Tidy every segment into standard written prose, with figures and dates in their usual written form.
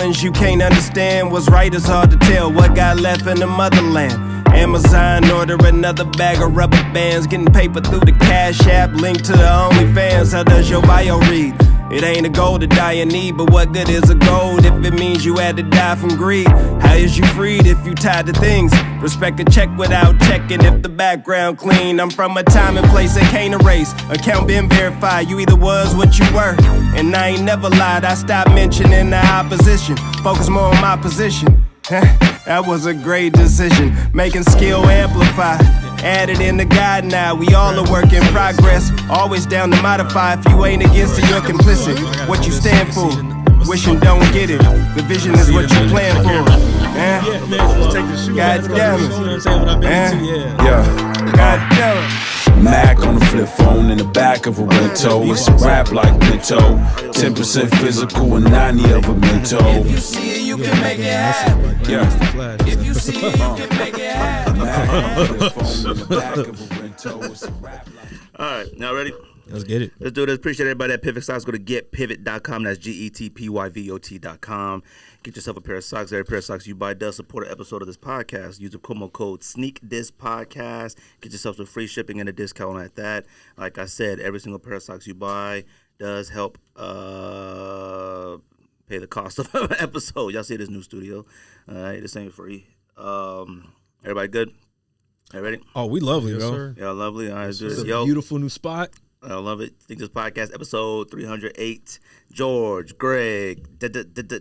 feelings you can't understand. What's right is hard to tell. What got left in the motherland? Amazon, order another bag of rubber bands. Getting paper through the Cash App, link to the OnlyFans. How does your bio read? It ain't a goal to die in need, but what good is a gold if it means you had to die from greed? How is you freed if you tied to things? Respect a check without checking if the background clean. I'm from a time and place that can't erase. Account been verified, you either was what you were. And I ain't never lied, I stopped mentioning the opposition. Focus more on my position. That was a great decision. Making skill amplify. Added in the guide now. We all a work in progress. Always down to modify. If you ain't against it, you're complicit. What you stand for. Wishing don't get it. The vision is what you plan for. God damn it. God damn it. Mac on the flip phone in the back of a Rento. It's a rap like Pinto. 10% physical and 90 of a mental. If you see it, you can make it happen. Yeah. If you see it, you can make it happen. Mac on the flip phone in the back of a Rento. It's a rap like. All right, now ready? Let's get it. Let's do this. Appreciate everybody at Pivot Stocks. Go to getpivot.com. That's GETPYVOT.com. Get yourself a pair of socks. Every pair of socks you buy does support an episode of this podcast. Use the promo code SneakThisPodcast. Get yourself some free shipping and a discount at that. Like I said, every single pair of socks you buy does help pay the cost of an episode. Y'all see this new studio. All right, this ain't free. Everybody good? Everybody ready? Oh, we lovely, Yes, bro. sir. Y'all lovely. All right, let's do It's this. a Yo. beautiful new spot. I love it. Think This Podcast, episode 308. George, Greg,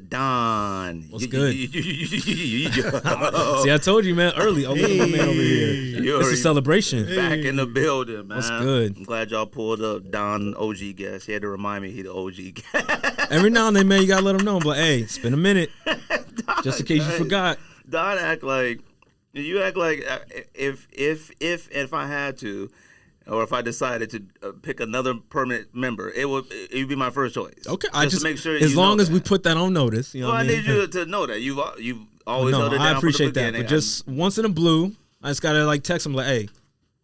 Don. What's good? See, See, I told you, man, early. Oh, little man over here. It's a celebration. Back in the building, man. What's good? I'm glad y'all pulled up Don, OG guest. He had to remind me he the OG guest. Every now and then, man, you gotta let them know. But hey, it's been a minute, Don, just in case you forgot. Don act like if I had to, or if I decided to pick another permanent member, it would be my first choice. Okay, I just to make sure. as long as we put that on notice. You know Well, what I I mean? need you to know that you've always held it down I appreciate from the that. beginning. But just once in a blue, I just gotta like text him like, "Hey,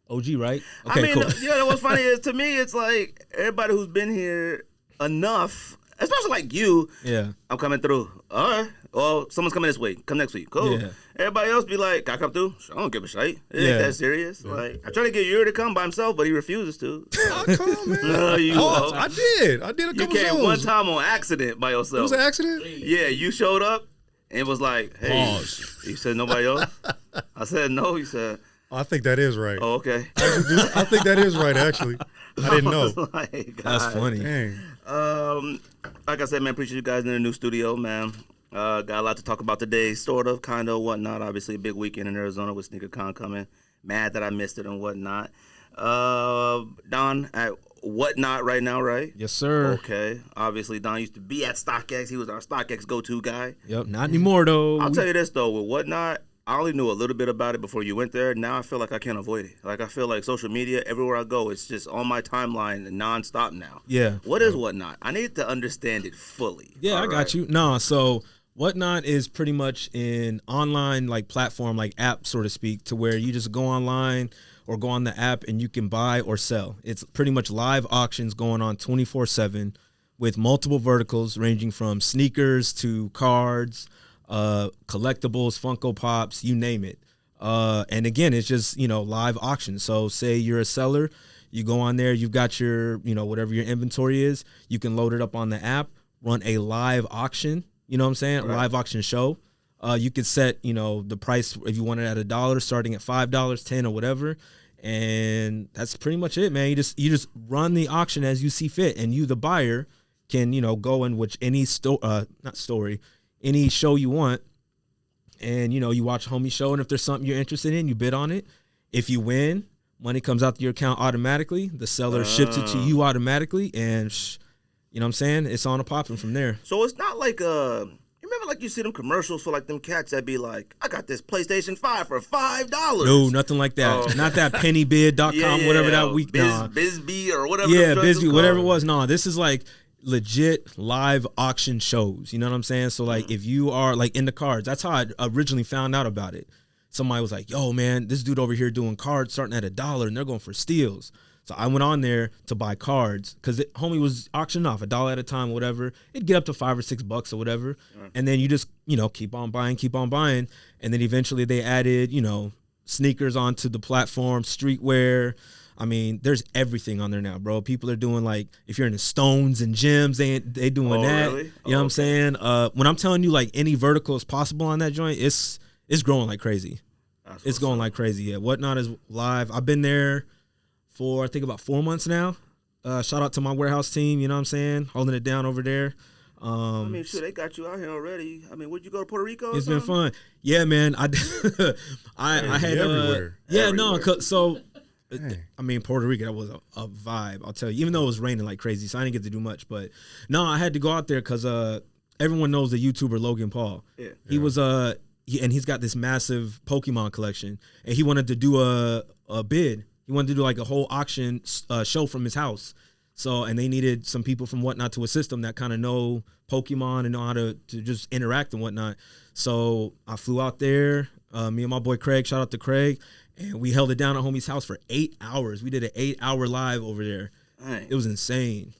OG, right? Okay, I mean, cool." you know what's funny is to me, it's like everybody who's been here enough, especially like you. Yeah. I'm coming through. All right. Well, someone's coming this week. Come next week. Cool. Yeah. Everybody else be like, "Can I come through?" I don't give a shit. It ain't that serious. Yeah. Like, I try to get Yuri to come by himself, but he refuses to. Oh, come on, man. No, you won't. I did a You couple came shows. one time on accident by yourself. It was an accident? Yeah, you showed up and was like, "Hey." Pause. He said, "Nobody else?" I said, "No." He said, I think that is right. "Oh, okay." I think that is right, actually. I didn't know. Like, That's God. funny. Dang. Like I said, man, appreciate you guys in the new studio, man. Got a lot to talk about today, sort of, kind of, whatnot. Obviously, a big weekend in Arizona with SneakerCon coming. Mad that I missed it and whatnot. Don at Whatnot right now, right? Yes, sir. Okay. Obviously, Don used to be at StockX. He was our StockX go-to guy. Yep. Not anymore though. I'll tell you this, though. With Whatnot, I only knew a little bit about it before you went there. Now I feel like I can't avoid it. Like, I feel like social media, everywhere I go, it's just on my timeline nonstop now. Yeah. What is Whatnot? I need to understand it fully. Yeah, All I got right. you. No, so Whatnot is pretty much an online like platform, like app, so to speak, to where you just go online or go on the app and you can buy or sell. It's pretty much live auctions going on 24/7 with multiple verticals ranging from sneakers to cards, collectibles, Funko Pops, you name it. And again, it's just, live auction. So say you're a seller, you go on there, you've got your, whatever your inventory is, you can load it up on the app, run a live auction, you know what I'm saying? Right. Live auction show. You could set, the price if you want it at $1, starting at $5, $10 or whatever. And that's pretty much it, man. You just run the auction as you see fit, and you, the buyer, can, go in which any any show you want, and you watch a homie show, and if there's something you're interested in, you bid on it. If you win, money comes out to your account automatically. The seller ships it to you automatically, and you know what I'm saying? It's on a popping from there. So it's not like you remember like you see them commercials for like them cats that be like, I got this PlayStation 5 for $5. No, nothing like that. Oh. Not that pennybid.com, whatever that week. Bisbee or whatever. Yeah, them joints Bisbee, was whatever it called. was. No, this is like legit live auction shows. You know what I'm saying? So like if you are like into cards, that's how I originally found out about it. Somebody was like, yo, man, this dude over here doing cards starting at $1 and they're going for steals. So I went on there to buy cards because homie was auctioning off $1 at a time, whatever. It'd get up to $5 or $6 or whatever. And then you just, keep on buying. And then eventually they added, sneakers onto the platform, streetwear. I mean, there's everything on there now, bro. People are doing like, if you're into stones and gyms, they doing that. Really? You know what I'm saying? When I'm telling you like any vertical is possible on that joint, it's growing like crazy. It's going like crazy. Yeah, Whatnot is live. I've been there for I think about 4 months now. Shout out to my warehouse team. You know what I'm saying? Holding it down over there. I mean, sure, they got you out here already. I mean, would you go to Puerto Rico? It's been fun. Yeah, man. I had everywhere. So. I mean, Puerto Rico, that was a vibe, I'll tell you. Even though it was raining like crazy, so I didn't get to do much. But no, I had to go out there because everyone knows the YouTuber Logan Paul. Yeah. He was and he's got this massive Pokemon collection, and he wanted to do a bid. He wanted to do like a whole auction show from his house. So, and they needed some people from Whatnot to assist them that kind of know Pokemon and know how to just interact and whatnot. So I flew out there. Me and my boy Craig, shout out to Craig. And we held it down at homie's house for 8 hours. We did an 8-hour live over there. Dang. It was insane.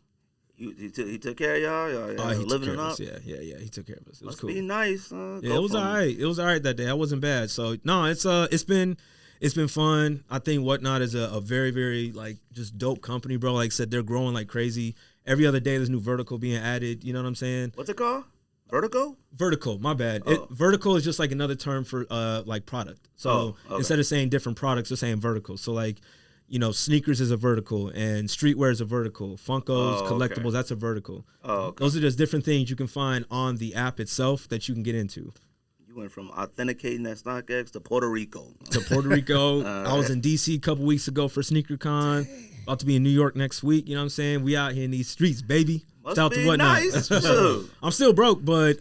He took care of y'all? He living took care it up? of us. Yeah, he took care of us. It was Must cool. be nice. Yeah, it was all right. It was all right that day. I wasn't bad. So no, it's been fun. I think Whatnot is a very, very like just dope company, bro. Like I said, they're growing like crazy. Every other day there's new vertical being added. You know what I'm saying? What's it called? Vertical, my bad. Vertical is just like another term for like product. So instead of saying different products, they're saying vertical. So like, sneakers is a vertical and streetwear is a vertical. Funkos, collectibles, that's a vertical. Those are just different things you can find on the app itself that you can get into. You went from authenticating at StockX to Puerto Rico. I was in DC a couple weeks ago for SneakerCon. About to be in New York next week. You know what I'm saying? We out here in these streets, baby. Must Shout out be to Whatnot. Nice. I'm still broke, but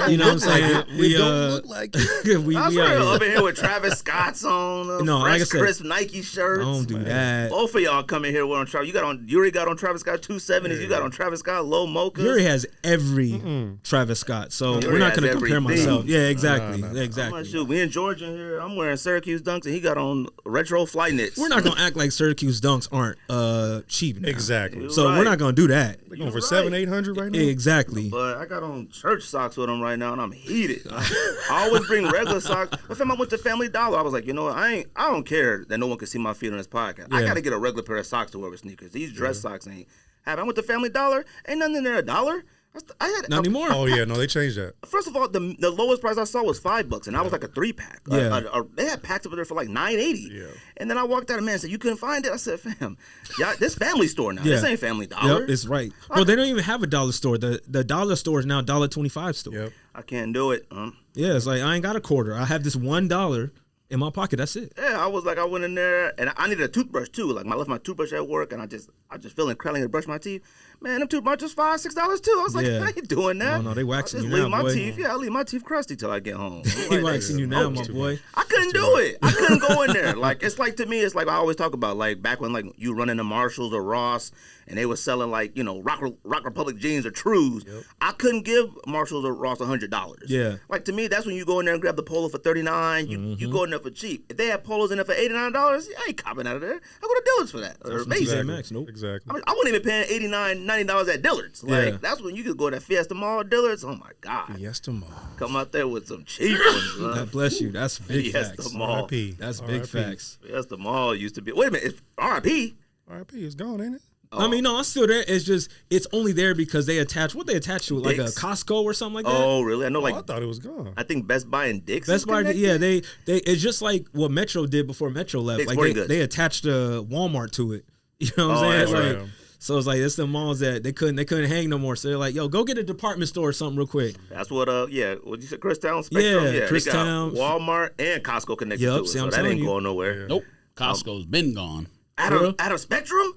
you know what I'm saying? We don't look like we I out swear, here. up in here with Travis Scott's on. No, like I said, crisp Nike shirts. I don't do that. Both of y'all coming here wearing Travis. Yuri got on Travis Scott 270s. You got on Travis Scott low mochas. Yuri has every Travis Scott, so Yuri we're not going to has compare everything. myself. Yeah, exactly, exactly. Shoot, we in Georgia here. I'm wearing Syracuse Dunks, and he got on retro flight knits. We're not going to act like Syracuse Dunks aren't cheap now. Exactly. So we're not going to do that. They're going for $700-800 right now. Exactly. But I got on church socks with them right now, and I'm heated. I always bring regular socks. But fam, I went to Family Dollar. I was like, you know what? I don't care that no one can see my feet on this podcast. Yeah. I got to get a regular pair of socks to wear with sneakers. These dress socks ain't. I went to Family Dollar. Ain't nothing in there $1. Not anymore. Oh yeah, no, they changed that. First of all, the lowest price I saw was $5, and I was like a 3-pack. Yeah. They had packs over there for like $9.80. Yeah. And then I walked out, and man said, "You couldn't find it." I said, "Fam, yeah, this Family Store now. Yeah. This ain't Family Dollar." Yep, it's right. Bro, they don't even have a dollar store. The dollar store is now $1.25 store. Yep. I can't do it. Yeah, it's like I ain't got a quarter. I have this $1 in my pocket. That's it. Yeah, I went in there, and I needed a toothbrush too. Like I left my toothbrush at work, and I just feeling cramping to brush my teeth. Man, them toothbrushes $5-6 too. I was like, I ain't doing that. No, they waxing you leave now, my boy. teeth. Yeah, I leave my teeth crusty till I get home. They waxing you now, my boy. I couldn't do it. I couldn't go in there. Like it's like to me, it's like I always talk about like back when like you run into Marshalls or Ross, and they were selling like Rock Republic jeans or Trues. Yep. I couldn't give Marshalls or Ross $100. Yeah. Like to me, that's when you go in there and grab the polo for $39. You go in there for cheap. If they have polos in there for $89, I ain't copping out of there. I go to Dillard's for that. Or Macy's. Max, nope. Exactly. I mean, I wasn't even paying $89-$90 at Dillard's. Like that's when you could go to Fiesta Mall, Dillard's. Oh my God. Fiesta Mall. Come out there with some cheap ones. God bless you. That's big Fiesta facts. Mall. RIP. That's big facts. Fiesta Mall used to be. Wait a minute. It's RIP. RIP is gone, ain't it? I mean, no, it's still there. It's just it's only there because they attach to it, like a Costco or something like that. Oh, really? I know. Like I thought it was gone. I think Best Buy and Dick's. Best Buy, yeah, they it's just like what Metro did before Metro left. Dick's like they attached Walmart to it. You know what I'm saying? Right. Like, so it's like it's the malls that they couldn't hang no more. So they're like, yo, go get a department store or something real quick. That's what what you said, Christown Spectrum? Yeah, Christown, Walmart and Costco connected to it. See, so that ain't going nowhere. Nope. Costco's been gone. Out of Spectrum?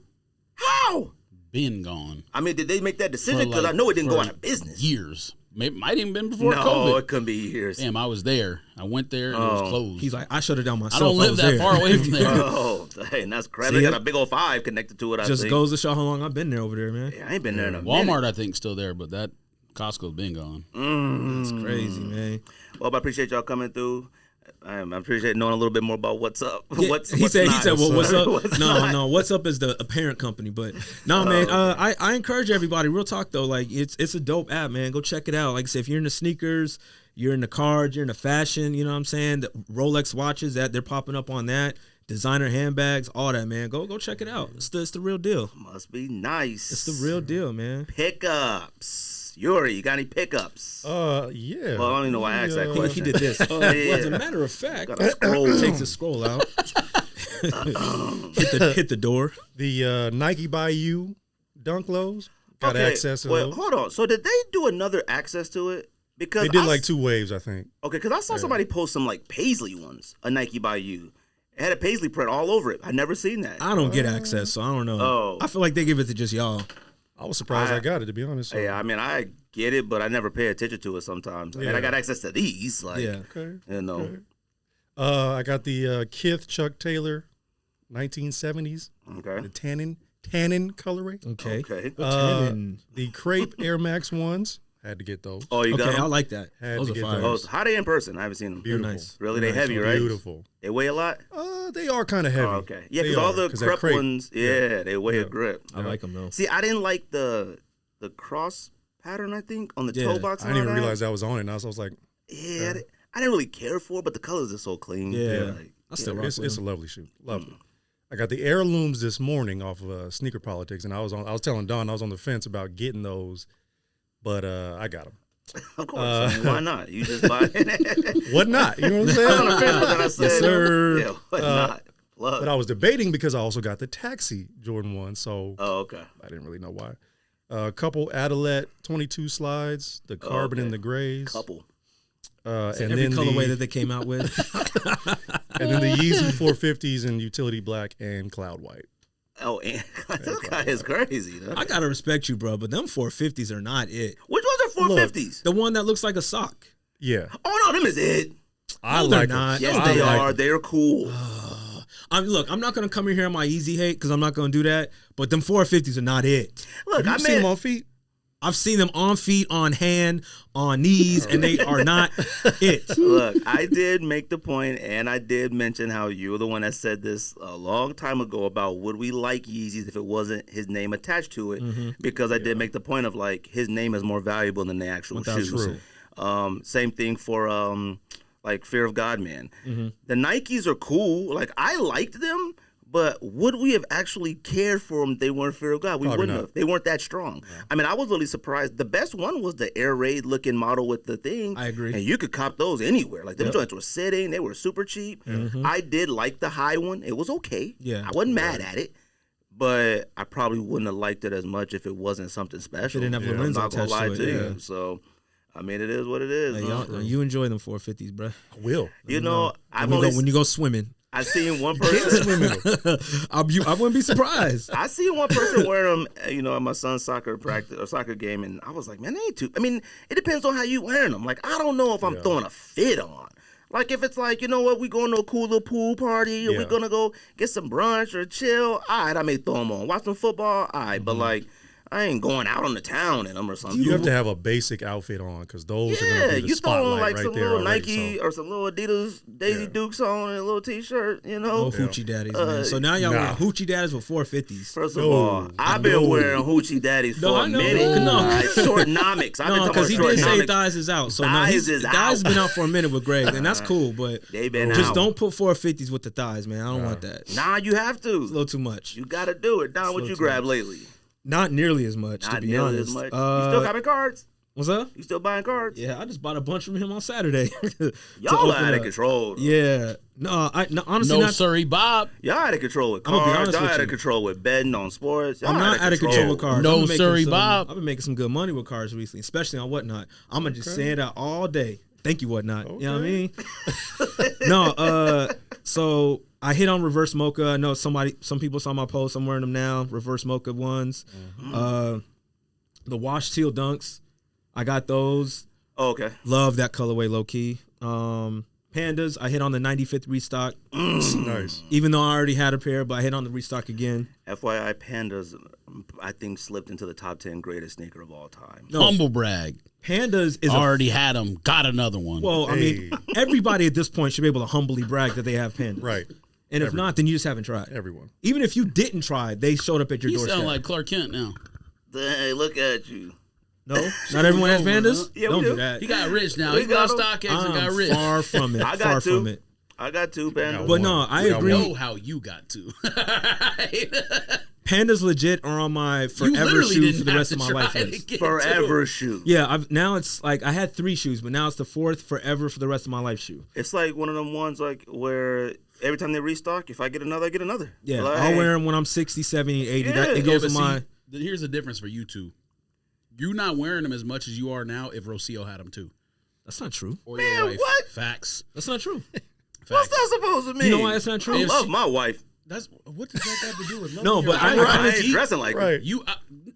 How? Been gone. I mean, did they make that decision? Because I know it didn't go out of business. Years. Might even been before no, COVID. It couldn't be years. Damn, I was there. I went there and it was closed. He's like, I shut it down myself. I don't live that far away from there. Oh, dang, that's crazy. They got a big old 5 connected to it, I just think. goes to show how long I've been there over there, man. Yeah, I ain't been there in a Walmart, minute. I think, still there, but that Costco's been gone. That's crazy, man. Well, I appreciate y'all coming through. I appreciate knowing a little bit more about what's up. Yeah, he said, well, what's up? No, what's up is the apparent company, but no, man. Okay. I encourage everybody. Real talk though, like it's a dope app, man. Go check it out. Like I said, if you're in the sneakers, you're in the cards, you're in the fashion. You know what I'm saying? The Rolex watches that they're popping up on that, designer handbags, all that, man. Go check it out. It's the real deal. Must be nice. It's the real deal, man. Pickups. Yuri, you got any pickups? Yeah. Well, I don't even know why I asked that question. He did this. Yeah. Well, as a matter of fact, takes a scroll out. hit the door. The Nike by You dunk lows. Got access to those. Hold on. So did they do another access to it? Because they did like 2 waves, I think. Okay, because I saw somebody post some like Paisley ones, a Nike by You. It had a Paisley print all over it. I never seen that. I don't get access, so I don't know. Oh. I feel like they give it to just y'all. I was surprised I got it, to be honest. So. Yeah, I mean, I get it, but I never pay attention to it sometimes. Yeah. And I got access to these. Like, yeah. Okay. You know. Okay. I got the Kith Chuck Taylor 1970s. Okay. The tannin colorway. Okay. The Crepe Air Max ones. Had to get those. Oh, you got them? I like that. Those are fire. Oh, how they in person? I haven't seen them. Beautiful. Nice. Really? They heavy, right? Beautiful. They weigh a lot? They are kind of heavy. Oh, okay. Yeah, because all the Crepe ones, they weigh a grip. I like them, though. See, I didn't like the cross pattern, I think, on the toe box. I didn't even realize that was on it. And I was like, yeah, I didn't really care for it, but the colors are so clean. Yeah. Like, I still rock with it's a lovely shoe. Lovely. I got the Heirlooms this morning off of Sneaker Politics, and I was telling Don I was on the fence about getting those, but I got them. Of course. Why not? You just buy it. What not? You know what I'm saying? I was on the fence, but then I said, Yes, sir. Yeah, what not? Plug. But I was debating because I also got the Taxi Jordan 1, so okay. I didn't really know why. A couple Adelaide 22 slides, the carbon and the grays. Couple. And every then colorway that they came out with. And then the Yeezy 450s in utility black and cloud white. Oh, and this guy is crazy. Huh? I gotta respect you, bro, but them 450s are not it. Which ones are 450s? The one that looks like a sock. Yeah. Oh, no, them is it. I No, like they're not. Yes, I they like are. them. They're cool. Look, I'm not gonna come in here on my Yeezy hate because I'm not gonna do that. But them 450s are not it. Look, Have you seen them on feet? I've seen them on feet, on hand, on knees, and they are not it. Look, I did make the point, and I did mention how you were the one that said this a long time ago about would we like Yeezys if it wasn't his name attached to it, because I did make the point of, like, his name is more valuable than the actual shoes. True. Same thing for, like, Fear of God, man. The Nikes are cool. Like, I liked them. But would we have actually cared for them if they weren't Fear of God? We wouldn't have. They weren't that strong. Yeah. I mean, I was really surprised. The best one was the Air Raid looking model with the thing. I agree. And you could cop those anywhere. Like, them joints were sitting. They were super cheap. I did like the high one. It was okay. Yeah. I wasn't mad at it. But I probably wouldn't have liked it as much if it wasn't something special. It didn't have Lorenzo I'm not going to lie attached to to it, you. So, I mean, it is what it is. Hey, you enjoy them 450s, bro. I will. You know, when you go swimming. I seen one person. I wouldn't be surprised. I seen one person wear them, at my son's soccer practice or soccer game, and I was like, man, they ain't too. I mean, it depends on how you wearing them. Like, I don't know if I'm throwing a fit on. Like, if it's like, you know what, we going to a cool little pool party, or we gonna go get some brunch or chill. All right, I may throw them on. Watch some football. All right, but like, I ain't going out on the town in them or something. You have to have a basic outfit on because those are going to be the you throw on spotlight like right some there little already, Nike or some little Adidas Daisy Dukes on and a little T-shirt, No hoochie daddies, man. So now y'all wearing hoochie daddies with 450s. First of all, I've been wearing hoochie daddies for a minute. Short nomics. No, because he did say thighs is out. So thighs is out. Thighs been out for a minute with Greg, and that's cool. But they been just out. don't put 450s with the thighs, man. I don't want that. Nah, you have to. It's a little too much. You got to do it. Don, what you grabbed lately? Not nearly as much, to be honest. As much. You still copping cards? What's up? You still buying cards? Yeah, I just bought a bunch from him on Saturday. Y'all are out of control. Yeah. No, honestly, no, sorry, Bob. Y'all out of control with cards. Y'all out of control with betting on sports. I'm not out of control with cards. No, sorry, Bob. I've been making some good money with cards recently, especially on Whatnot. I'm going to just say it out all day. Thank you, Whatnot. Okay. You know what I mean? No, so I hit on reverse mocha. I know some people saw my post. I'm wearing them now. Reverse mocha ones. The wash teal dunks. I got those. Oh, okay. Love that colorway low key. Panda Pandas. I hit on the 95th restock. Nice. Even though I already had a pair, but I hit on the restock again. FYI, Pandas, I think, slipped into the top 10 greatest sneaker of all time. No. Humble brag. Pandas is Already had them. Got another one. well, I mean, everybody at this point should be able to humbly brag that they have Pandas. Right. And if not, then you just haven't tried. Everyone. Even if you didn't try, they showed up at your You doorstep. sound like Clark Kent now. Hey, look at you. No, not everyone has Pandas. Yeah, we Don't do. do that. He got rich now. We He got got him. StockX and got rich. Far from it. I got far two. from it. I got 2 Pandas. But no, I got agree. know how you got to. Pandas legit are on my forever literally shoe didn't for the have rest to of my try life to list. get Forever shoe. Yeah, now it's like I had 3 shoes, but now it's the 4th forever for the rest of my life shoe. It's like one of them ones like where every time they restock, if I get another, I get another. Yeah, Like, I'll wear them when I'm 60, 70, 80. Yeah. It goes but with my. Here's the difference for you two. You're not wearing them as much as you are now if Rocio had them too. That's not true. Or Man, your wife. what? Facts. That's not true. What's Facts. that supposed to mean? You know why that's not true? I love my wife. What does that have to do with love? No, but I, I ain't dressing like her. Right.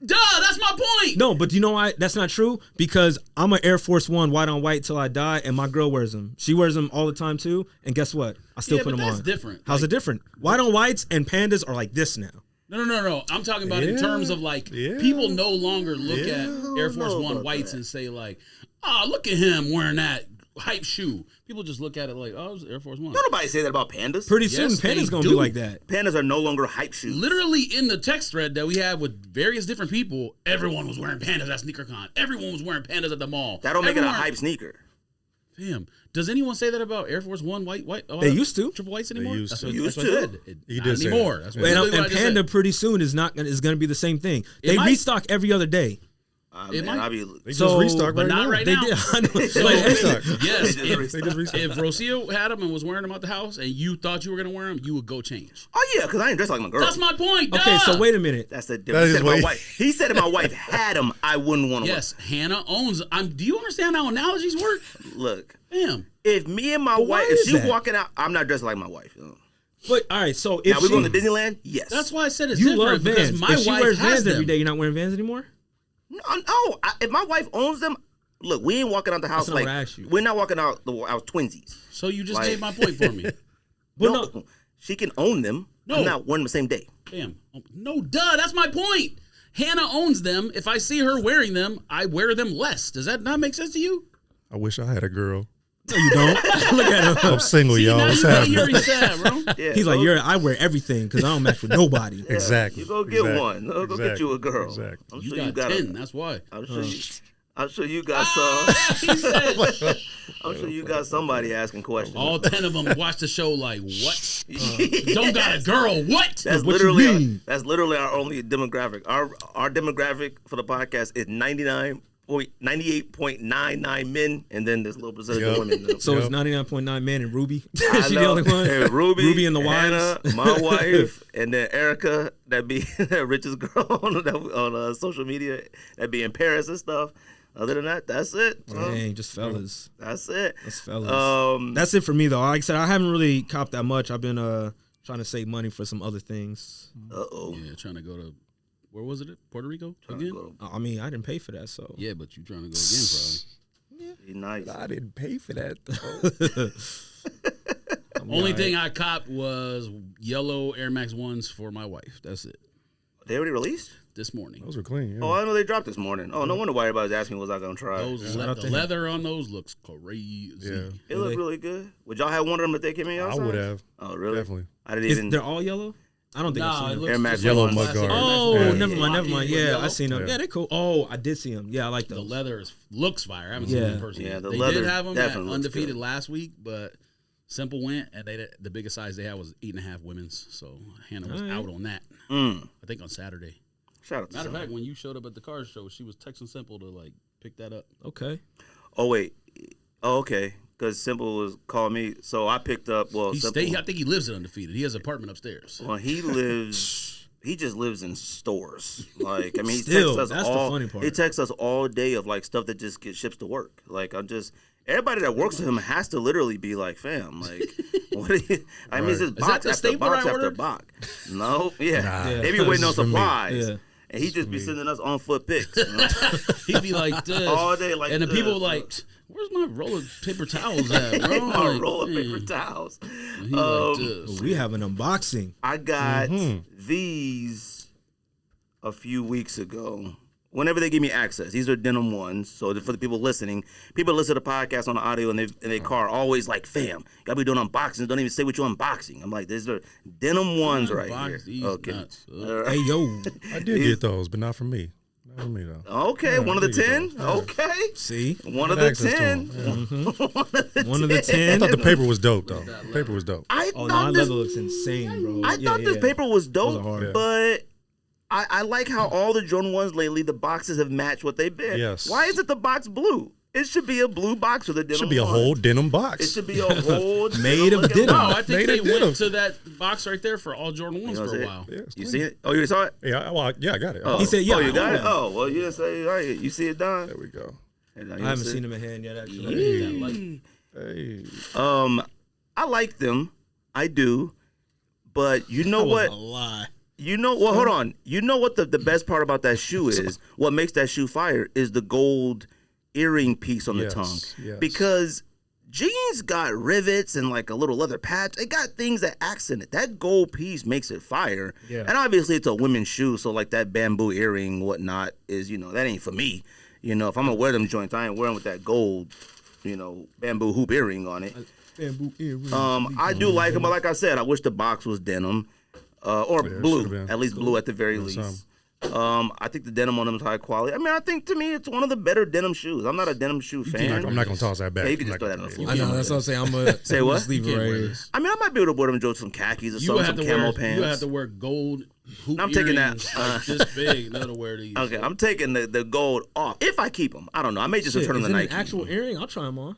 That's my point. No, but do you know why that's not true? Because I'm an Air Force One white on white till I die, and my girl wears them. She wears them all the time too, and guess what? I still Yeah, put but them that's on. different. How's it different? White on whites and Pandas are like this now. No. I'm talking about in Yeah. terms of like Yeah. people no longer look Yeah. at Air Force One whites and say like, oh, look at him wearing that hype shoe. People just look at it like, oh, it's Air Force One. Don't nobody say that about Pandas. Pretty Yes, soon, they Pandas gonna do. be like that. Pandas are no longer hype shoes. Literally in the text thread that we have with various different people, everyone was wearing Pandas at SneakerCon. Everyone was wearing Pandas at the mall. That don't make it a Everyone- hype sneaker. Damn. Does anyone say that about Air Force One white? They used to. triple whites anymore. used That's to. what, Used that's what I to. said. You Not did say anymore. that. That's Yeah. what And, literally what I just Panda said. pretty soon is gonna be the same thing. They might- restock every other day. It Man, might- I be They So- just restock but right not now. right They now. did. I know. So, Like, restock. yes, They just restock. if Rocio had them and was wearing them out the house, and you thought you were gonna wear them, you would go change. Oh yeah, because I ain't dressed like my girl. That's my point. okay, duh. so wait a minute. That's the That difference. is He said, my way- wife, he said if my wife had them, I wouldn't want to Yes, Hannah owns. Do you understand how analogies work? Look, Damn. if me and my But why wife, if is she that? walking out, I'm not dressed like my wife. But all right, so if Now we she, going to Disneyland? Yes. That's why I said it's you different love because Vans, my if she wife wears has Vans them. every day, you're not wearing Vans anymore. No, if my wife owns them, look, we ain't walking out the house not like what I asked you. we're not walking out our twinsies. So you just Like- gave my point for me. But No, she can own them. No. I'm not wearing them the same day. Damn. No, duh. That's my point. Hannah owns them. If I see her wearing them, I wear them less. Does that not make sense to you? I wish I had a girl. No, you don't. Look at him. I'm single, See, y'all. now What's you happening? you're sad, bro. Yeah, He's like, go- I wear everything because I don't match with nobody. yeah, Exactly. You go get Exactly. one. Go get Exactly. you a girl. Exactly. I'm You sure got you got 10. That's why. I'm sure you got some. He said, I'm sure you got somebody asking questions. all 10 of them watch the show like, what? Don't got a girl. What? That's What you literally mean? that's literally our only demographic. Our demographic for the podcast is 98.99 men, and then this little percentage of Yup. women. So Yep. it's 99.9 man and Ruby. I Is she the know. only one? Hey, Ruby and the Hannah, wives. my wife, and then Erica, that be the richest girl on social media, that be in Paris and stuff. Other than that, that's it. Dang, just fellas. That's it. That's fellas. That's it for me though. Like I said, I haven't really copped that much. I've been trying to save money for some other things. Uh-oh. Yeah, trying to go to, where was it? Puerto Rico again? I mean, I didn't pay for that, so Yeah, but you trying to go again, probably. Be nice. I didn't pay for that. Only thing I copped was yellow Air Max 1s for my wife. That's it. They already released? This morning. Those were clean. Yeah. Oh, I know they dropped this morning. Oh, no wonder why everybody's asking me was I gonna try. Those Shout out to the him. leather on those looks crazy. Yeah. It looked really good. Would y'all have one of them if they came in your I size? would have. Oh, really? Definitely. I didn't even. they're all yellow. I don't think I've Nah, seen it them. looks Air Max just Yellow like mud classic guard. Air Max Oh, Yeah. ones. never mind. Lock-in with Yeah, yellow. I seen them. Yeah. Yeah, they're cool. Oh, I did see them. Yeah, I like The those. leather looks fire. I haven't seen them in person. Yeah, yet. the They leather did have them at definitely looks Undefeated good. last week, but Simple went and the biggest size they had was 8.5 women's. So Hannah was All right. out on that. Mm. I think on Saturday. Shout out to Matter of somebody. fact, when you showed up at the car show, she was texting Simple to like pick that up. Okay. Oh wait. Oh, okay. Because Simple was calling me, so I picked up. Well, He Simple. I think he lives at Undefeated. He has an apartment upstairs. Well, he lives. He just lives in stores. Like, I mean, he Still, texts us that's the all. funny part. He texts us all day of like stuff that just gets ships to work. Like, I'm just. Everybody that works with him has to literally be like, fam, like, what? Are you, I mean, it's just that box the after stapler box I after ordered? box. No, yeah, Nah. they be waiting on This is for me. supplies, Yeah. and he just be sending us on foot pics. He'd be like this. All day like and the this. people like, Where's my roll of paper towels at, bro? A roll of paper towels. He like this. We have an unboxing. I got these a few weeks ago. Whenever they give me access, these are denim ones. So for the people listening, people listen to the podcast on the audio and in their car always like, fam, y'all be doing unboxings. Don't even say what you're unboxing. I'm like, these are denim ones right here. These Okay. nuts. Hey, yo. I did get those, but not from me. Not from me though. Okay, Yeah, one of the I did 10. get those. Okay. See? One of Had the access to 10. them, One of the I 10. thought the paper was dope though. The paper was dope. I Oh, thought no, this, leather looks insane, bro. I thought this paper was Those dope, are hard. Yeah. but I like how all the Jordan ones lately, the boxes have matched what they've been. Yes. Why is it the box blue? It should be a blue box with a denim. Should be a font. whole denim box. It should be a whole Made of looking denim. No, box. I think Made they of denim. went to that box right there for all Jordan 1s You know for a what while. Yeah, it's You clean. see it? Oh, you saw it? Yeah, well, yeah, I got it. Oh. He said, yeah, Oh, you got I it? Oh, well, you didn't say, all right, you see it done? There we go. Hey, now, I you haven't see seen it? him in hand yet, actually. Hey, I like them. I do. But you know That was what? a lie. You know, well, hold on. You know what the best part about that shoe is? What makes that shoe fire is the gold earring piece on the Yes, tongue. yes. Because jeans got rivets and like a little leather patch. They got things that accent it. That gold piece makes it fire. Yeah. And obviously it's a women's shoe, so like that bamboo earring, whatnot, is, that ain't for me. If I'm gonna wear them joints, I ain't wearing with that gold, bamboo hoop earring on it. Bamboo earrings. I do like them, but like I said, I wish the box was denim. Or Yeah, it blue, should've been. at least blue at the very least. I think the denim on them is high quality. I mean, I think to me it's one of the better denim shoes. I'm not a denim shoe fan. I'm not gonna toss that back. Yeah, you can I'm just not throw that gonna- on the floor. I know, that's what I'm saying. I'm going Say what? Just leave You it can't right wear here. this. I mean, I might be able to wear them with some khakis or You would some have to camo wear. pants. You would have to wear gold hoop I'm taking that. earrings, like this big in order to wear these. Okay, I'm taking the gold off if I keep them. I don't know. I may just Shit, return is them it to an Nike. actual earring? I'll try them on.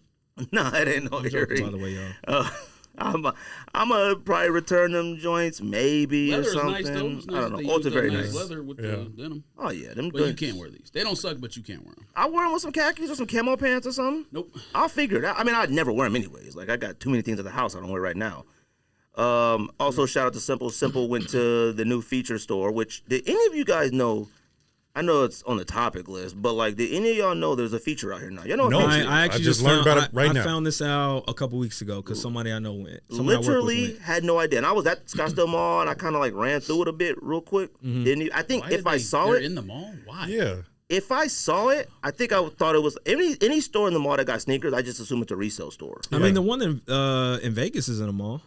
No, it ain't no I'm joking, earring. by the way, y'all. I'm gonna probably return them joints, maybe Leather or is something. nice though. It's nice I don't that they know. Oh, use it's that very nice nice. leather with Yeah. the denim. Oh yeah, them. But you joints. can't wear these. They don't suck, but you can't wear them. I wear them with some khakis or some camo pants or something. Nope. I'll figure it out. I mean, I'd never wear them anyways. Like, I got too many things at the house I don't wear right now. Also, shout out to Simple. Simple went to the new feature store, which, did any of you guys know? I know it's on the topic list, but, like, did any of y'all know there's a feature out here now? You know what No. a feature is? I actually I just found, learned about it right I now. found this out a couple weeks ago because somebody I know went. Somebody I work with Literally went. had no idea. And I was at Scottsdale Mall, and I kind of, like, ran through it a bit real quick. Didn't you? I think Why if did I they- saw they're it, in the mall, why? Yeah. if I saw it, I think I thought it was any store in the mall that got sneakers. I just assume it's a resale store. I mean, the one in Vegas is in a mall.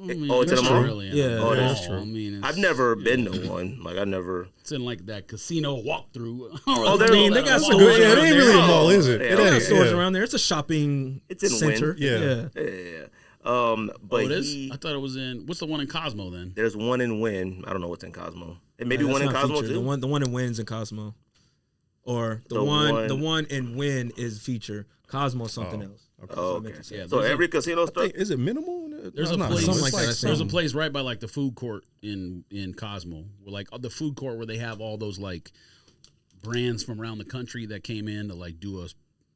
I mean, Oh, it's in that's a mall? really in Yeah. a Oh, mall. that's true. I mean, it's, I've never been to one. Like, I never. It's in like that casino walkthrough. Oh, they're- I mean, they got That's some Good. Yeah, it around ain't there. really a mall, is it? Yeah, It They got ain't. stores Yeah. around there. It's a shopping It's in center. Wynn. Yeah. Yeah. But Oh, it is? he, I thought it was in. What's the one in Cosmo then? there's one in Wynn. I don't know what's in Cosmo. And maybe That's one in not Cosmo feature. too. The one in Wynn's in Cosmo. Or the The one one- in Wynn is feature. Cosmo something else. Oh, that okay. makes sense. Yeah, So there's every casino store. Is it minimal? There's No, a it's not place. minimal. Something like It's that, I There's a think. place right by like the food court in Cosmo, where like the food court where they have all those like brands from around the country that came in to like do a.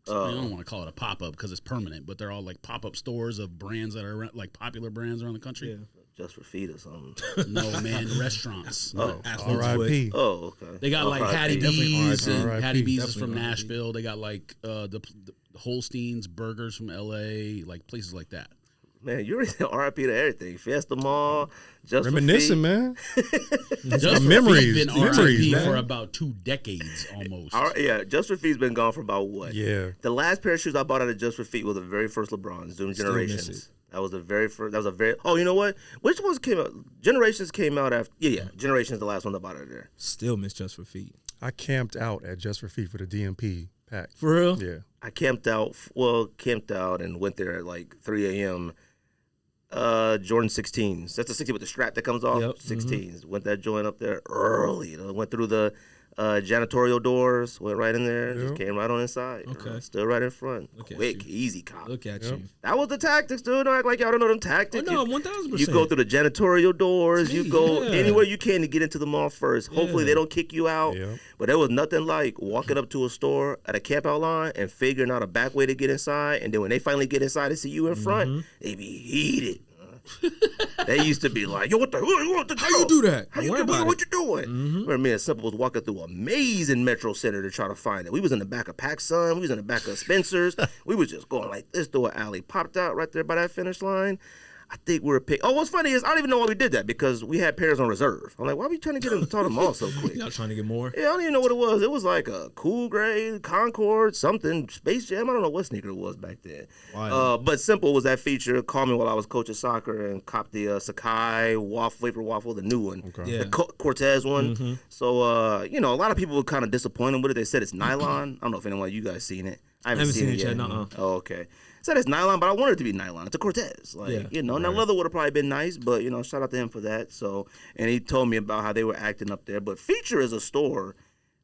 I don't want to call it a pop up because it's permanent, but they're all like pop up stores of brands that are like popular brands around the country. Yeah. Just for feet or something. No man, restaurants. Oh. Athlete's R.I.P. Oh, okay. They got like R.I.P. Hattie Definitely B's and R.I.P. Hattie B's is Definitely from R.I.P. Nashville. They got like the Holstein's burgers from L.A. like places like that. Man, you're RIP to everything. Fiesta Mall, just Reminiscing, for feet. man. Just for memories, Feet been memories, RIP man. for about 2 decades almost. Yeah, Just for Feet's been gone for about what? Yeah. The last pair of shoes I bought out of Just for Feet was the very first LeBron's, doing Still miss Generations. it. That was the very first. That was a very. Oh, you know what? Which ones came out? Generations came out after. Yeah. Generations, the last one I bought out of there. Still miss Just for Feet. I camped out at Just for Feet for the DMP pack. For real? Yeah. I camped out and went there at like 3 a.m. Jordan 16s. That's the 16 with the strap that comes off. Yep. 16s. Went that joint up there early. Went through the janitorial doors. Went right in there. Just Yep. came right on inside. Okay. Stood right in front. Look at Quick, you. easy cop. Look at Yep. you. That was the tactics, dude. Don't act like y'all don't know them Oh, tactics. no, You- 1,000%. You go through the janitorial doors. You Me, go yeah. anywhere you can to get into the mall first. Hopefully Yeah. they don't kick you out. Yep. But there was nothing like walking up to a store at a camp out line and figuring out a back way to get inside. And then when they finally get inside and see you in front, they be heated. They used to be like, yo, what the? How you do that? How Don't you worry do about what it. you doing? Remember me and Simple was walking through a maze in Metro Center to try to find it. We was in the back of PacSun. We was in the back of Spencer's. We was just going like this through an alley. Popped out right there by that finish line. I think we were picked. Oh, what's funny is I don't even know why we did that because we had pairs on reserve. I'm like, why are we trying to get them taught them all so quick? Y'all trying to get more? Yeah, I don't even know what it was. It was like a Cool Gray, Concord, something, Space Jam. I don't know what sneaker it was back then. But Simple was that feature. Called me while I was coaching soccer and copped the Sakai Vapor Waffle, the new one. Okay. Yeah. The Cortez one. So, a lot of people were kind of disappointed with it. They said it's nylon. I don't know if anyone of you guys seen it. I haven't seen it yet. nuh-uh. Oh, okay. Said it's nylon, but I wanted it to be nylon. It's a Cortez. Now leather would have probably been nice, but, shout out to him for that. So, and he told me about how they were acting up there. But Feature is a store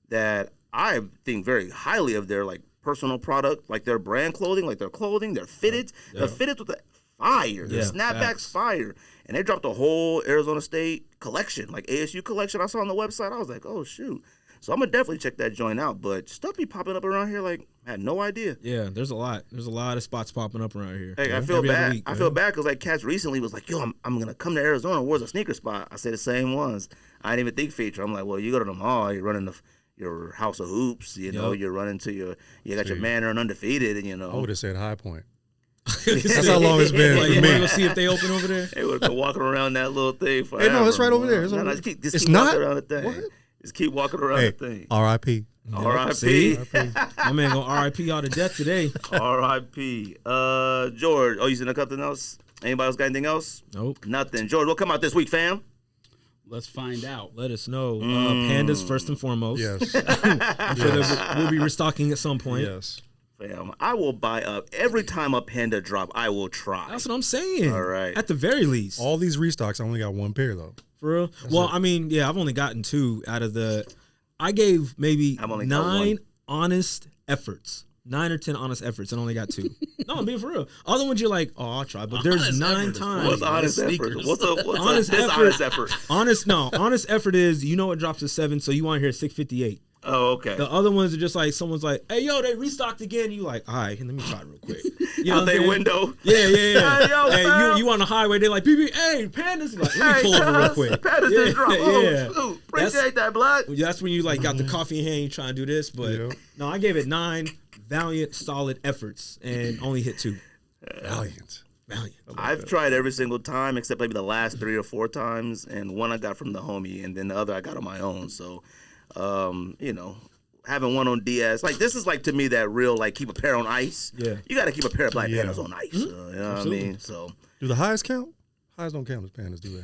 that I think very highly of their, like, personal product, like their brand clothing, like their clothing, their fitteds. Yeah. They're fitted with the fire. The Yeah, snapbacks facts. fire. And they dropped a whole Arizona State collection, like ASU collection I saw on the website. I was like, oh, shoot. So I'm going to definitely check that joint out. But stuff be popping up around here like I had no idea. Yeah, there's a lot. There's a lot of spots popping up around here. Hey, I feel bad. I feel bad because like Cats recently was like, yo, I'm going to come to Arizona. Where's a sneaker spot? I said the same ones. I didn't even think Feature. I'm like, well, you go to the mall. You're running your House of Hoops. You're running to you got your Manor and Undefeated. And, I would have said High Point. That's how long it's been Like, for you me. want to go see if they open over there? They would have been walking around that little thing forever. Hey, no, it's right over there. No, It's keep It's walking not? around the thing. What? Just keep walking around Hey, the thing. R.I.P. R.I.P. See? My man gonna RIP y'all to death today. R.I.P. George, you seen something else? Anybody else got anything else? Nope. Nothing. George, what come out this week, fam? Let's find out. Let us know. Pandas first and foremost. Yes. I'm sure that we'll be restocking at some point. Yes. Fam, I will buy up every time a Panda drop. I will try. That's what I'm saying. All right. At the very least. All these restocks, I only got one pair, though. For real? I mean, yeah, I've only gotten 2 out of the. I gave maybe I've only got 9 one. honest efforts. 9 or 10 honest efforts and only got 2. No, I'm being for real. Other ones you're like, oh, I'll try. But there's Honest 9 effort is times. What's honest effort? Sneakers. What's Honest this effort. honest effort? Honest effort is it drops to 7, so you want to hear 658. Oh, okay. The other ones are just like someone's like, hey yo, they restocked again. You like, all right, let me try it real quick. You know Out what I'm their saying? window. Yeah. Hey, yo, Hey, fam. you on the highway? They're like, BB, hey, Pandas. Like, let me pull over real quick. Pandas just dropped. Oh, yeah. shoot. Appreciate that, blood. That's when you like got the coffee in hand, you trying to do this. But Yeah. no, I gave it 9 valiant, solid efforts and only hit 2. Valiant. I've tried every single time except maybe the last 3 or 4 times, and one I got from the homie, and then the other I got on my own. So, having one on DS, like this is like to me that real like keep a pair on ice. Yeah. You got to keep a pair of black Yeah. Pandas on ice. You know what I mean? So Do the highs count? Highs don't count as Pandas, do they?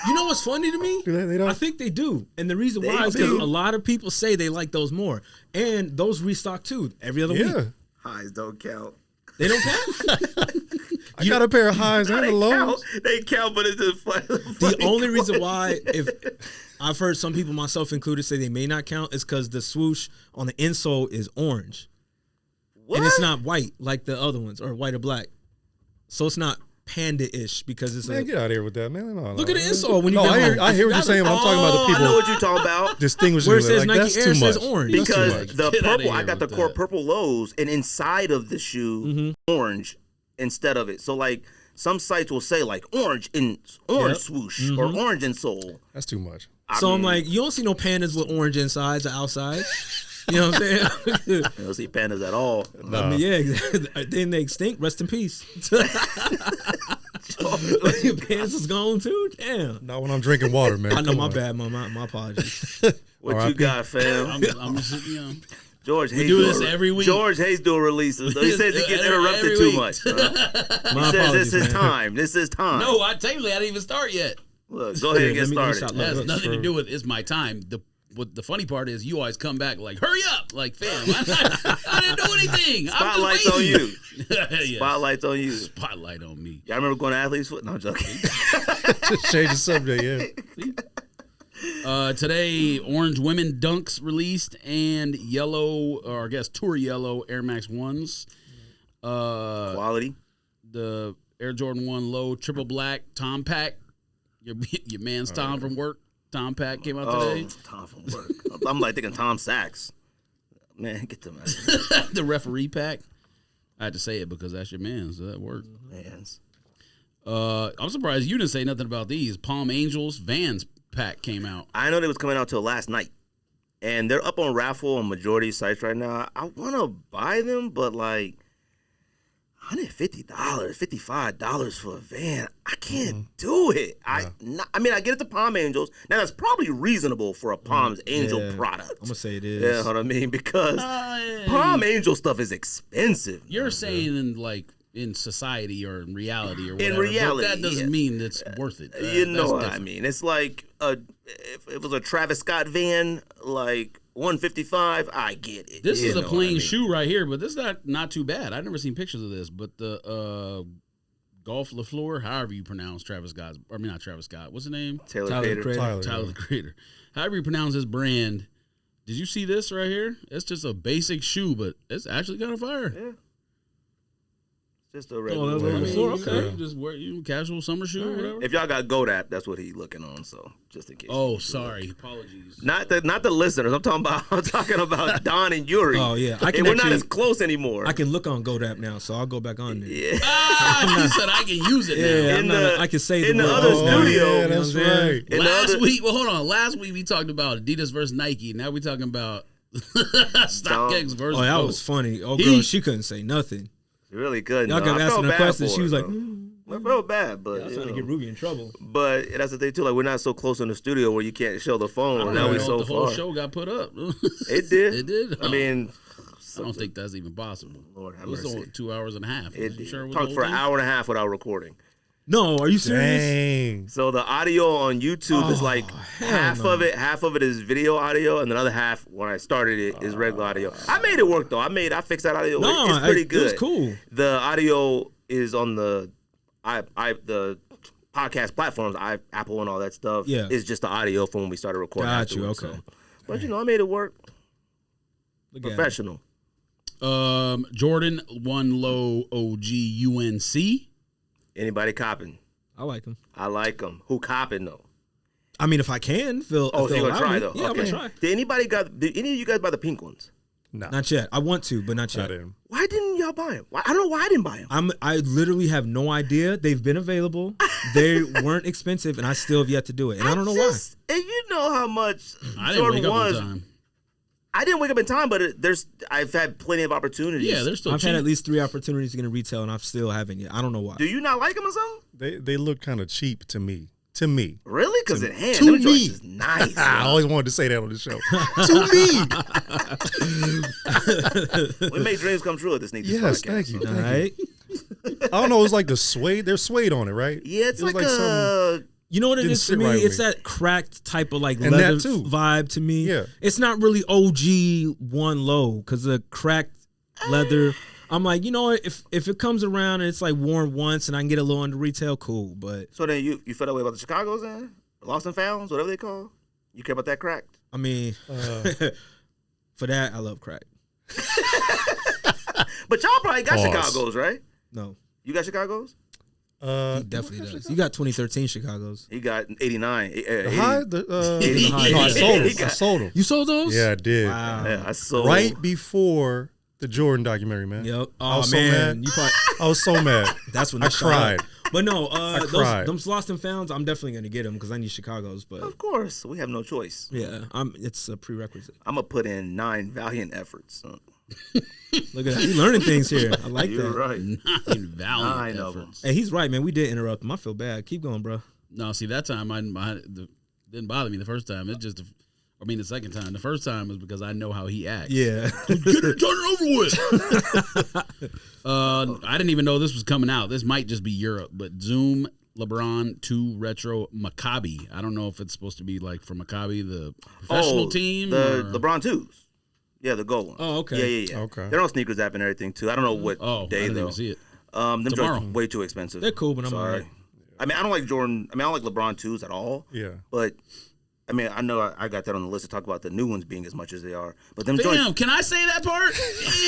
You know what's funny to me? Do they don't? I think they do. And the reason They why is because do. a lot of people say they like those more. And those restock too every other week. Yeah. highs don't count. They don't count. I got a pair of highs and They the lows. count. They count, but it's just funny. The only reason why, if I've heard some people, myself included, say they may not count, is because the swoosh on the insole is orange, What? and it's not white like the other ones, or white or black. So it's not panda-ish because it's Man, get out of here with that, man. No, Look at the insole when you No, get home. I hear what you're saying, but I'm talking about the I people know what you're talking about. distinguishing Where it it. says Like, Nike that's Air, too it says much. orange. That's too Because much. the Get outta purple, I here got the with core that. purple lows, and inside of the shoe, orange instead of it. So like some sites will say like orange swoosh or orange insole. That's too much. So I'm like, you don't see no pandas with orange insides or outside. You know what I'm saying? You don't see pandas at all. I mean, yeah, exactly. Then they extinct. Rest in peace. Pandas is gone too. Damn. Not when I'm drinking water, man. I know, Come my on. bad. My apologies. What you R.I.P. got, fam? I'm just, George Hayes do doing this every week. George Hayes doing releases. He says he gets Every interrupted too week. much. He My says apologies, this is man. time. This is time. No, I technically I didn't even start yet. Look, go ahead and get Let me started. stop. That has Look, nothing to do with it's my time. The funny part is you always come back like, hurry up, like fam. I didn't do anything. Spotlight's on you. Yes. Spotlight's on you. Spotlight on me. Y'all remember going to Athlete's Foot? No, I'm joking. Just change the subject, yeah. Today, orange women dunks released and yellow, or I guess tour yellow Air Max 1s. Quality. The Air Jordan 1 low triple black Tom Pack. Your man's Tom from work. Tom Pack came out today. Tom from work. I'm like thinking Tom Sachs. Man, get them out of here. The referee pack. I had to say it because that's your man, so that worked. Mans. I'm surprised you didn't say nothing about these. Palm Angels Vans pack came out. I know they was coming out till last night, and they're up on raffle on majority sites right now. I want to buy them, but like $150, $55 for a van, I can't do it. I mean, I get it to Palm Angels. Now that's probably reasonable for a Palm Angel product. I'm gonna say it is. Yeah, you know what I mean, because Palm Angel stuff is expensive. You're saying in society or in reality or whatever. In reality, but that doesn't mean it's worth it. You know what I mean? It's like if it was a Travis Scott van, like $155, I get it. This is a plain shoe right here, but this is not too bad. I've never seen pictures of this, but the Golf LaFleur, however you pronounce Travis Scott's, I mean not Travis Scott. What's the name? Tyler the Creator. Tyler the Creator. However you pronounce his brand. Did you see this right here? It's just a basic shoe, but it's actually kind of fire. Yeah. Just a regular. Oh, that's wear. okay. Just wear casual summer shoe or whatever. If y'all got Goat app, that's what he's looking on. So just in case. Oh, sorry. Apologies. Not the listeners. I'm talking about Don and Yuri. Oh yeah, we're not as close anymore. I can look on Goat app now, so I'll go back on there. Yeah. You said I can use it now. Yeah, I can say in the other studio. Yeah, that's right. Last week, last week we talked about Adidas versus Nike. Now we're talking about StockX versus. Oh, that was funny. Oh, girl, she couldn't say nothing. Really good. Y'all kept asking her questions. She was like, I felt bad, but I was trying to get Ruby in trouble. But that's the thing too. Like we're not so close in the studio where you can't show the phone. Now we so the far. whole show got put up. It did. It did. I mean, I don't think that's even possible. Lord have it was mercy. only 2 hours and a half. It did. Sure Talked for an hour and a half without recording. No, are you serious? Dang. So the audio on YouTube is like half of it is video audio, and the other half when I started it is regular audio. I made it work though. I fixed that audio. No, it's pretty good. It was cool. The audio is on the the podcast platforms, Apple and all that stuff. Yeah, it's just the audio from when we started recording. Got you. Okay. So. But I made it work. Look Professional. Jordan 1 Low OG UNC. Anybody copping? I like him. I like them. Who copping though? I mean, if I can, Phil. Oh, so you're gonna try though? Yeah, okay. I'm gonna try. Did any of you guys buy the pink ones? No. Not yet. I want to, but not yet. Why didn't y'all buy them? I don't know why I didn't buy them. I literally have no idea. They've been available. They weren't expensive, and I still have yet to do it. And I don't know why. And you know how much I didn't Jordan wake up was. in time. I didn't wake up in time, but I've had plenty of opportunities. Yeah, there's still I've cheap. had at least 3 opportunities to get in retail, and I still haven't yet. I don't know why. Do you not like them or something? They look kind of cheap to me. To me. Really? Because in hand, to them me. joints is nice. I always wanted to say that on the show. To me. We make dreams come true at this Sneak This Yes, podcast. thank you. All Thank right. I don't know. It's like the suede. There's suede on it, right? Yeah, it's It was like something- You know what it Didn't is for sit me? right with It's me. that cracked type of like And leather that too. vibe to me. Yeah. It's not really OG 1 Low because the cracked leather. I'm like, you know what? If it comes around and it's like worn once and I can get a little under retail, cool. But So then you feel that way about the Chicago's then? Lost and Founds, whatever they call? You care about that cracked? I mean, for that, I love crack. But y'all probably got Pause. Chicago's, right? No, You got Chicago's? he definitely does. You got 2013 Chicago's. He got 89. The high? Eighty. No, I sold He them. I got- sold them. You sold those? Yeah, I did. Wow. Yeah, I sold. Right before the Jordan documentary, man. Yep. I Oh was so man, mad. you probably, I was so mad. that's when I they shot cried. up. But no, cried. those lost and founds, I'm definitely gonna get them because I need Chicago's. But Of course, we have no choice. yeah, it's a prerequisite. I'm gonna put in 9 valiant efforts. Look at that, you learning things here. I like You're that. right. 9 valiant 9 of efforts. Hey, he's right, man. We did interrupt him. I feel bad. Keep going, bro. No, see, that time it didn't bother me the first time. It's just, the second time. The first time was because I know how he acts. Yeah. Get it, turn it over with. I didn't even know this was coming out. This might just be Europe, but Zoom LeBron 2 Retro Maccabi. I don't know if it's supposed to be like for Maccabi, the professional team. The or... LeBron 2s. Yeah, the gold ones. Oh, okay. Yeah. Okay. They're on Sneakers app and everything too. I don't know what I day didn't though. even see it. Them Tomorrow. joints way too expensive. They're cool, but I'm Sorry. alright. I mean, I don't like Jordan. I mean, I don't like LeBron 2s at all. Yeah. But I mean, I know I got that on the list to talk about the new ones being as much as they are. But them Damn, joints, can I say that part?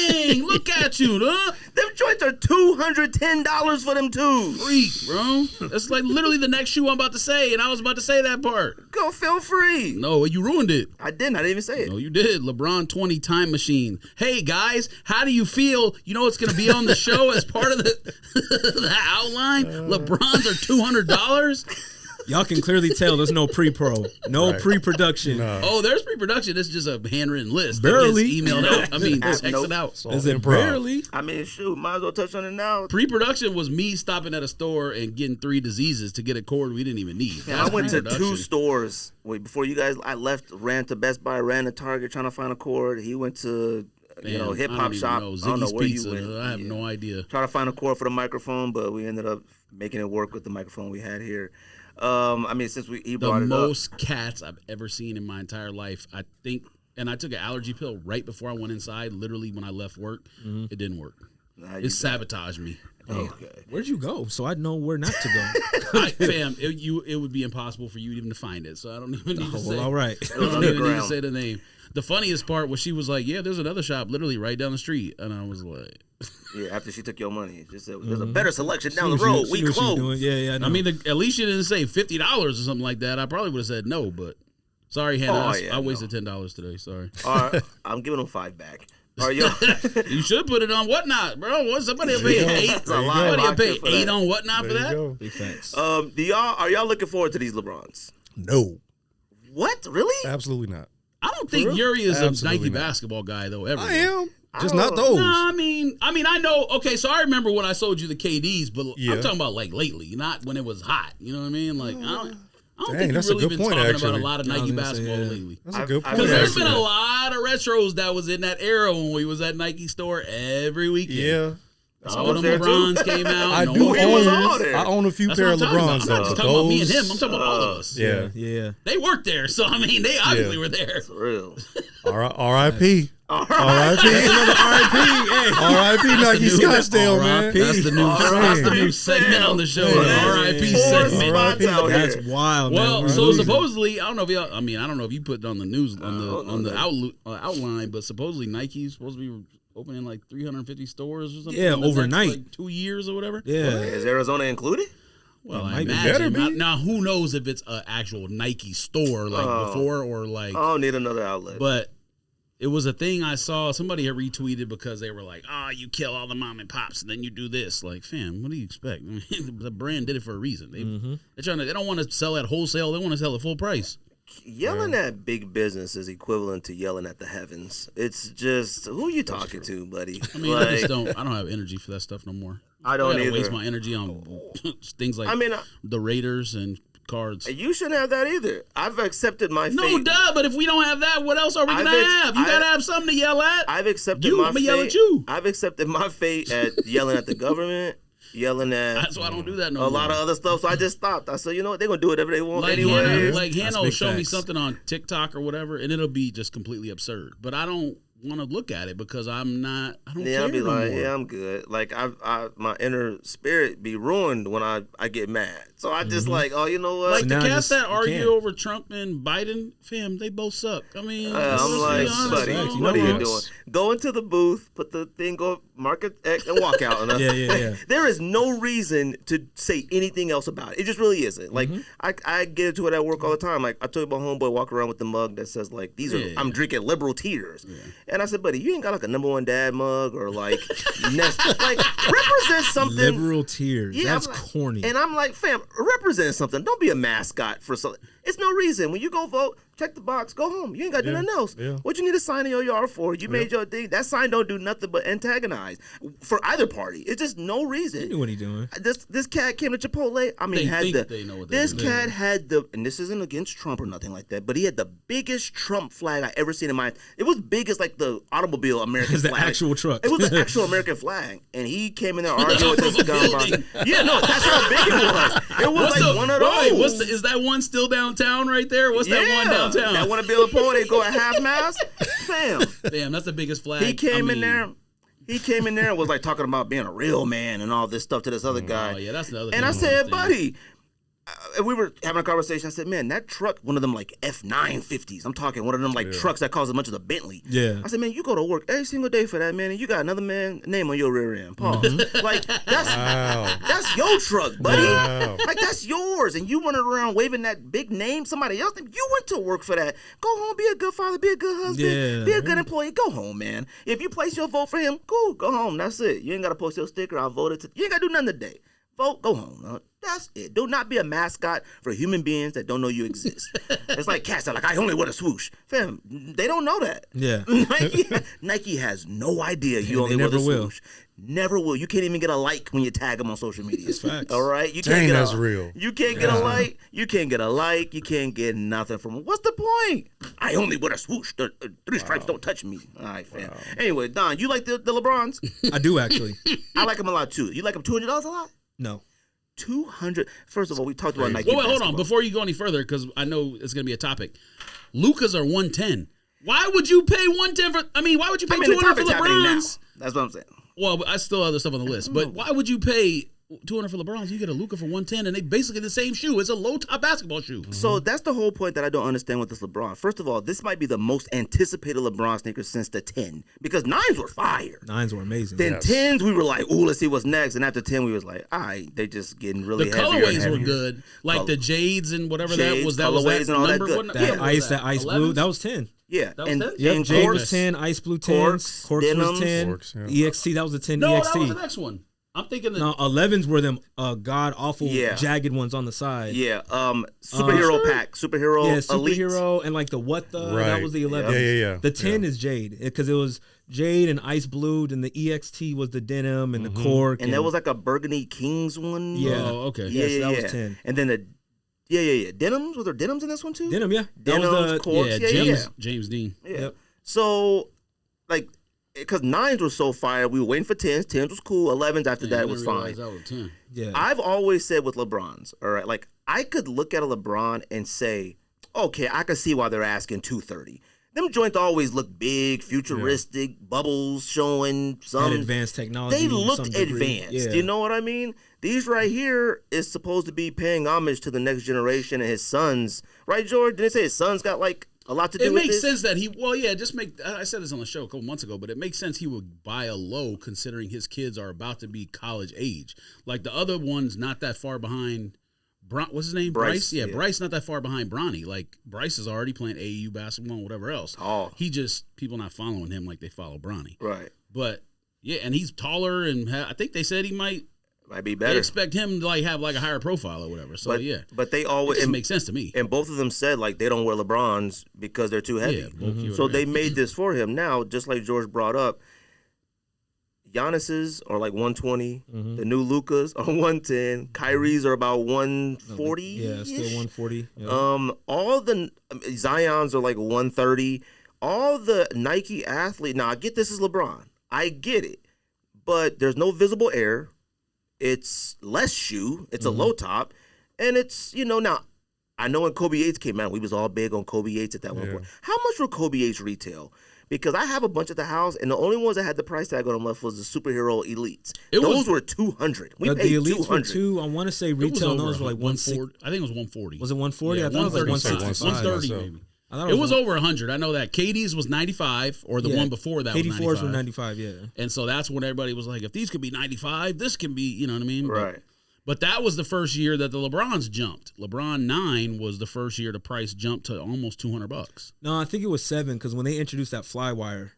Dang, look at you, huh? them joints are $210 for them twos. Freak, bro. That's like literally the next shoe I'm about to say, and I was about to say that part. Go feel free. No, you ruined it. I didn't even say it. No, you did. LeBron 20 time machine. Hey, guys, how do you feel? You know what's going to be on the show as part of the outline? LeBron's are $200? Y'all can clearly tell there's no pre-pro, no pre-production. No. Oh, there's pre-production. It's just a handwritten list. Barely. That gets emailed out. I mean, texted out. Is it barely? I mean, shoot, might as well touch on it now. Pre-production was me stopping at a store and getting 3 diseases to get a cord we didn't even need. I went to 2 stores. Wait, before you guys, I left, ran to Best Buy, ran to Target trying to find a cord. He went to, hip hop shop. I don't know where Pizza. you went. I have no idea. Trying to find a cord for the microphone, but we ended up making it work with the microphone we had here. I mean, since he brought it up. The most cats I've ever seen in my entire life, I think, and I took an allergy pill right before I went inside, literally when I left work. It didn't work. It sabotaged me. Okay. Where'd you go? So I'd know where not to go. Fam, it would be impossible for you even to find it, so I don't even need to say. All right. I don't even need to say the name. The funniest part was she was like, "Yeah, there's another shop literally right down the street," and I was like, "Yeah." After she took your money, just said, "There's a better selection down the road. We close." Yeah. I mean, at least you didn't say $50 or something like that. I probably would have said no, but sorry, Hannah, I wasted $10 today. Sorry. All right, I'm giving them $5 back. Are you? You should put it on Whatnot, bro. What somebody will pay $8? Somebody will pay $8 on Whatnot for that. Big thanks. Are y'all looking forward to these LeBrons? No, What? Really? absolutely not. I don't think Yuri is a Absolutely Nike not. basketball guy though. Ever. I am. Just not those. No, I mean, I know. Okay, so I remember when I sold you the KDs, but Yeah. I'm talking about like lately, not when it was hot. You know what I mean? Like I don't Dang, think that's you've a really good been point, talking actually. about a lot of I was Nike gonna say, basketball yeah. lately. That's a good point. Because there's actually. been a lot of retros that was in that era when we was at Nike store every weekend. Yeah. All them LeBrons came out. I no do one was own. all there. I own a few That's pair what of I'm talking about. LeBrons I'm though. not just but talking about me and those- him. I'm talking about all of us. Yeah. Yeah. They worked there, so I mean, they obviously were there. For real. R.I.P. R.I.P. Hey. R.I.P. Nike Scottsdale, man. That's the new segment on the show. Yeah. R.I.P. Four segment. spots out That's here. wild, Well, man. so supposedly, I don't know if y'all. I mean, I don't know if you put it on the news on the outline, but supposedly Nike's supposed to be opening like 350 stores or something. Yeah, in the next, overnight. like 2 years or whatever. Yeah. Is Arizona included? Well, It I might be. imagine. Better be. Now, who knows if it's an actual Nike store like before or like. I don't need another outlet. But it was a thing I saw. Somebody had retweeted because they were like, you kill all the mom and pops and then you do this. Like, fam, what do you expect? I mean, the brand did it for a reason. They don't want to sell at wholesale. They want to sell at full price. Yelling at big business is equivalent to yelling at the heavens. It's just, who you talking to, buddy? I mean, I don't have energy for that stuff no more. I don't gotta either. waste my energy on things like the Raiders and cards. You shouldn't have that either. I've accepted my fate. No, duh, but if we don't have that, what else are we going to have? You got to have something to yell at. I've accepted I'm my going to fate. yell at you. I've accepted my fate at yelling at the government, yelling at That's why I don't do that no a more. lot of other stuff. So I just stopped. I said, you know what? They're going to do whatever they want Like anyway. Hannah will big show me facts. something on TikTok or whatever, and it'll be just completely absurd. But I don't want to look at it because I don't care I'll be no like, more. yeah, I'm good. Like my inner spirit be ruined when I get mad. So I just like, oh, you know what? Like the now cats just- that you argue can't. over Trump and Biden, fam, they both suck. I mean, I'm let's like, be honest, buddy, bro. facts. You what are know you what? doing? Go into the booth, put the thing, go market X, and walk out. And Yeah. There is no reason to say anything else about it. It just really isn't. Like I get into it at work all the time. Like I told my homeboy walk around with the mug that says like these are I'm drinking liberal tears, and I said, buddy, you ain't got like a number one dad mug or like like represent something. Liberal tears. Yeah, That's I'm like- corny. And I'm like, fam, represent something. Don't be a mascot for something. It's no reason. When you go vote, check the box, go home. You ain't got to do nothing else. Yeah. What you need a sign in your yard for? You made your thing. That sign don't do nothing but antagonize for either party. It's just no You reason. knew what he doing. This cat came to Chipotle. I mean, They think they know what they're this doing. cat had the, and this isn't against Trump or nothing like that, but he had the biggest Trump flag I ever seen in my. It was big as like the automobile American It's the flag. actual truck. It was the actual American flag, and he came in there arguing with this gun box. Yeah, no, that's how big it was. It was What's like the, one of wait, those. is that one still downtown right there? What's that one downtown? That one to Bill Poe, they go at half mast. Fam. Damn, that's the biggest flag. He came I in mean, there. He came in there and was like talking about being a real man and all this stuff to this other guy. Oh yeah, that's the other thing. And I said, buddy, we were having a conversation. I said, man, that truck, one of them like F950s. I'm talking one of them like trucks that costs as much as a Bentley. Yeah. I said, man, you go to work every single day for that, man, and you got another man name on your rear end. Pause. Like that's your truck, buddy. Wow. Like that's yours, and you running around waving that big name. Somebody else, you went to work for that. Go home, be a good father, be a good husband, be a good employee. Go home, man. If you place your vote for him, cool. Go home. That's it. You ain't gotta post your sticker. I voted. You ain't gotta do nothing today. Vote, go home. That's it. Do not be a mascot for human beings that don't know you exist. It's like cats that are like, I only wear a swoosh. Fam, they don't know that. Yeah. Nike has no idea you only wear the swoosh. Never will. You can't even get a like when you tag them on social media. That's facts. All right? You Dang, can't get that's real. You can't get a like. You can't get a like. You can't get nothing from them. What's the point? I only wear a swoosh. The three stripes don't touch me. All right, fam. Anyway, Don, you like the LeBrons? I do actually. I like them a lot too. You like them $200 a lot? No. 200. First of all, we talked about Nike. Wait, hold basketball. on. Before you go any further, because I know it's going to be a topic. Lukas are 110. Why would you pay 110 for? I mean, why would you pay 200 for LeBrons? That's what I'm saying. Well, I still have other stuff on the list, but why would you pay 200 for LeBrons? You get a Luka for 110, and they basically the same shoe. It's a low top basketball shoe. So that's the whole point that I don't understand with this LeBron. First of all, this might be the most anticipated LeBron sneakers since the 10, because 9s were fire. 9s were amazing. Then 10s, we were like, ooh, let's see what's next. And after 10, we was like, all right, they just getting really The heavier and colorways were heavier. good, like the Jades and whatever that was. That colorways was that and all that number. good. What, That what was that ice 11? blue, that was 10. Yeah. That was 10? Yep, and Jade Corks, was 10, Ice Blue 10, Corks, was Denims. 10, Corks, yeah. EXT, that was a 10 No, EXT. that was the next one. I'm thinking that. No, 11s were them god awful Yeah. jagged ones on the side. Yeah. Superhero pack. Superhero Yeah, Elite. superhero and like the what the Right. that was the 11. Yeah. The 10 is Jade because it was Jade and Ice Blue, and the EXT was the denim and the cork. And there was like a Burgundy Kings one. Yeah. Oh, okay. Yes, that was 10. And then the Denims. Was there denims in this one too? Denim, yeah. That Denims, was the Corks. Yeah, James Dean. Yeah. Yep. So, like, because 9s were so fire, we were waiting for 10s. 10s was cool. 11s after that was fine. That was 10. yeah. I've always said with LeBrons, all right, like, I could look at a LeBron and say, okay, I can see why they're asking 230. Them joints always look big, futuristic, bubbles showing some Had advanced technology. They to looked some degree. advanced. Yeah. You know what I mean? These right here is supposed to be paying homage to the next generation and his sons. Right, George? Didn't they say his sons got like a lot to do It with makes this? sense that I said this on the show a couple months ago, but it makes sense he would buy a low considering his kids are about to be college age. Like the other one's not that far behind. What's his name? Bryce? Yeah, Bryce not that far behind Bronny. Like Bryce is already playing AAU basketball and whatever else. Oh. He just, people not following him like they follow Bronny. Right. But yeah, and he's taller and I think they said he might be they better. expect him to like have like a higher profile or whatever. So yeah. But they It always just makes sense to me. and both of them said like they don't wear LeBrons because they're too heavy. Yeah, bulky or So they whatever. made this for him. Now, just like George brought up, Giannis's are like 120. The new Lukas are 110. Kyrie's are about 140. Yeah, still 140. Yeah. All the Zion's are like 130. All the Nike athlete. Now I get this is LeBron. I get it, but there's no visible air. It's less shoe. It's a low top, and it's now. I know when Kobe Yates came out, we was all big on Kobe Yates at that one point. How much were Kobe Yates retail? Because I have a bunch at the house, and the only ones that had the price tag on them left was the superhero elites. Those were 200. We But paid the elites 200. were I want to say retail on those were like 160. I think it was 140. Was it 140? Yeah, I thought it was like 135. 165. 130 so. maybe. I thought It was over 100. I know that. Katie's was 95, or the one before that was 95. 84s were 95, yeah. And so that's when everybody was like, if these could be 95, this can be, you know what I mean? Right. But that was the first year that the LeBrons jumped. LeBron 9 was the first year the price jumped to almost $200. No, I think it was 7 because when they introduced that Flywire,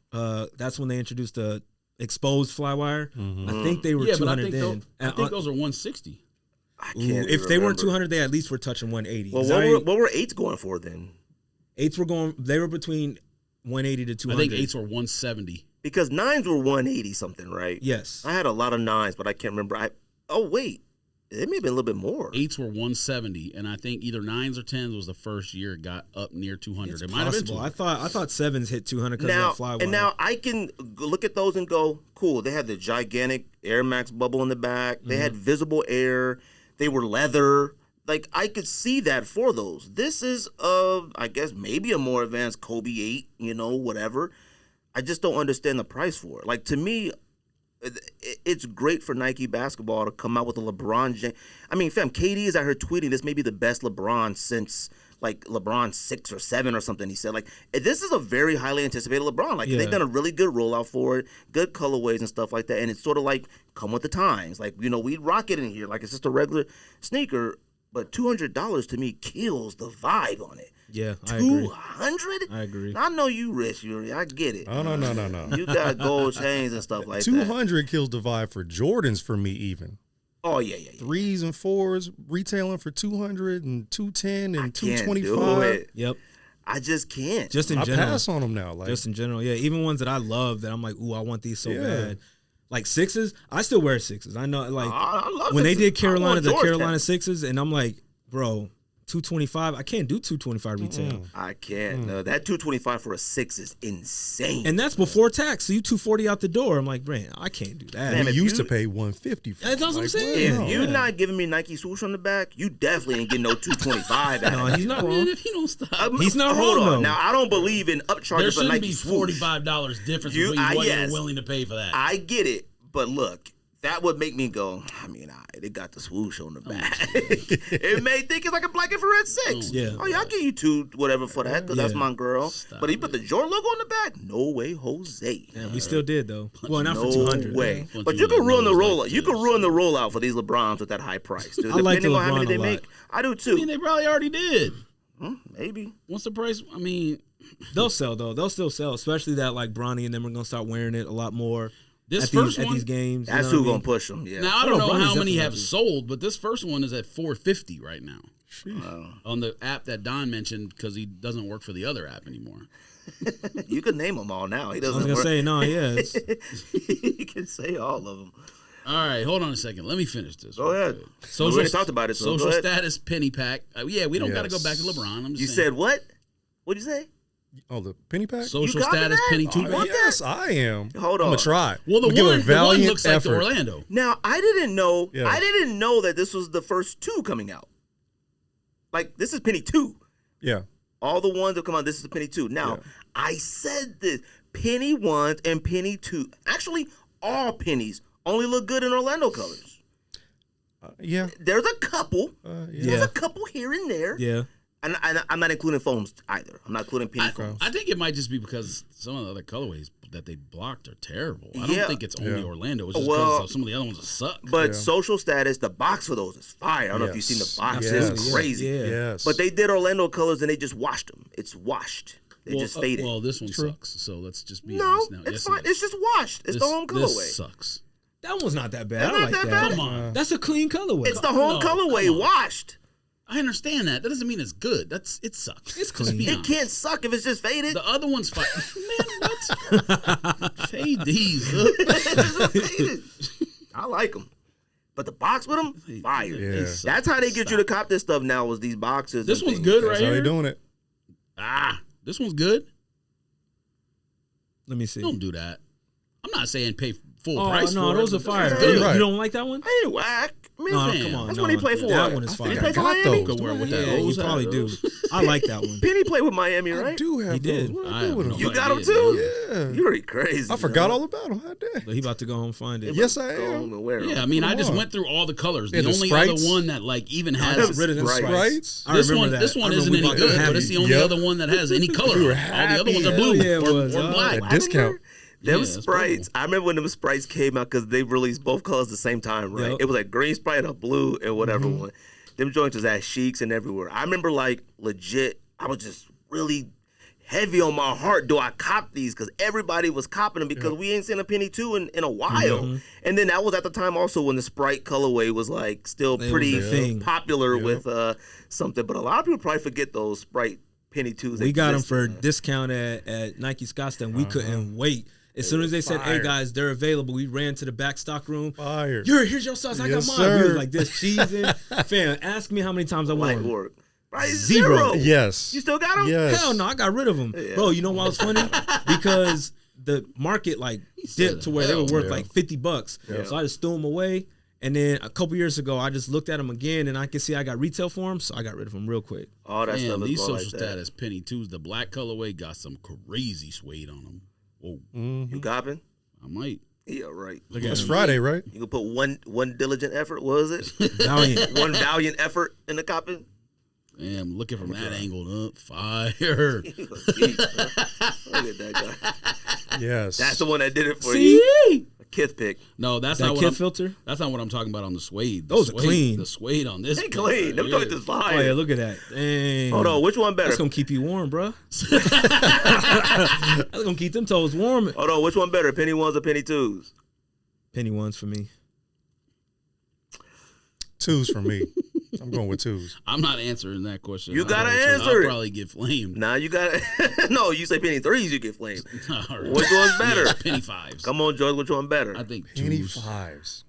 that's when they introduced the exposed Flywire. I think they were 200 then. I think those are 160. I Ooh, can't if they weren't remember. 200, they at least were touching 180. Well, what were 8s going for then? 8s were going. They were between 180 to 200. I think 8s were 170. Because 9s were 180 something, right? Yes. I had a lot of 9s, but I can't remember. Wait. It may have been a little bit more. 8s were 170, and I think either 9s or 10s was the first year it got up near 200. It's it might have been possible. 200. I thought 7s hit 200 because of that Flywire. And now I can look at those and go, cool. They had the gigantic Air Max bubble in the back. They had visible air. They were leather. Like, I could see that for those. This is, I guess, maybe a more advanced Kobe 8, whatever. I just don't understand the price for it. Like, to me, it's great for Nike basketball to come out with a LeBron James. I mean, fam, KD is out here tweeting this may be the best LeBron since like LeBron 6 or 7 or something. He said like this is a very highly anticipated LeBron. Like they've done a really good rollout for it, good colorways and stuff like that. And it's sort of like come with the times. Like we'd rock it in here like it's just a regular sneaker. But $200 to me kills the vibe on it. Yeah, I agree. 200? I agree. I know you rich, Yuri. I get it. Oh, no. You got gold chains and stuff like that. 200 kills the vibe for Jordans for me even. Oh, yeah. 3s and 4s retailing for 200 and 210 and I 225. can't do it. Yep. I just can't. Just in I general. pass on them now. Like, Just in general, yeah. Even ones that I love that I'm like, ooh, I want these so Yeah. bad. Like 6s, I still wear 6s. I know, like I love when they sixes. did Carolina, the I want Carolina Georgetown. 6s, and I'm like, bro, 225. I can't do 225 retail, I can't. No, that 225 for a 6 is insane. and that's before tax. So you 240 out the door. I'm like, man, I can't do that. Man, we if used you- to pay 150 for That's what I'm like, saying. wow. if you're not giving me Nike swoosh on the back, you definitely ain't getting no 225 out No, of he's it. not Man, wrong. if he don't stop, He's not Hold wrong, on. though. Now, I don't believe in there upcharging for shouldn't Nike be swoosh. $45 difference You- between what yes. you're willing to pay for that. I get it, but look, that would make me go, I mean, they got the swoosh on the back. It may think it's like a black infrared 6. Yeah. Oh, yeah, I'll give you 2 whatever for that because that's Yeah. my girl. Stop But he put the Jordan logo on the back? No way, Jose. Yeah, we still did though. Well, not No for 200. way. Bunch But of you can ruin the nose rollout. like You can this. ruin the rollout for these LeBrons with that high price. Dude. I like the Depending on how many LeBron they a make, lot. I do I too. mean, they probably already did. Maybe. What's the price? I mean, They'll sell though. They'll still sell, especially that like Bronny and them are gonna start wearing it a lot more this at first these, one. at these games. That's you know who what I gonna mean? push them. Yeah. Now I Oh, don't no, know Bronny's how many definitely have heavy. sold, but this first one is at $450 right now on the app that Don mentioned because he doesn't work for the other app anymore. You can name them all now. He I was doesn't. gonna work. say no, yeah. It's, You can say all of them. All right, hold on a second. Let me finish this. Go real ahead. quick. We already talked about it. So Social go ahead. status penny pack. Yeah, we don't got to go Yes. back to LeBron. I'm just You saying. said what? What'd you say? Oh, the penny pack? Social You got status that? penny Oh, two yeah. pack. Yes, I am. Hold I'm on. going to try. Well, the I'm gonna give one, a the one valiant looks like effort. the Orlando. Now I didn't know. Yeah. I didn't know that this was the first 2 coming out. Like this is Penny 2. Yeah. All the ones that come out, this is the Penny 2. Now, Yeah. I said this. Penny 1 and Penny 2. Actually, all pennies only look good in Orlando colors. Yeah. There's a couple. Yeah. There's a couple here and there. yeah. And I'm not including foams either. I'm not including penny foams. I think it might just be because some of the other colorways that they blocked are terrible. I Yeah. don't think it's only Yeah. Orlando. It's just Well- because some of the other ones suck. But Yeah. social status, the box for those is fire. I don't know if you've seen the Yes. box. Yes. It's crazy. Yeah. Yes. But they did Orlando colors and they just washed them. It's washed. They just faded. Well, this one True. sucks. So let's just be no, honest now. it's Yes, fine. it is. It's just washed. It's the home colorway. This sucks. That one's not that bad. It's I not like that that. bad. Come on. That's a clean colorway. It's the home No, colorway come on. washed. I understand that. That doesn't mean it's good. It sucks. It's Just clean. be It honest. can't suck if it's just faded. The other one's fine. Man, what? Fade these. It's just faded. I like them. But the box with them, fire. Yeah. That's how they get you to cop this stuff now was these boxes. This and one's things. good That's right how here. they doing it. This one's good. Let me see. Don't do that. I'm not saying pay full Oh price no, for those it. are fire. Yeah, You, right. you don't like that one? I ain't whack. I mean, No, Fam. come on. that's no, what he played for. That one is I He think fire. I played for got Miami? those. Go wear with Yeah, that. Yeah, you Those probably have do. those. I like that one. Penny played with Miami, I right? do have He did. those. What I I do have with no them? You got them idea, too? Yeah. You're already crazy. I forgot all about them. How dare? But he about to go home and find it. Yes, I Go home am. and wear 'em. Yeah, I mean, I Come just on. went through all the colors. Yeah, The the only Sprites. other one that like even I has got rid of them Sprites. Sprites. I this remember one. that. This one I remember isn't we any bought good, them but it's the only Yep. other one that has any color. We were All the other ones are happy. blue Hell yeah, it or, was. or Oh, black. That discount. Them Yeah, that's Sprites, I remember when them Sprites came out because they released both colors at the same time, right? Yep. It was like green Sprite, a blue, and whatever one. Them joints was at Chics and everywhere. I remember like legit, I was just really heavy on my heart. Do I cop these? Because everybody was copping them because we ain't seen a Penny 2 in a while. And then that was at the time also when the Sprite colorway was like still It was pretty the thing. popular with something. But a lot of people probably forget those Sprite Penny 2s. We got them for existed. discount at Nike Scottsdale. We couldn't wait. As soon as they said, "Hey fire. guys, they're available," we ran to the back stock room. Fire. Here's your sauce. I Yes, got mine. We sir. was like this cheesing. Fam, ask me how many times I won. Light work. Right? Zero. Yes. You still got them? Yes. Hell no, I got rid of them, bro. You know why it's funny? Because the market like dipped to where they were worth Yeah. like $50. So I just threw them away. And then a couple years ago, I just looked at them again, and I could see I got retail for them, so I got rid of them real quick. All that Man, stuff is these going social like that. status penny twos, the black colorway got some crazy suede on them. Whoa, You copping? I might. Yeah, right. Look at It's him. Friday, right? You can put one diligent effort. What was it? Valiant. One valiant effort in the copping. Damn, looking from that angle, fire. Look at that guy. Yes. That's the one that did it for See? you. A Kith pick. No, that's That not what kid I'm. filter. That's not what I'm talking about on the suede. The Those are suede, clean. The suede on this. They pick clean. right Them here. joints is Oh fire. yeah, look at that. Dang. Hold on, which one better? That's gonna keep you warm, bro. That's gonna keep them toes warm. Hold on, which one better? Penny ones or penny twos? Penny ones for me. 2s for me. I'm going with 2s. I'm not answering that question. You gotta I'll answer it. probably get flamed. Nah, you got no. You say penny threes, you get flamed. All right. Which one's better? Yeah, penny fives. Come on, George. Which one better? I think Penny twos. 5s.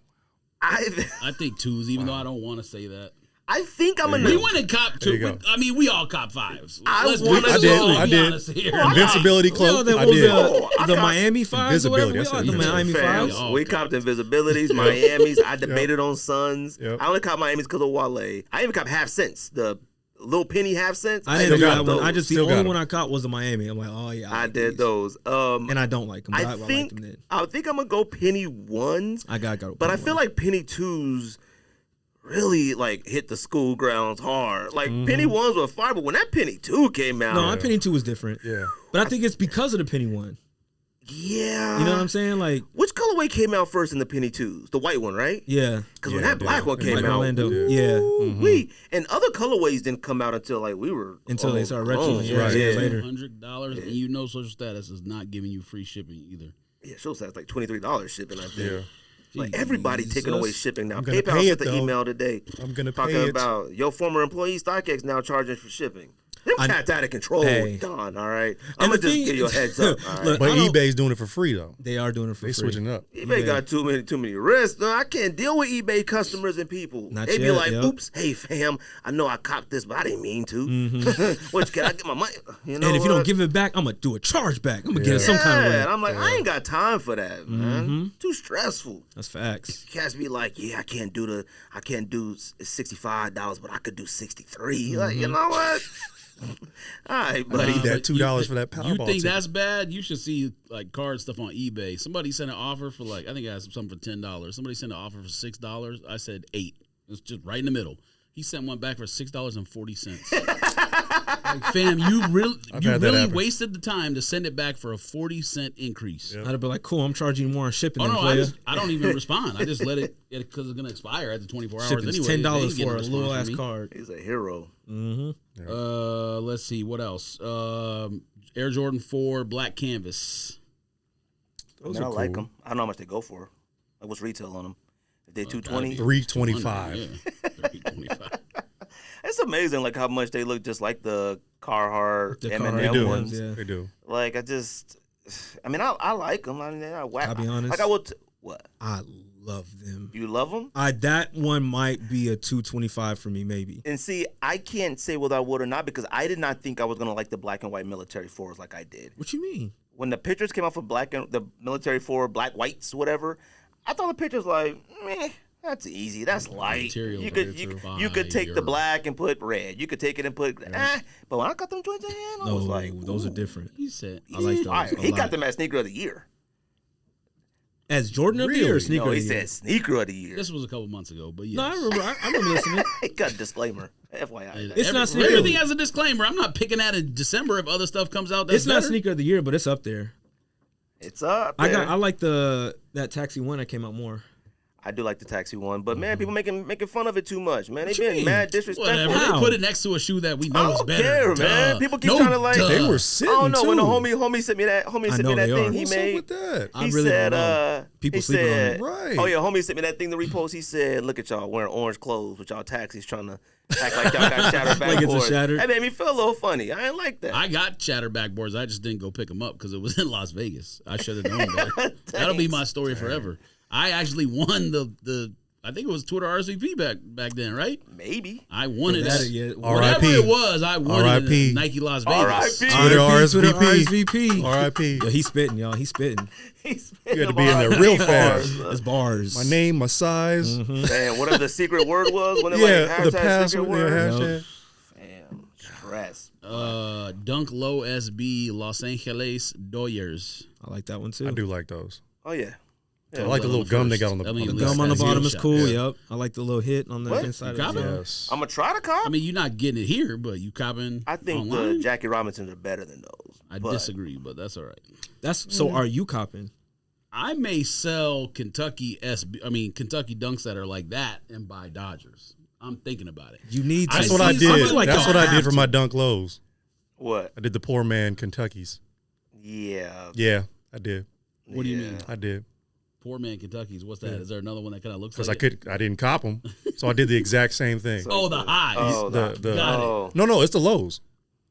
I think twos, even though I don't want to say that. I think I'm There gonna. you We went and cop There you two. go. I mean, we all cop fives. I Let's wanna let's go- all I be did. honest here. Invincibility cloak. Yo, I did. the got- Miami fives or whatever. Invisibility, We I all said the Miami Fam, fives. Oh, we God. copped Invisibilities, Miamis. I debated on Suns. Yep. I only cop Miamis because of Wale. I even cop half cents. The little penny half cents. I didn't do Still got that one. those. I just the Still got only 'em. one I caught was the Miami. I'm like, oh yeah, I like did these. those. And I don't like them. But I I like think them then. I think I'm gonna go penny ones, I got go. but I feel like penny twos really like hit the school grounds hard. Like penny ones were fire, but when that penny two came out, no, my penny two was different. Yeah. But I think it's because of the penny one. yeah, You know what I'm saying? Like, Which colorway came out first in the penny twos? The white one, right? yeah, Because when Yeah, that it did. black one It came like out, Orlando. Yeah. Yeah, we and other colorways didn't come out until like we were Until they started almost retro, grown. yeah, yeah. years later. $100, and you know social status is not giving you free shipping either. Yeah, show that's like $23 shipping. I think. Yeah. Like everybody taking away shipping now. I'm gonna PayPal pay sent it, the though. email today I'm going to pay talking it. about your former employee StockX now charging for shipping. Them cats out of control, Hey. Don. All right, I'm the gonna just thing- give you a heads up. All right? Look, But I don't- eBay's doing it for free, though. they are doing it for They free. switching up. eBay got too many risks. No, I can't deal with eBay customers and people. Not They be yet, like, yep. "Oops, hey fam, I know I copped this, but I didn't mean to. Which can I get my money? You know, And if you what? don't give it back, I'm gonna do a charge back. I'm gonna get it Yeah. some kind of Yeah, and way. I'm like, I ain't got time for that, man. Too stressful. That's facts. Cats be like, yeah, I can't do $65, but I could do 63. Like, you know what? All right, buddy. need that But $2 for that Powerball You think ticket. that's bad? You should see like card stuff on eBay. Somebody sent an offer for like I think I had something for $10. Somebody sent an offer for $6. I said $8. It's just right in the middle. He sent one back for $6.40. Like, fam, you really I've had that really happen. wasted the time to send it back for a 40-cent increase. Yep. I'd have been like, cool, I'm charging you more on shipping Oh than no, player. I don't even respond. I just let it because it's gonna expire after 24 hours Shipping's anyway. They $10 ain't getting for a response little from ass me. card. He's a hero. Let's see what else. Air Jordan 4 black canvas. Those Man, I are like cool. them. I don't know how much they go for. Like, what's retail on them? If they 220, $325. Yeah, 325. it's amazing like how much they look just like the Carhartt The M&M Carhartt They do. ones. yeah. They do. Like I mean, I like them. I mean, I whack. I'll be honest. Like I would. What? I love them. You love them? That one might be a 225 for me, maybe. And see, I can't say whether I would or not because I did not think I was gonna like the black and white military fours like I did. What you mean? When the pictures came out for the military four, black whites, whatever, I thought the pictures like, meh, that's easy, that's light. material You could is you could take the fire. black and put red. You could take it and put But when I got them joints in hand, I No, was like, those are ooh, different. He said, I like those fire. a He lot. got them as sneaker of the year. As Jordan of the year or Really? sneaker No, of he the year? said sneaker of the year. this was a couple months ago, but yes. No, I remember. I remember listening. He got a disclaimer. FYI. It's not sneaker. Everything has a disclaimer. I'm not picking that in December if other stuff comes out. That's It's not better. sneaker of the year, but it's up there. It's up. I there. like that taxi one that came out more. I do like the taxi one, but man, people making fun of it too much, man. They you been mean? mad disrespectful. Whatever. How? They put it next to a shoe that we I know is don't better. care, man. Duh. People keep No, trying to like. duh. They were I sitting don't know when the too. homie sent me that know that they thing are. he What's up made. with that? I He really said, don't know. People he sleeping on said, it. Right. Oh yeah, homie sent me that thing to repost. He said, "Look at y'all wearing orange clothes with y'all taxis trying to act like y'all got shattered Like it's a backboards." shattered. That made me feel a little funny. I ain't like that. I got chatter backboards. I just didn't go pick them up because it was in Las Vegas. I should have known better. That'll be my story forever. I actually won the I think it was Twitter RSVP back then, right? Maybe. I won it. That, yeah. Whatever it was, I won it RIP. in Nike Las Vegas. RIP. Twitter RSVP. RSVP. R.I.P. Yo, he's spitting, y'all. He's spitting. He's You had to be in there real fast. It's bars. My name, my size. Man, whatever the secret word was when it Yeah, like the hashtag secret password. word. Yeah, hashtag. Damn, stress. Dunk Low SB Los Angeles Dodgers. I like that one too. I do like those. Oh yeah. I like the little gum they got on the bottom. The gum on the bottom is cool. Yeah. Yep. I like the little hit on the What? inside. You of copy? it. Yes. I'm gonna try to cop. I mean, you're not getting it here, but you copping. I think online? the Jackie Robinsons are better than those. I but disagree, but that's all right. That's so. Are you copping? I may sell Kentucky Dunks that are like that and buy Dodgers. I'm thinking about it. You need to. That's what I see- did. I feel like That's y'all what I did have for to. my Dunk Lows. What? I did the poor man Kentuckies. Yeah. Yeah, I did. What do you mean? I did. Poor man Kentucky's. What's that? Yeah. Is there another one that kind of looks Because like I didn't cop them, so I did the exact same thing. Oh, the highs. Oh, the Got it. oh. no, it's the Lows.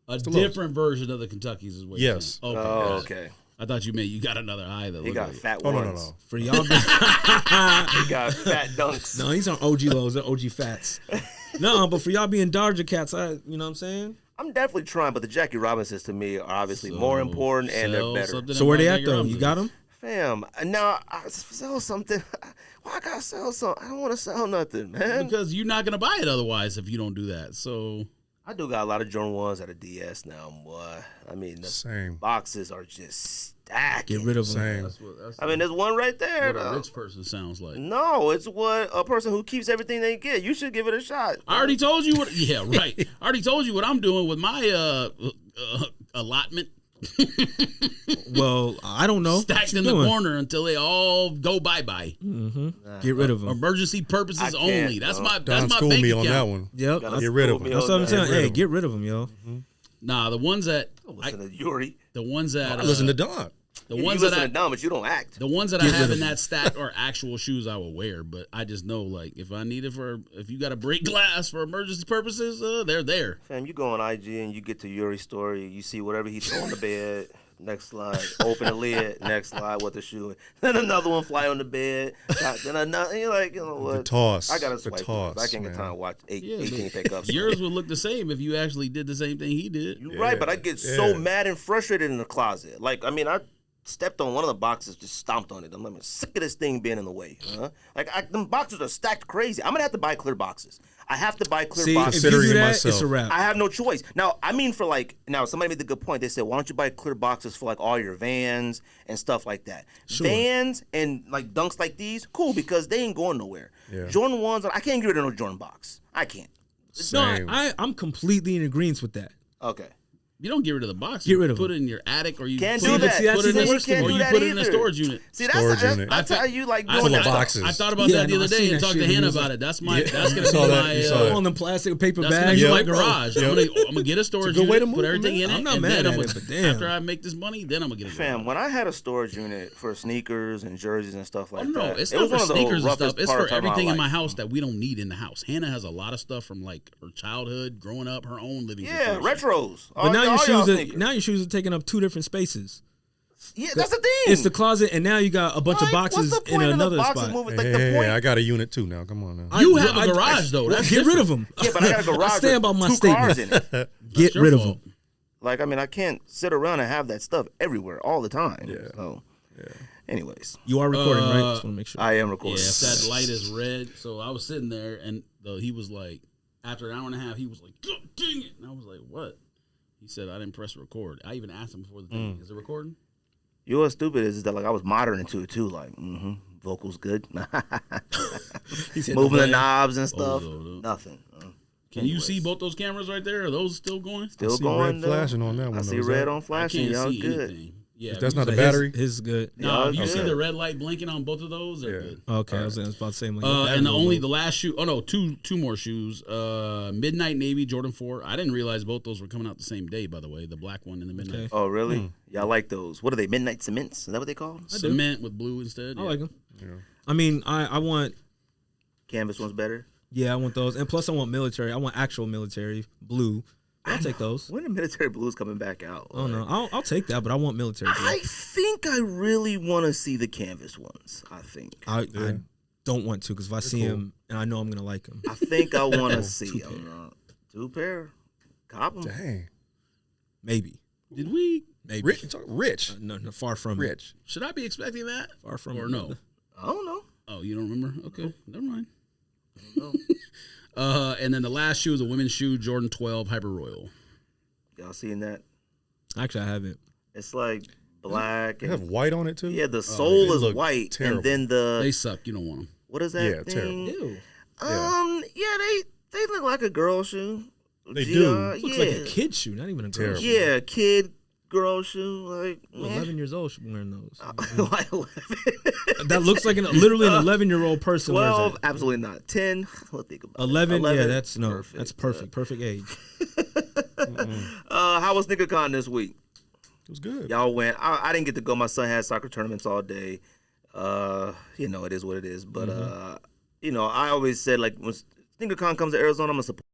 A the different version of the Kentucky's is what you're Yes. saying. Oh, got it. okay. I thought you meant you got another high that He looked got like it. fat Oh ones. no. For y'all. He got fat dunks. No, he's on OG lows. They're OG fats. No, but for y'all being Dodger cats, you know what I'm saying? I'm definitely trying, but the Jackie Robinsons to me are obviously more important and they're Sell better. something So where about they at Jackie though? You Robinson. got them? Fam, now I sell something. Why I gotta sell something? I don't want to sell nothing, man. Because you're not gonna buy it otherwise if you don't do that. So I do got a lot of Jordan 1s at a DS now, boy. I mean, the Same. boxes are just stacking. Get rid of them. Same. that's I mean, there's one right there. what a though. rich person sounds like. No, it's what a person who keeps everything they get. You should give it a shot. I already told you what. Yeah, right. I already told you what I'm doing with my allotment. Well, I don't know. Stacked What you in the doing? corner until they all go bye bye. Get rid of them. Emergency purposes I can't, only. That's no. my Don that's my schooled bank me account. on that one. Yep. Gotta Get rid of school me them. That's on what I'm that. saying. rid Hey, of 'em. get rid of them, yo. Nah, the ones that Listen to Yuri. the ones that I listen to Don. the You ones listen that to Dom, but you don't act. the ones that Get I rid have of in them. that stack are actual shoes I will wear. But I just know like if I need it if you got to break glass for emergency purposes, they're there. Fam, you go on IG and you get to Yuri's story. You see whatever he throw on the bed. Next slide, open the lid. Next slide, what the shoe. Then another one fly on the bed. Then another. And you're like, you know what? The toss. I gotta The swipe. toss, I can't get man. time to watch Yeah, 18 pickups. Yours would look the same if you actually did the same thing he did. You're right, but I get so Yeah. mad and frustrated in the closet. Like, I mean, I stepped on one of the boxes, just stomped on it. I'm like, sick of this thing being in the way. Like, them boxes are stacked crazy. I'm gonna have to buy clear boxes. I have to buy clear See, if boxes. you do Considering that, myself. it's a wrap. I have no choice. Now, I mean, for like, now somebody made the good point. They said, why don't you buy clear boxes for like all your Vans and stuff like that? Sure. Vans and like Dunks like these, cool, because they ain't going nowhere. Yeah. Jordan 1s, I can't get rid of no Jordan box. I can't. Same. No, I'm completely in agreement with that. Okay. You don't get rid of the box. Get You rid of put them. it in your attic, or you Can't put do it, that. See, that's put it even in, worse to can't or do you that put it in a either. storage unit. See, Storage unit. that's how you like I doing Full of that. boxes. I thought about Yeah, that the no, I other day seen and that talked to shit. Hannah He was about like- it. That's my. Yeah. That's gonna You saw be that? my. You saw that? On them plastic paper That's gonna bags. be Yep. my garage. Yep. I'm gonna get a storage good way unit, to put move, everything man. in it, I'm not and mad then at I'm it, gonna, but damn. after I make this money, then I'm gonna get a Fam, garage. when I had a storage unit for sneakers and jerseys and stuff like Oh no, that, it's it not was for one of the sneakers and roughest stuff. It's part for of time of everything in my life. house that we don't need in the house. Hannah has a lot of stuff from like her childhood, growing up, her own living Yeah, situation. retros. But now All your y'all shoes sneakers. your shoes are taking up 2 different spaces. Yeah, that's the thing. It's the closet, and now you got a bunch of Like, boxes what's the in point of another the boxes spot. moving? Hey, Like the hey, point. hey, I got a unit too now. Come on now. You have a garage though. That's Get rid different. of them. Yeah, but I got a garage. I stand by with my 2 statement. cars in it. Get your rid of fault. them. Like, I mean, I can't sit around and have that stuff everywhere all the time. Yeah. So, anyways, You are recording, right? Just want to make sure. I am Yeah, recording. if that light is red. So I was sitting there, and he was like, after an hour and a half, he was like, "God dang it!" And I was like, "What?" He said, "I didn't press record." I even asked him before the thing, "Is it recording?" You know what's stupid is that like I was modern into it too. Like, vocals good. He said Moving the delay. knobs and stuff. no. Nothing. Can you see both those cameras right there? Are those still going? Still I see going. red though. flashing on that one. I though. see Is red that- on I flashing. can't Y'all see good. anything. Yeah, That's not the His- battery. His is good. No, Yeah, if you see okay. the red light blinking on both of those, they're Yeah. good. Okay, I was about to say. I'm like, And the last shoe. Oh no, two more shoes. Midnight Navy Jordan 4. I didn't realize both those were coming out the same day. By the way, the black one and the midnight Okay. Oh, really? Y'all like those? What are they? Midnight cements? Is that what they call them? cement with blue instead. I yeah. like them. Yeah. I mean, I want. Canvas one's better. Yeah, I want those, and plus I want military. I want actual military blue. I'll take those. When the military blues coming back out? Oh no, I'll take that, but I want military blue. I think I really want to see the canvas ones. I think. I don't want to because if I see cool. him and I know I'm gonna like him. I think I want to see Two them. 2 pair. Cop them. Dang. Maybe. Did we? Maybe. Rich. No, far from it. Rich. Should I be expecting that? Far from or it. no? I don't know. Oh, you don't remember? Okay, never mind. No. And then the last shoe is a women's shoe, Jordan 12 Hyper Royal. Y'all seen that? Actually, I haven't. It's like black. They have white on it too. Yeah, the sole they is look white, terrible. and then the They suck. You don't want them. what is that Yeah, thing? terrible. Ew. They look like a girl shoe. They do. Looks like a kid shoe, not even a girl Terrible. shoe. Yeah, kid girl shoe. Like Ooh, 11 years old should be wearing those. like 11. That looks like literally an 11-year-old person 12, wears that. absolutely not. 10, let's think about 11, it. yeah, that's perfect. perfect age. How was SneakerCon this week? It was good. Y'all went. I didn't get to go. My son had soccer tournaments all day. It is what it is. But I always said, like, when SneakerCon comes to Arizona, I'm gonna support.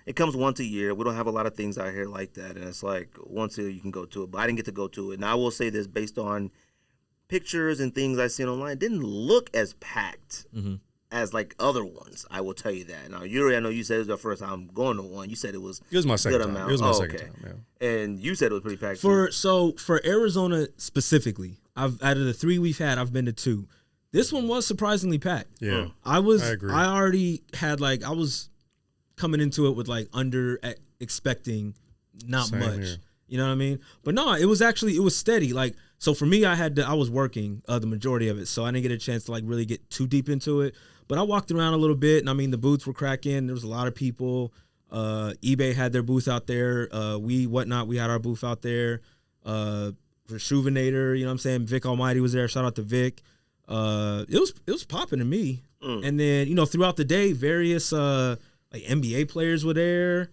It comes once a year. We don't have a lot of things out here like that, and it's like once a year you can go to it. But I didn't get to go to it. And I will say this, based on pictures and things I've seen online, it didn't look as packed as like other ones. I will tell you that. Now, Yuri, I know you said it was your first time going to one. You said it was my second good time. amount. It was my second okay. time. Yeah. And you said it was pretty packed. For Arizona specifically, out of the 3 we've had, I've been to 2. This one was surprisingly packed. Yeah. I agree. I already had I was coming into it with expecting not Same much. here. You know what I mean? But no, it was steady. So for me, I was working the majority of it, so I didn't get a chance to really get too deep into it. But I walked around a little bit, and I mean the booths were cracking. There was a lot of people. eBay had their booth out there. We had our booth out there. Rejuvenator, you know what I'm saying? Vic Almighty was there. Shout out to Vic. It was popping to me. And then, throughout the day, various NBA players were there.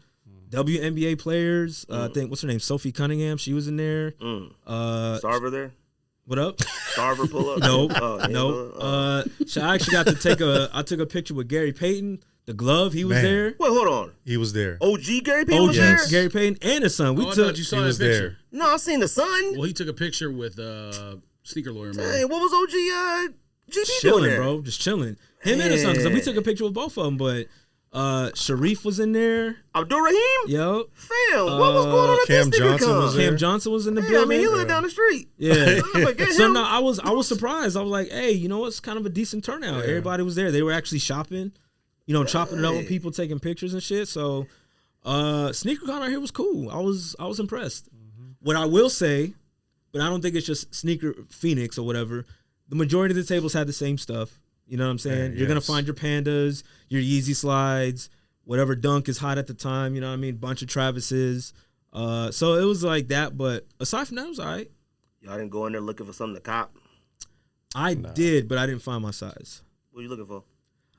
WNBA players. I think, what's her name? Sophie Cunningham. She was in there. Sarver there? What up? Sarver pull up? No. So I actually got to I took a picture with Gary Payton. The glove, he was Man. there. Wait, hold on. He was there. OG Gary Payton was there? Gary Payton and his son. I thought you saw He that was picture. there. No, I seen the son. Well, he took a picture with Sneaker Lawyer Man. Hey, what was OG GP doing Chilling, there? bro. Just chilling. Him and his son, because we took a picture with both of them, but Sharif was in there. Abdul Rahim? Yo. Fam, what was going on at Cam this Johnson was there. Cam Johnson was in the Yeah, I building. mean, he lived down the street. Yeah. I'm like, get So him. no, I was surprised. I was like, hey, you know what? It's kind of a decent turnout. Everybody was there. They were actually shopping, chopping it up with people, taking pictures and shit. So SneakerCon out here was cool. I was impressed. What I will say, but I don't think it's just Sneaker Phoenix or whatever, the majority of the tables had the same stuff. You know what I'm saying? You're gonna find your Pandas, your Yeezy slides, whatever dunk is hot at the time, you know what I mean? Bunch of Travises. So it was like that, but aside from that, it was all right. Y'all didn't go in there looking for something to cop? I did, but I didn't find my size. What are you looking for?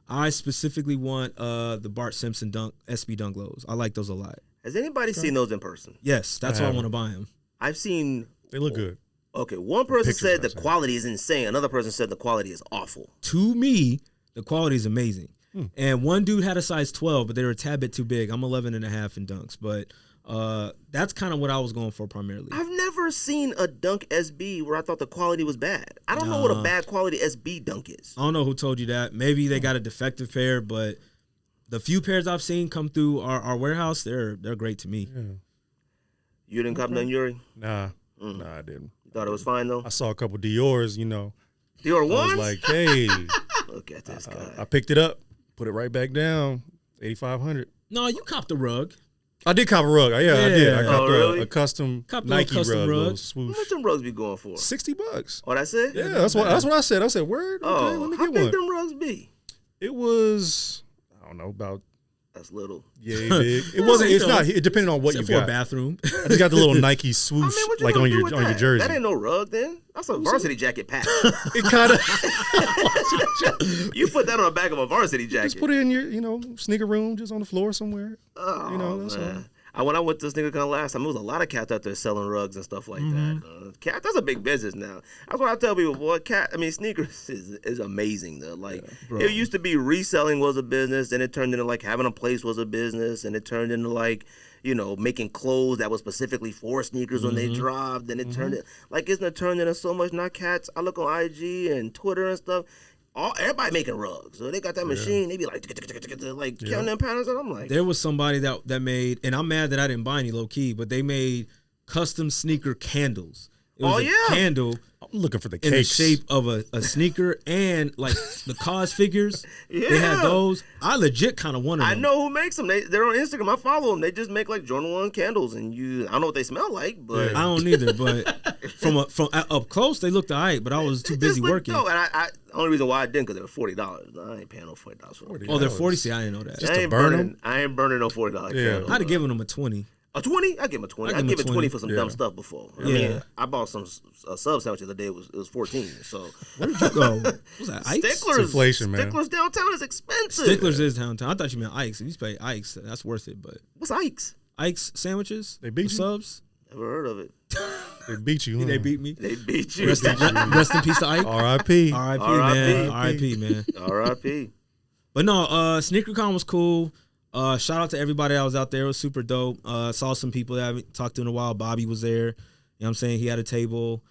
I specifically want the Bart Simpson dunk, SB dunk lows. I like those a lot. Has anybody seen those in person? Yes, that's why I want to buy them. I've seen. They look good. Okay, one person Pictures, said the I've seen. quality is insane. Another person said the quality is awful. To me, the quality is amazing. And one dude had a size 12, but they were a tad bit too big. I'm 11 and a half in dunks, but that's kind of what I was going for primarily. I've never seen a dunk SB where I thought the quality was bad. I don't know what a bad quality SB dunk is. I don't know who told you that. Maybe they got a defective pair, but the few pairs I've seen come through our warehouse, they're great to me. Yeah. You didn't cop none, Yuri? Nah, I didn't. You thought it was fine, though? I saw a couple Dior's, Dior I was ones? like, hey, Look at this guy. I picked it up, put it right back down, 8,500. No, you copped the rug. I did cop a rug. I did. I Yeah. copped really? a custom Copped a little Nike custom rug, rug. little How swoosh. much them rugs be going for? $60. Oh, that's it? Yeah, that's what I said. I said, word? Okay, Oh, let me how get big one. them rugs be? It was, I don't know, about That's little. yay big. It wasn't. It's not. It depended on what you Except for a got. bathroom. I just got the little Nike swoosh, I mean, what you like gonna on do your with on your that? jersey. That ain't no rug, then. That's a varsity jacket patch. It kind of You put that on the back of a varsity jacket. just put it in your sneaker room, just on the floor somewhere. Oh, that's man. When I went to SneakerCon last time, there was a lot of cats out there selling rugs and stuff like that. Cat, that's a big business now. That's what I tell people, boy. Sneakers is amazing. Though. Like it used to be reselling was a business, then it turned into like having a place was a business, and it turned into like making clothes that was specifically for sneakers when they dropped. Then it turned it isn't it turned into so much? Not cats. I look on IG and Twitter and stuff. Everybody making rugs. So they got that machine. They be like counting them patterns, and I'm like, There was somebody that made, and I'm mad that I didn't buy any low key, but they made custom sneaker candles. It was a candle looking for the in the cakes. shape of a sneaker, and like the cause figures. They had Yeah. those. I legit kind of wanted them. I know who makes them. They're on Instagram. I follow them. They just make like Jordan 1 candles, and I don't know what they smell like, but I don't either, but from up close they looked alright, but I was too it busy just looked working. dope. And I only reason why I didn't because they were $40. I ain't paying no $40 for them. Oh, they're 40. See, I didn't know that. Just I to ain't burn burning. them? I ain't burning no $40 Yeah. candles. I'd have given them a 20. A 20? I give him a 20. I'd I give give him it a 20 20. for some Yeah. dumb stuff before. I Yeah. mean, I bought some sub sandwiches the other day. It was 14. So Where did you go? What was that Ike's? Sticklers, inflation, man. Sticklers downtown is expensive. Sticklers is downtown. I thought you meant Ike's. If you pay Ike's, that's worth it. But What's Ike's? Ike's sandwiches, They beat with you? subs. Never heard of it. They beat you. They huh? beat me. They beat you. Rest in peace to Ike. R.I.P. R.I.P. R.I.P. man. R.I.P. man. R.I.P. But no, SneakerCon was cool. Shout out to everybody that was out there. It was super dope. Saw some people that I haven't talked to in a while. Bobby was there. You know what I'm saying? He had a table.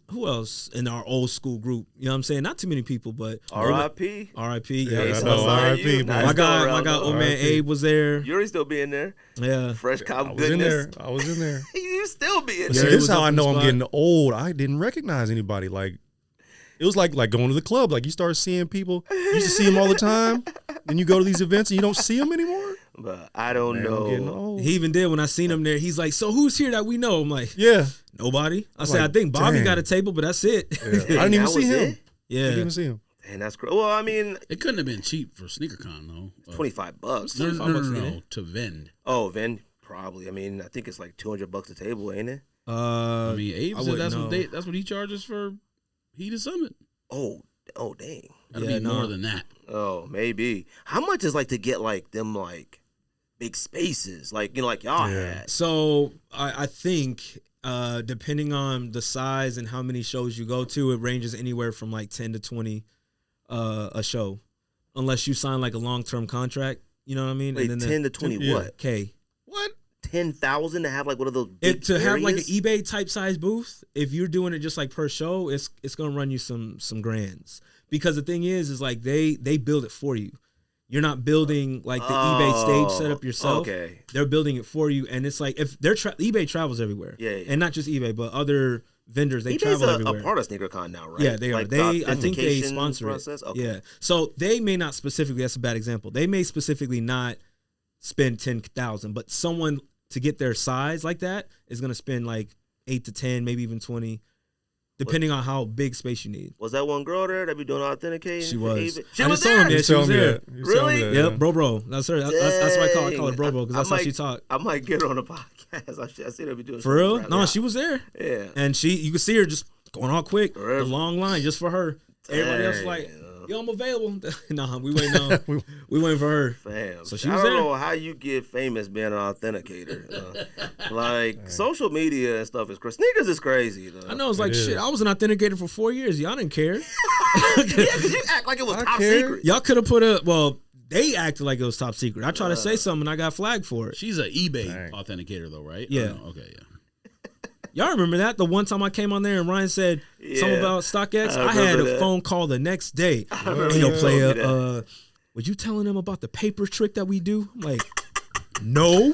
Who else in our old school group? You know what I'm saying? Not too many people, but R.I.P. R.I.P. Yeah, Yeah, I so- know. R.I.P. Nice my man. guy, old man R.I.P. Abe was there. Yuri still be in there. Yeah. Fresh cop I was in goodness. there. I was in there. You still be in See, Yeah, there. he this is was how up I in the know I'm spot. getting old. I didn't recognize anybody. Like, it was like going to the club. Like, you start seeing people. You used to see them all the time. Then you go to these events and you don't see them anymore. But I don't Man, I'm getting know. old. He even did when I seen him there. He's like, "So who's here that we know?" I'm like, Yeah. "Nobody." I said, like, "I think Bobby dang. got a table, but that's it." Yeah. I didn't even That see was him. it? Yeah. I didn't even see him. And that's crazy. Well, I mean, It couldn't have been cheap for SneakerCon though. $25. No, $25 to get no, in. to vend. Oh, Vin, probably. I mean, I think it's like $200 a table, ain't it? I mean, Abe I said wouldn't know. that's what he charges for Heated Summit. Oh, dang. Gotta Yeah, be no. more than that. Oh, maybe. How much is like to get like them like big spaces, like like y'all Yeah. had? So I think depending on the size and how many shows you go to, it ranges anywhere from like 10 to 20 a show, unless you sign like a long-term contract. You know what I mean? Wait, and then 10 to 20 yeah. what? K. What? 10,000 to have like one of those big To have like an areas? eBay type size booth, if you're doing it just like per show, it's gonna run you some grands. Because the thing is like they build it for you. You're not building like the eBay stage setup yourself. Okay. They're building it for you, and it's like if they're eBay travels everywhere. Yeah. And not just eBay, but other vendors they eBay's travel a everywhere. part of SneakerCon now, right? Yeah, they are. Like the I think they authentication sponsor process? it. Okay. Yeah. So they may not specifically. That's a bad example. They may specifically not spend 10,000, but someone to get their size like that is going to spend like 8 to 10, maybe even 20, depending on how big space you need. Was that one girl there that be doing authentication? She for was. eBay? She I was just told him there. that she was there. Really? Yep, bro. That's her. That's why I call her bro because that's how she talk. I might get her on the podcast. I see her be doing For real? shit. No, she was there, Yeah. and you could see her just going all quick, the Forever. long line just for her. Everybody else like, Damn. yo, I'm available. Nah, we waiting on. we waiting for her. Fam. So she I was don't there. know how you get famous being an authenticator. Like social media and stuff is crazy. Sneakers is crazy. Though. I know it's like It shit. is. I was an authenticator for 4 years. Y'all didn't care. Yeah, because you act like it was I top care. secret. Y'all could have put they acted like it was top secret. I tried to say something and I got flagged for it. She's an eBay Dang. authenticator though, right? Yeah. Or no? Okay, yeah. Y'all remember that? The one time I came on there and Ryan said something Yeah. about StockX? I I had remember a that. phone call the next day. remember Hey, yo, you told me player, that. was you telling them about the paper trick that we do? I'm like, no.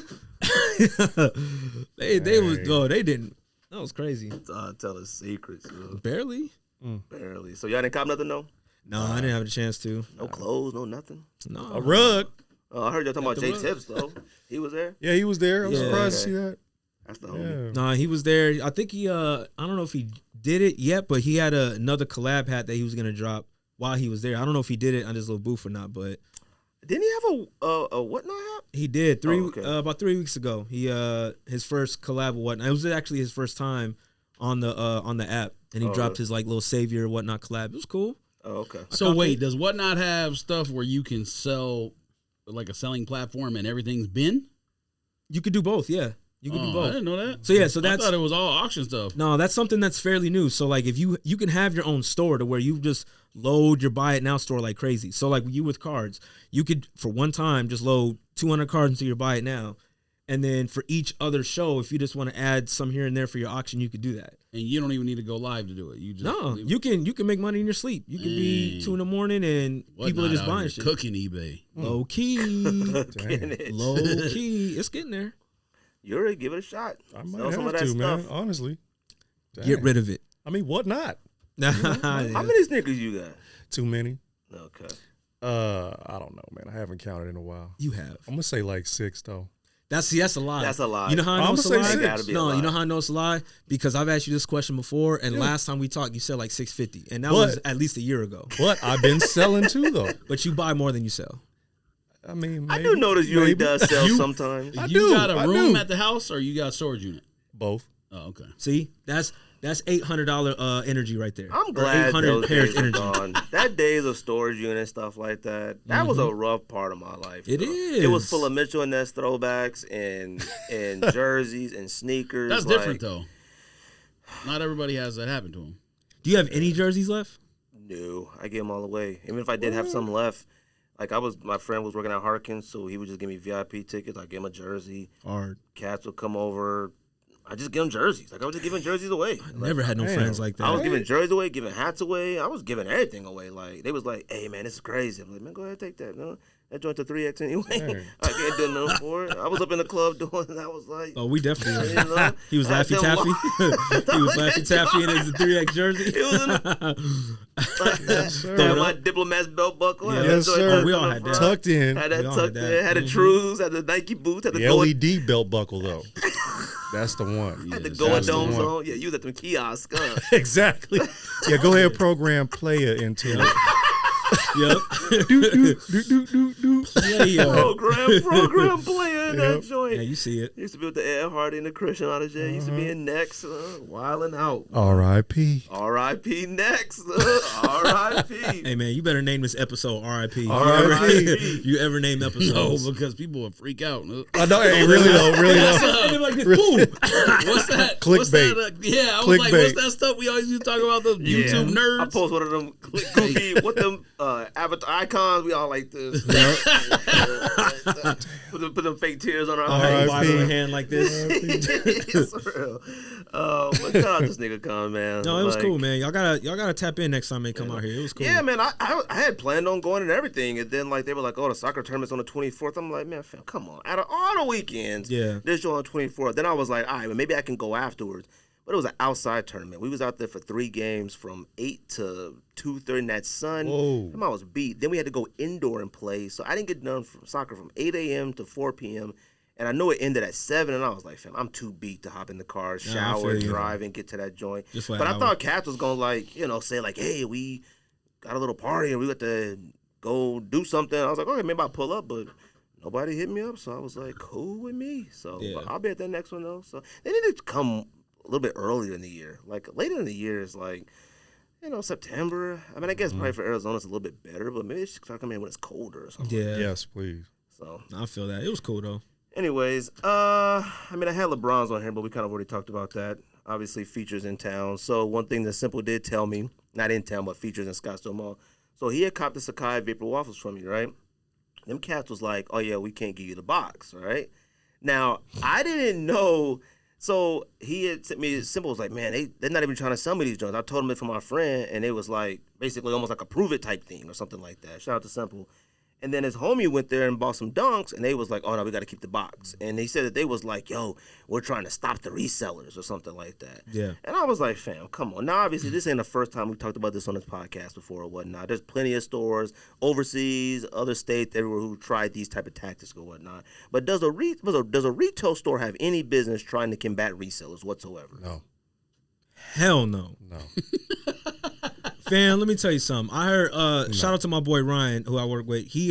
they didn't. That was crazy. Telling secrets. Barely. Barely. So y'all didn't cop nothing, though? No, I didn't have a chance to. No clothes, no nothing. No. A rug. I heard y'all talking about the Jay rug. Tips, though. He was there? Yeah, he was there. I was Yeah. surprised to see that. That's the homie. Yeah. No, he was there. I think he I don't know if he did it yet, but he had another collab hat that he was gonna drop while he was there. I don't know if he did it on his little booth or not, but Didn't he have a whatnot hat? he did okay. about 3 weeks ago. He his first collab or whatnot. It was actually his first time on the app, and he Oh, dropped really? his like little savior or whatnot collab. It was cool. Oh, okay. So wait, does Whatnot have stuff where you can sell like a selling platform and everything's bin? You could do both, yeah. You could do I both. didn't know that. So yeah, so I that's thought it was all auction stuff. no, that's something that's fairly new. So like if you can have your own store to where you just load your buy it now store like crazy. So like you with cards, you could for one time just load 200 cards into your buy it now. And then for each other show, if you just want to add some here and there for your auction, you could do that. And you don't even need to go live to do it. You just No, you can make money in your sleep. You can be Dang. 2 a.m. and people are just buying shit. Cooking eBay. Low key, Getting it. low key, it's getting there. Yuri, give it a shot. I Sell might some of have that to, man. stuff. Honestly. Get rid of it. I mean, what not? How many sneakers you got? Too many. Okay. I don't know, man. I haven't counted in a while. You have. I'm gonna say like 6 though. That's a lie. That's a lie. You know how I know I'm it's a gonna lie? say Gotta be a No, lie. you know how I know it's a lie? Because I've asked you this question before, and last time we talked, you said like 650, and that was at least a year ago. But I've been selling too though. But you buy more than you sell. I mean, I maybe, do notice you maybe. does sell sometimes. You got a I room do. at the house, or you got a storage unit? Both. Oh, okay. See, that's $800 energy right there. I'm Or glad 800 those pairs days are gone. That days of storage unit stuff like that. That was a rough part of my life. It though. is. It was full of Mitchell and Ness throwbacks and jerseys and sneakers. That's like, different though. Not everybody has that happen to them. Do you have any jerseys left? No, I gave them all away. Even if I did have some left, like my friend was working at Harkins, so he would just give me VIP tickets. I gave him a jersey. Or Cats would come over. I just give them jerseys. Like I was just giving jerseys away. never had no damn. friends like that. I was giving jerseys away, giving hats away. I was giving everything away. Like they was like, "Hey man, this is crazy." I'm like, "Man, go ahead, take that." No, that joint to 3X anyway. Dang. I can't do nothing for it. I was up in the club doing it. I was like, Oh, we definitely. you know, He was I had Laffy them Taffy. He was Laffy Taffy in his 3X jersey. It was in sir. had my diplomat's belt buckle. Had Yes, that joint sir. tucked We all in the had front. that. Tucked in. Had that We all tucked had that. in. Had the trues. Had the Nike boots. Had the The gold. LED belt buckle though. That's the one. Had the Yes, gold that's the domes one. on. Yeah, you was at the kiosk. Exactly. Yeah, go ahead, program player into it. Yep. program player in that joint. Yeah, you see it. Used to be with the Ed Hardy and the Christian out of jail. Used to be in Next, wilding out. R.I.P. R.I.P. Next. R.I.P. Hey man, you better name this episode R.I.P. R.I.P. You ever name No, episodes? because people would freak out. I know, hey, really though, really though. Like this. Ooh. What's that? Clickbait. What's that? Yeah, I was like, Clickbait. what's that stuff we always used to talk about? The YouTube I nerds. post one of them goofy, what them avatar icons. We all like this. Put them fake tears on our R.I.P. face. Bible in hand like this. It's for real. But shout out this nigga Con, man. No, it was Like, cool, man. Y'all gotta tap in next time they come out here. It was cool. Yeah, man, I had planned on going and everything, and then like they were like, "Oh, the soccer tournament's on the 24th." I'm like, "Man, fam, come on!" Out of all the weekends, Yeah. this show on the 24th. Then I was like, "All right, well, maybe I can go afterwards." But it was an outside tournament. We was out there for 3 games from 8 to 2:30 in that sun. Whoa. And I was beat. Then we had to go indoor and play. So I didn't get done from soccer from 8 a.m. to 4 p.m. And I know it ended at 7, and I was like, fam, I'm too beat to hop in the car, I shower, feel you. drive, and get to that joint. Just for an But I hour. thought Cats was going to, like, you know, say, like, hey, we got a little party, and we got to go do something. I was like, okay, maybe I'll pull up, but nobody hit me up. So I was like, cool with me. So Yeah. but I'll be at that next one, though. So they need to come a little bit earlier in the year. Like, later in the year is like, you know, September. I mean, I guess probably for Arizona it's a little bit better, but maybe it should start coming in when it's colder or something. Yeah. Yes, please. So, I feel that. It was cool though. anyways, I mean, I had LeBron's on here, but we kind of already talked about that. Obviously, Features in town. So one thing that Simple did tell me, not in town, but Features in Scottsdale Mall. So he had copped the Sakai Vapor Waffles from you, right? Them cats was like, oh, yeah, we can't give you the box, right? Now, I didn't know. So he had sent me, Simple was like, man, they're not even trying to sell me these joints. I told him it from my friend, and it was like basically almost like a prove it type thing or something like that. Shout out to Simple. And then his homie went there and bought some Dunks, and they was like, oh, no, we got to keep the box. And he said that they was like, yo, we're trying to stop the resellers or something like that. Yeah. And I was like, fam, come on. Now, obviously, this ain't the first time we talked about this on this podcast before or whatnot. There's plenty of stores overseas, other states, everywhere who tried these type of tactics or whatnot. But does a retail store have any business trying to combat resellers whatsoever? No. Hell no. No. Fam, let me tell you something. I heard shout out to my boy Ryan, who I work with. He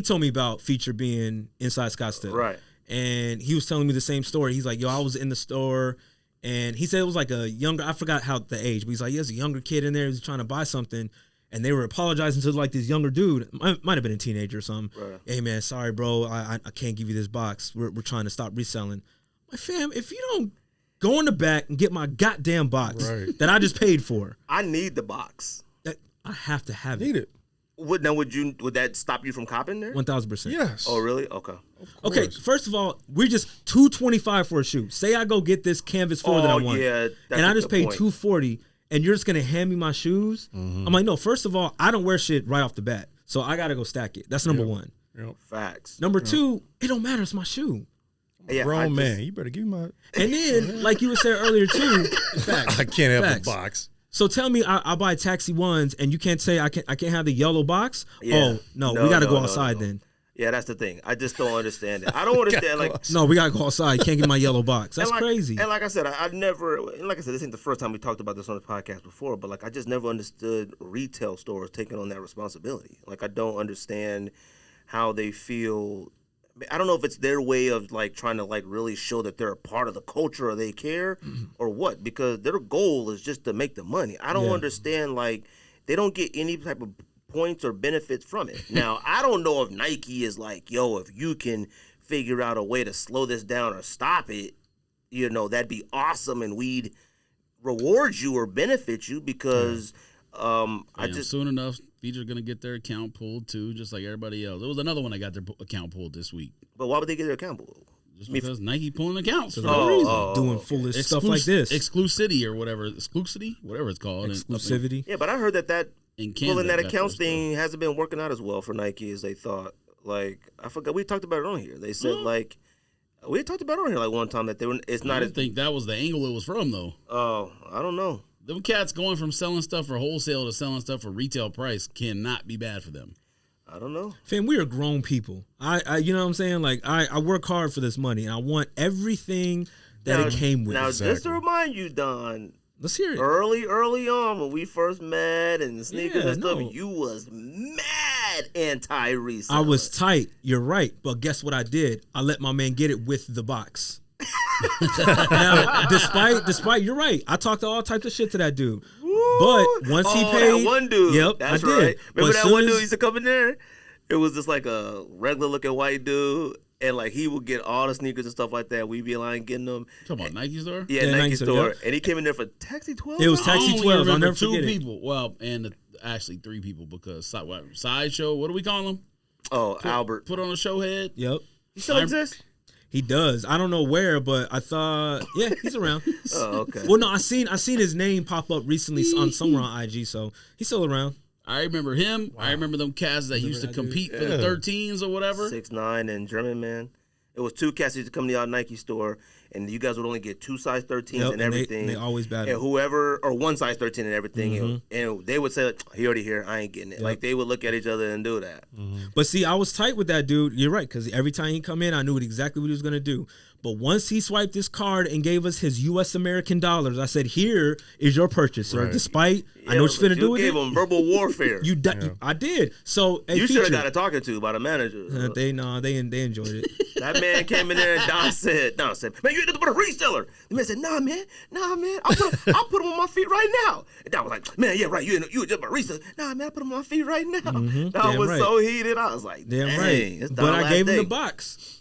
told me about Feature being inside Scottsdale. Right. And he was telling me the same story. He's like, yo, I was in the store and he said it was like a younger, I forgot how the age, but he's like, there's a younger kid in there who's trying to buy something. And they were apologizing to like this younger dude, might have been a teenager or something. Right. Hey man, sorry bro, I can't give you this box. We're trying to stop reselling. My fam, if you don't go in the back and get my goddamn box Right. that I just paid for, I need the box. I have to have Need it. it. Would that stop you from copping there? 1,000%. Oh, Yes. really? Okay. Okay, course. first of all, we're just $225 for a shoe. Say I go get this canvas 4 that I want, yeah. That's and I a just good paid point. $240, and you're just gonna hand me my shoes. I'm like, no. First of all, I don't wear shit right off the bat, so I gotta go stack it. That's number one. Yep. Facts. Number two, it don't matter. It's my shoe. Yeah, Grown man, you better give me my. And then, like you were saying earlier too, facts. I can't have Facts. the box. So tell me, I buy taxi ones, and you can't say I can't have the yellow box. Yeah. Oh no, we got to go outside no. then. Yeah, that's the thing. I just don't understand it. I don't understand like. No, we got to go outside. You can't get my yellow box. That's and like, crazy. And like I said, I never. And like I said, this ain't the first time we talked about this on the podcast before. But like, I just never understood retail stores taking on that responsibility. Like, I don't understand how they feel. I don't know if it's their way of like trying to like really show that they're a part of the culture or they care or what, because their goal is just to make the money. I don't understand, like, they don't get any type of points or benefits from it. Now, I don't know if Nike is like, yo, if you can figure out a way to slow this down or stop it, you know, that'd be awesome and we'd reward you or benefit you because soon enough, Bleacher gonna get their account pulled too, just like everybody else. There was another one that got their account pulled this week. But why would they get their account pulled? Just because Nike pulling accounts for no no reason. Doing foolish stuff like this. Exclusivity or whatever. Exclusivity? Whatever it's called. Exclusivity. Yeah, but I heard that in Canada, pulling that accounts thing hasn't been working out as well for Nike as they thought. Like, I forgot, we talked about it on here. They said, like, we talked about it on here like one time that they were, it's not I think that was the angle it was from, though. Oh, I don't know. Them cats going from selling stuff for wholesale to selling stuff for retail price cannot be bad for them. I don't know. Fam, we are grown people. I you know what I'm saying? Like, I work hard for this money, and I want everything that it came with. Now, just to remind you, Don, let's hear it. Early on when we first met and sneakers and stuff, you was mad anti-reseller. I was tight. You're right. But guess what I did? I let my man get it with the box. Now, despite you're right. I talked all types of shit to that dude. But once he paid, that one dude. Yep, that's I did. right. Remember but that one dude used to come in there? It was just like a regular looking white dude. And like he would get all the sneakers and stuff like that. We'd be like getting them. Talking about Nike store? Yeah, Nike store. Yep. And he came in there for Taxi 12. It was Taxi 12. I'll never two forget people. Well, and actually 3 people because Sideshow. What do we call him? Oh, Albert. Put on a show head. Yep. He still exists? He does. I don't know where, but I thought, yeah, he's around. Oh, okay. Well, no, I seen his name pop up recently on somewhere on IG, so he's still around. I remember him. Wow. I remember them cats that used to compete for the 13s or whatever. 6'9" and German man. It was 2 cats that used to come to our Nike store, and you guys would only get 2 size 13s and everything. And they always battle. And whoever, or 1 size 13 and everything, and they would say, like, he already here, I ain't getting it. Yep. Like, they would look at each other and do that. But see, I was tight with that dude. You're right, because every time he come in, I knew exactly what he was going to do. But once he swiped his card and gave us his U.S. American dollars, I said, here is your purchase, sir. Right. Despite, I know what you're finna do with it. You gave him verbal warfare. I did. So, you should have got a talking to by the manager. They enjoyed it. That man came in there and Don said, man, you ain't nothing but a reseller. The man said, nah, man, I'll put him on my feet right now. And Don was like, man, yeah, right, you just a reseller. Nah, man, I'll put him on my feet right now. Don was so heated. I was like, damn right. But I gave him the box.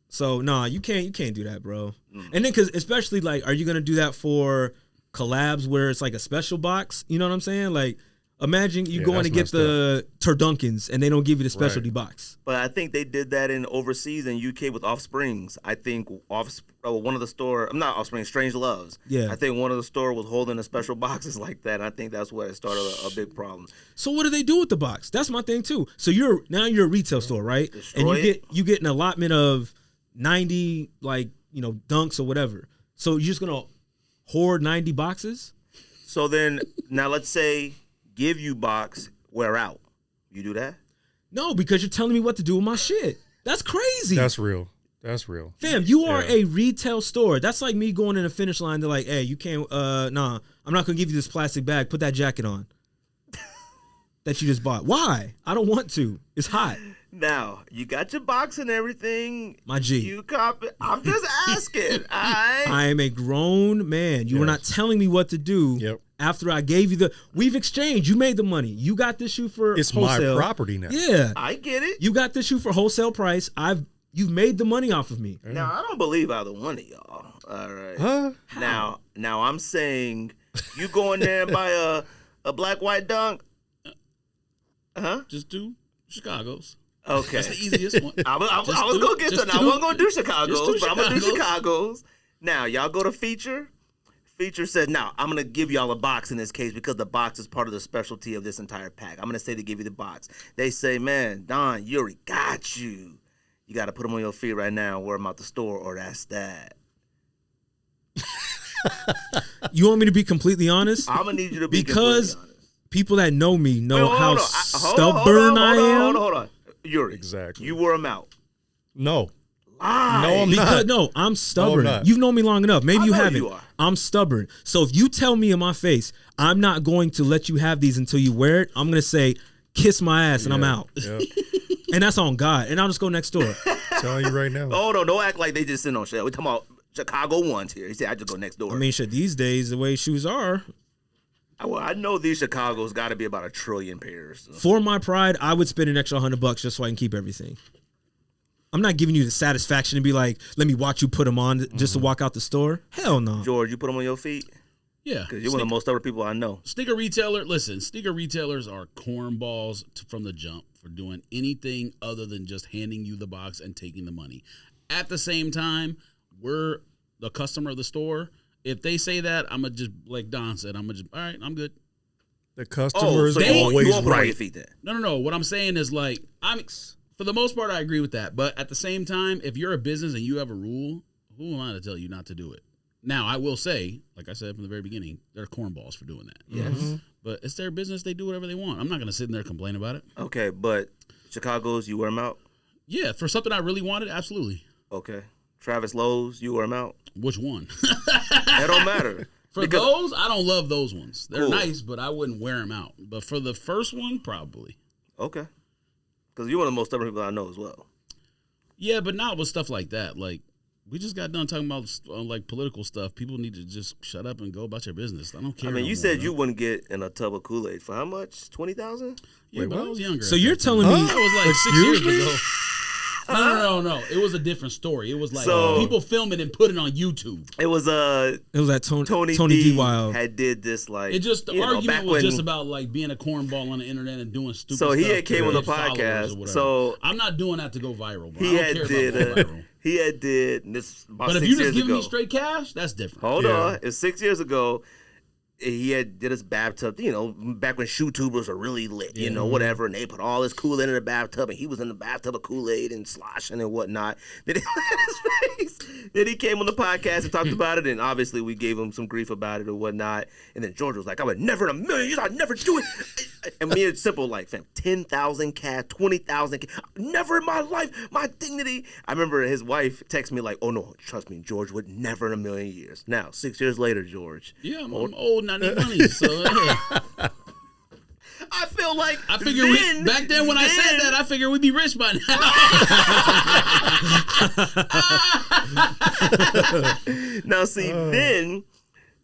So you can't do that, bro. And then because especially like, are you gonna do that for collabs where it's like a special box? You know what I'm saying? Like, imagine you going to get the Turdunkins and they don't give you the specialty box. But I think they did that in overseas in UK with Offsprings. I think one of the store, I'm not Offspring, Strange Loves. Yeah. I think one of the store was holding the special boxes like that. And I think that's what it started a big problem. So what do they do with the box? That's my thing too. So you're a retail store, right? Destroy and you get an allotment of 90 dunks or whatever. So you're just gonna hoard 90 boxes? So then now let's say give you box, wear out. You do that? No, because you're telling me what to do with my shit. That's crazy. That's real. Fam, you are a retail store. That's like me going in the finish line. They're like, hey, you can't I'm not gonna give you this plastic bag. Put that jacket on. That you just bought. Why? I don't want to. It's hot. Now, you got your box and everything. My G. You copy. I'm just asking. I am a grown man. You were not telling me what to do after I gave you we've exchanged. You made the money. You got this shoe for wholesale. My property now. Yeah. I get it. You got this shoe for wholesale price. You've made the money off of me. Now, I don't believe either one of y'all. All right. Huh? Now I'm saying you go in there and buy a black white dunk. Huh? Just do Chicago's. Okay. That's the easiest one. I was going to get to that. I wasn't going to do Chicago's, but I'm going to do Chicago's. Now, y'all go to Feature. Feature said, now, I'm going to give y'all a box in this case because the box is part of the specialty of this entire pack. I'm going to say to give you the box. They say, man, Don, you already got you. You got to put them on your feet right now and wear them out the store, or that's that. You want me to be completely honest? I'm gonna need you to be because completely honest. people that know me know Wait, how stubborn I am. Hold on. Yuri, Exactly. you wore them out. No. Lie. No, I'm Because not. no, I'm stubborn. not. You've known me long enough. Maybe I you know haven't. you are. I'm stubborn. So if you tell me in my face, I'm not going to let you have these until you wear it, I'm gonna say, kiss my ass, and I'm out. Yeah. And that's on God. And I'll just go next door. Telling you right now. Hold on, don't act like they just sitting on shit. We're talking about Chicago ones here. He said I just go next door. I mean, shit, these days the way shoes are, Well, I know these Chicago's got to be about 1 trillion pairs. So. for my pride, I would spend an extra $100 just so I can keep everything. I'm not giving you the satisfaction to be like, let me watch you put them on just to walk out the store. Hell no. George, you put them on your feet? Yeah. Because you're one of the most stubborn people I know. Sneaker retailer, listen, sneaker retailers are cornballs from the jump for doing anything other than just handing you the box and taking the money. At the same time, we're the customer of the store. If they say that, I'm going to just, like Don said, I'm going to just, all right, I'm good. The customers so you won't always put them on your right. feet then? No. What I'm saying is like, for the most part, I agree with that. But at the same time, if you're a business and you have a rule, who am I to tell you not to do it? Now, I will say, like I said from the very beginning, they're cornballs for doing that. Yes. But it's their business. They do whatever they want. I'm not going to sit in there and complain about it. Okay, but Chicago's, you wear them out? Yeah, for something I really wanted, absolutely. Okay. Travis Lowe's, you wear them out? Which one? That don't matter. For those, I don't love those ones. They're Cool. nice, but I wouldn't wear them out. But for the first one, probably. Okay. Because you're one of the most stubborn people I know as well. Yeah, but not with stuff like that. Like, we just got done talking about like political stuff. People need to just shut up and go about your business. I don't care. I mean, no you more, said though. you wouldn't get in a tub of Kool-Aid for how much? 20,000? Yeah, Wait, but I what? was younger. So at you're that time. telling me That was like 6 Excuse years me? ago. No. It was a different story. It was like So- people filming and putting on YouTube. It was it was that Tony D. D. Wild. had did this like It just the you know, argument back was when- just about like being a cornball on the internet and doing stupid So stuff. he had to came on the get followers podcast. or whatever. So I'm not doing that to go viral. Bro. he I had don't care did about going viral. he had did this about But if 6 you years just give ago. me straight cash, that's different. Hold Yeah. on, it's 6 years ago. He had did his bathtub, you know, back when shoe tubers were really lit, you know, whatever, and they put all this Kool-Aid in the bathtub, and he was in the bathtub of Kool-Aid and sloshing and whatnot. Then he came on the podcast and talked about it, and obviously we gave him some grief about it or whatnot. And then George was like, "I would never in a million years, I'd never do it." And me, it's simple, like, fam, 10,000 cash, 20,000 cash, never in my life, my dignity. I remember his wife texted me like, "Oh no, trust me, George would never in a million years." Now, 6 years later, George. Yeah, I'm old and I need money. So yeah. I feel like I figure back then when I said that, I figured we'd be rich by now. Now, see,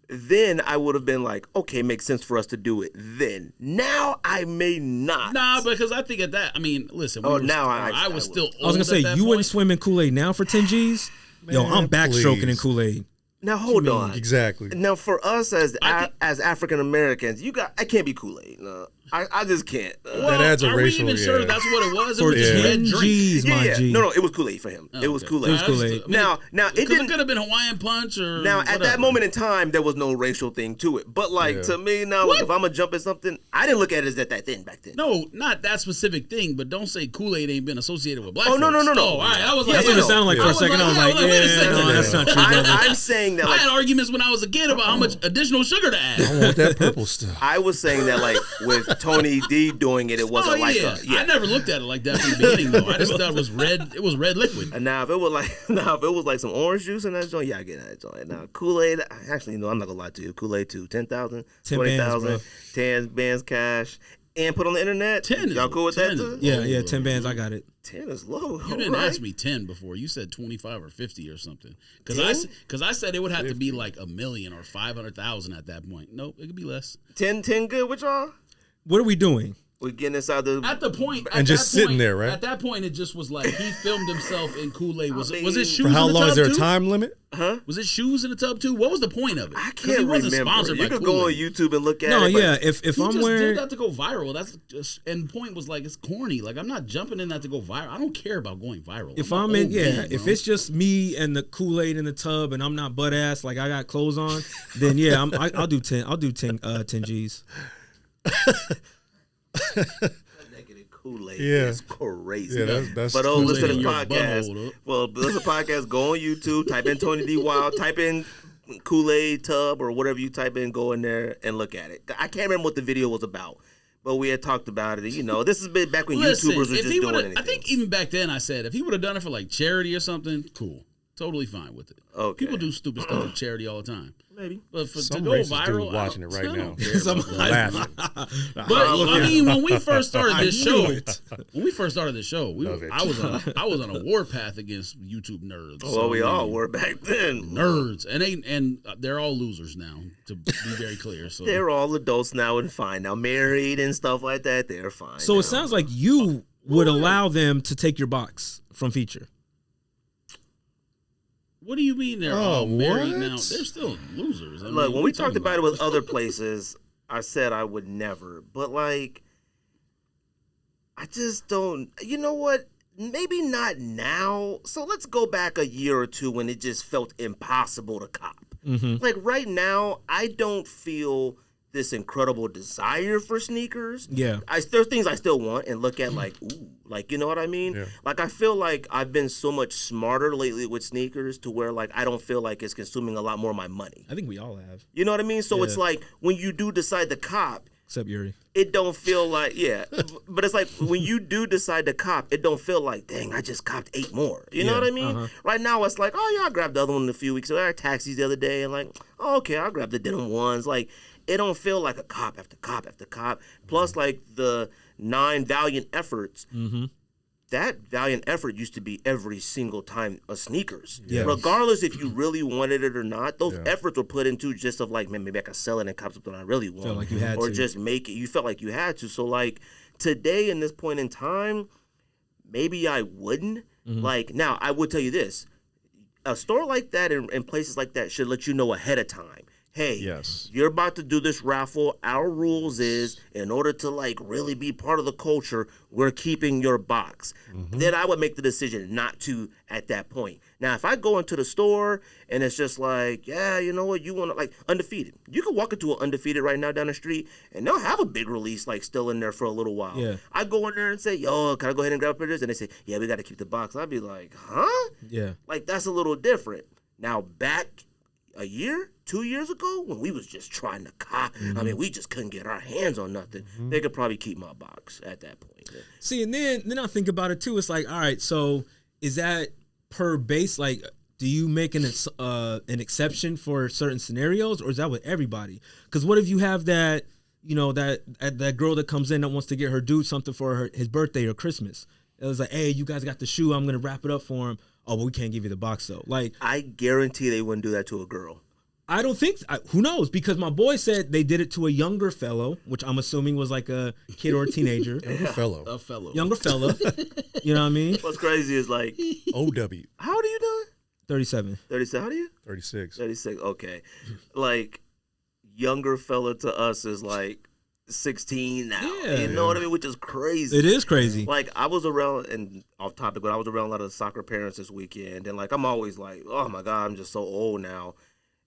then I would have been like, okay, makes sense for us to do it. Then now I may not. Nah, because I think at that, I mean, listen. Oh, were now I I was would. still. I was gonna say, you wouldn't swim in Kool-Aid now for 10 G's? Yo, Man, I'm backstroking in please. Kool-Aid. Now hold on. Exactly. Now for us as I African Americans, I can't be Kool-Aid. No, I just can't. That adds a are racial, we even sure yeah. that's what it was? It For was just 10 red drink. G's, my G. No, it was Kool-Aid for him. It was Okay. Kool-Aid. It was Kool-Aid. Now it It didn't. could have been Hawaiian Punch or Now, at whatever. that moment in time, there was no racial thing to it. But, like, Yeah. to me, now, like, if I'm going to jump at something, I didn't look at it as that thing back then. No, not that specific thing, but don't say Kool-Aid ain't been associated with black Oh, no, folks. no, no, no. Oh, all right. I was Yeah, like, That's what no. it sounded like for a second. I was like, wait a yeah, second. no, that's not true, brother. I'm saying that, I like, had arguments when I was a kid about how much additional sugar to add. I want that purple stuff. I was saying that, like, with Tony D doing it, it wasn't Oh, like yeah. a, I never looked at it like that from the beginning, though. I just thought it was red. It was red liquid. And now, if it was like some orange juice in that joint, yeah, I get that joint. Now, Kool-Aid, actually, no, I'm not going to lie to you. Kool-Aid, too. 10,000, 10 20,000, bands, 10 bands cash, and put on the internet. 10 is- Y'all cool with that, 10 is- too? Yeah, 10 bands, I got it. 10 is low. You didn't right? ask me 10 before. You said 25 or 50 or something. Because I said it would have to be like $1 million or 500,000 at that point. Nope, it could be less. 10 good with y'all? What are we doing? We're getting inside the... At the point, And just sitting there, right? At that point, it just was like he filmed himself in Kool-Aid. Was it shoes For how in the long tub is there a too? time limit? Was it shoes in the tub too? What was the point of it? I 'Cause can't he wasn't remember. sponsored You by could go on Kool-Aid. YouTube and look at No, it. but yeah, if He I'm just wearing... did that to go viral. That's just, and point was like it's corny. Like I'm not jumping in that to go viral. I don't care about going viral. If an I'm in, old yeah, man, if bro. it's just me and the Kool-Aid in the tub and I'm not butt ass, like I got clothes on, then yeah, I'll do 10. I'll do 10 G's. Negative Kool-Aid Yeah. is crazy. Yeah, that's but listen to Kool-Aid this in your podcast. butthole, though. Well, listen to podcast. Go on YouTube. Type in Tony D Wild. Type in Kool-Aid tub or whatever you type in. Go in there and look at it. I can't remember what the video was about, but we had talked about it. You know, this has been back when Listen, YouTubers were if just he doing would've- anything. I think even back then I said if he would have done it for like charity or something, cool, totally fine with it. Okay. People do stupid stuff for charity all the time. Maybe. But to Some go racist viral, dude watching it right I now. don't care about that. laughing. But I mean, when we first started this knew show, it. I was on a warpath against YouTube nerds. Well, So, we I all mean, were back then. nerds, and they're all losers now. To be very clear, so They're all adults now and fine. Now married and stuff like that, they're fine. So now. it sounds like you would allow them to take your box from Feature. what do you mean they're Oh, all married what? now? They're still losers. I mean, Look, what when are we you talked talking about it with other places, I said I would never. But like, I just don't. You know what? Maybe not now. So let's go back a year or two when it just felt impossible to cop. Like right now, I don't feel this incredible desire for sneakers. Yeah. There's things I still want and look at like, ooh, like, you know what I mean? Yeah. Like, I feel like I've been so much smarter lately with sneakers to where like I don't feel like it's consuming a lot more of my money. I think we all have, You know what I mean? So Yeah. it's like when you do decide to cop, except Yuri. it don't feel like, yeah. But it's like when you do decide to cop, it don't feel like, dang, I just copped 8 more. You know Yeah, what I mean? uh-huh. Right now it's like, oh yeah, I grabbed the other one in a few weeks ago. I had taxis the other day and like, oh, okay, I'll grab the denim ones. Like, it don't feel like a cop after cop after cop. Plus like the 9 valiant efforts. That valiant effort used to be every single time of sneakers. Yeah. Regardless if you really wanted it or not, those Yeah. efforts were put into just of like, man, maybe I could sell it and cop something I really want. like you had or to. just make it. You felt like you had to. So like today in this point in time, maybe I wouldn't. Like now I would tell you this. A store like that and places like that should let you know ahead of time. Hey, Yes. you're about to do this raffle. Our rules is in order to like really be part of the culture, we're keeping your box. Then I would make the decision not to at that point. Now, if I go into the store and it's just like, yeah, you know what, you want to like Undefeated. You can walk into an Undefeated right now down the street and they'll have a big release like still in there for a little while. Yeah. I go in there and say, yo, can I go ahead and grab pictures? And they say, yeah, we got to keep the box. I'd be like, huh? Yeah. Like that's a little different. Now back a year, 2 years ago, when we was just trying to cop, I mean, we just couldn't get our hands on nothing. They could probably keep my box at that point. See, and then I think about it too. It's like, all right, so is that per base? Like, do you make an exception for certain scenarios, or is that with everybody? Because what if you have that, you know, that girl that comes in that wants to get her dude something for his birthday or Christmas? It was like, hey, you guys got the shoe. I'm gonna wrap it up for him. Oh, but we can't give you the box though. Like, I guarantee they wouldn't do that to a girl. I don't think. Who knows? Because my boy said they did it to a younger fellow, which I'm assuming was like a kid or a teenager. Good fellow. A fellow. Younger fella. You know what I mean? What's crazy is like, OW. how old are you doing? 37. 37. How old are you? 36. 36. Okay. Like, younger fella to us is like 16 now. Yeah. You know what I mean? Which is crazy. It is crazy. Like, I was around, and off topic, but I was around a lot of soccer parents this weekend. And, like, I'm always like, oh, my God, I'm just so old now.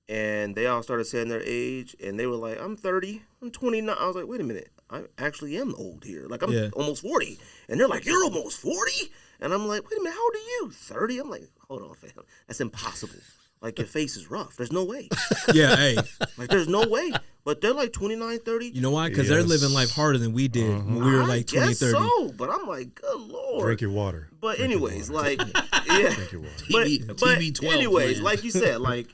And they all started saying their age, and they were like, I'm 30, I'm 29. I was like, wait a minute, I actually am old here. Like, I'm Yeah. almost 40. And they're like, you're almost 40? And I'm like, wait a minute, how old are you? 30? I'm like, hold on, fam. That's impossible. Like, your face is rough. There's no way. Yeah, hey. Like, there's no way. But they're like 29, 30. You know why? Because they're Yes. living life harder than we did when we were like 20, I guess 30. so, but I'm like, good Lord. Drink your water. But Drink your anyways, water. like, yeah. Drink your water. But, TB12 anyways, plan. like you said, like,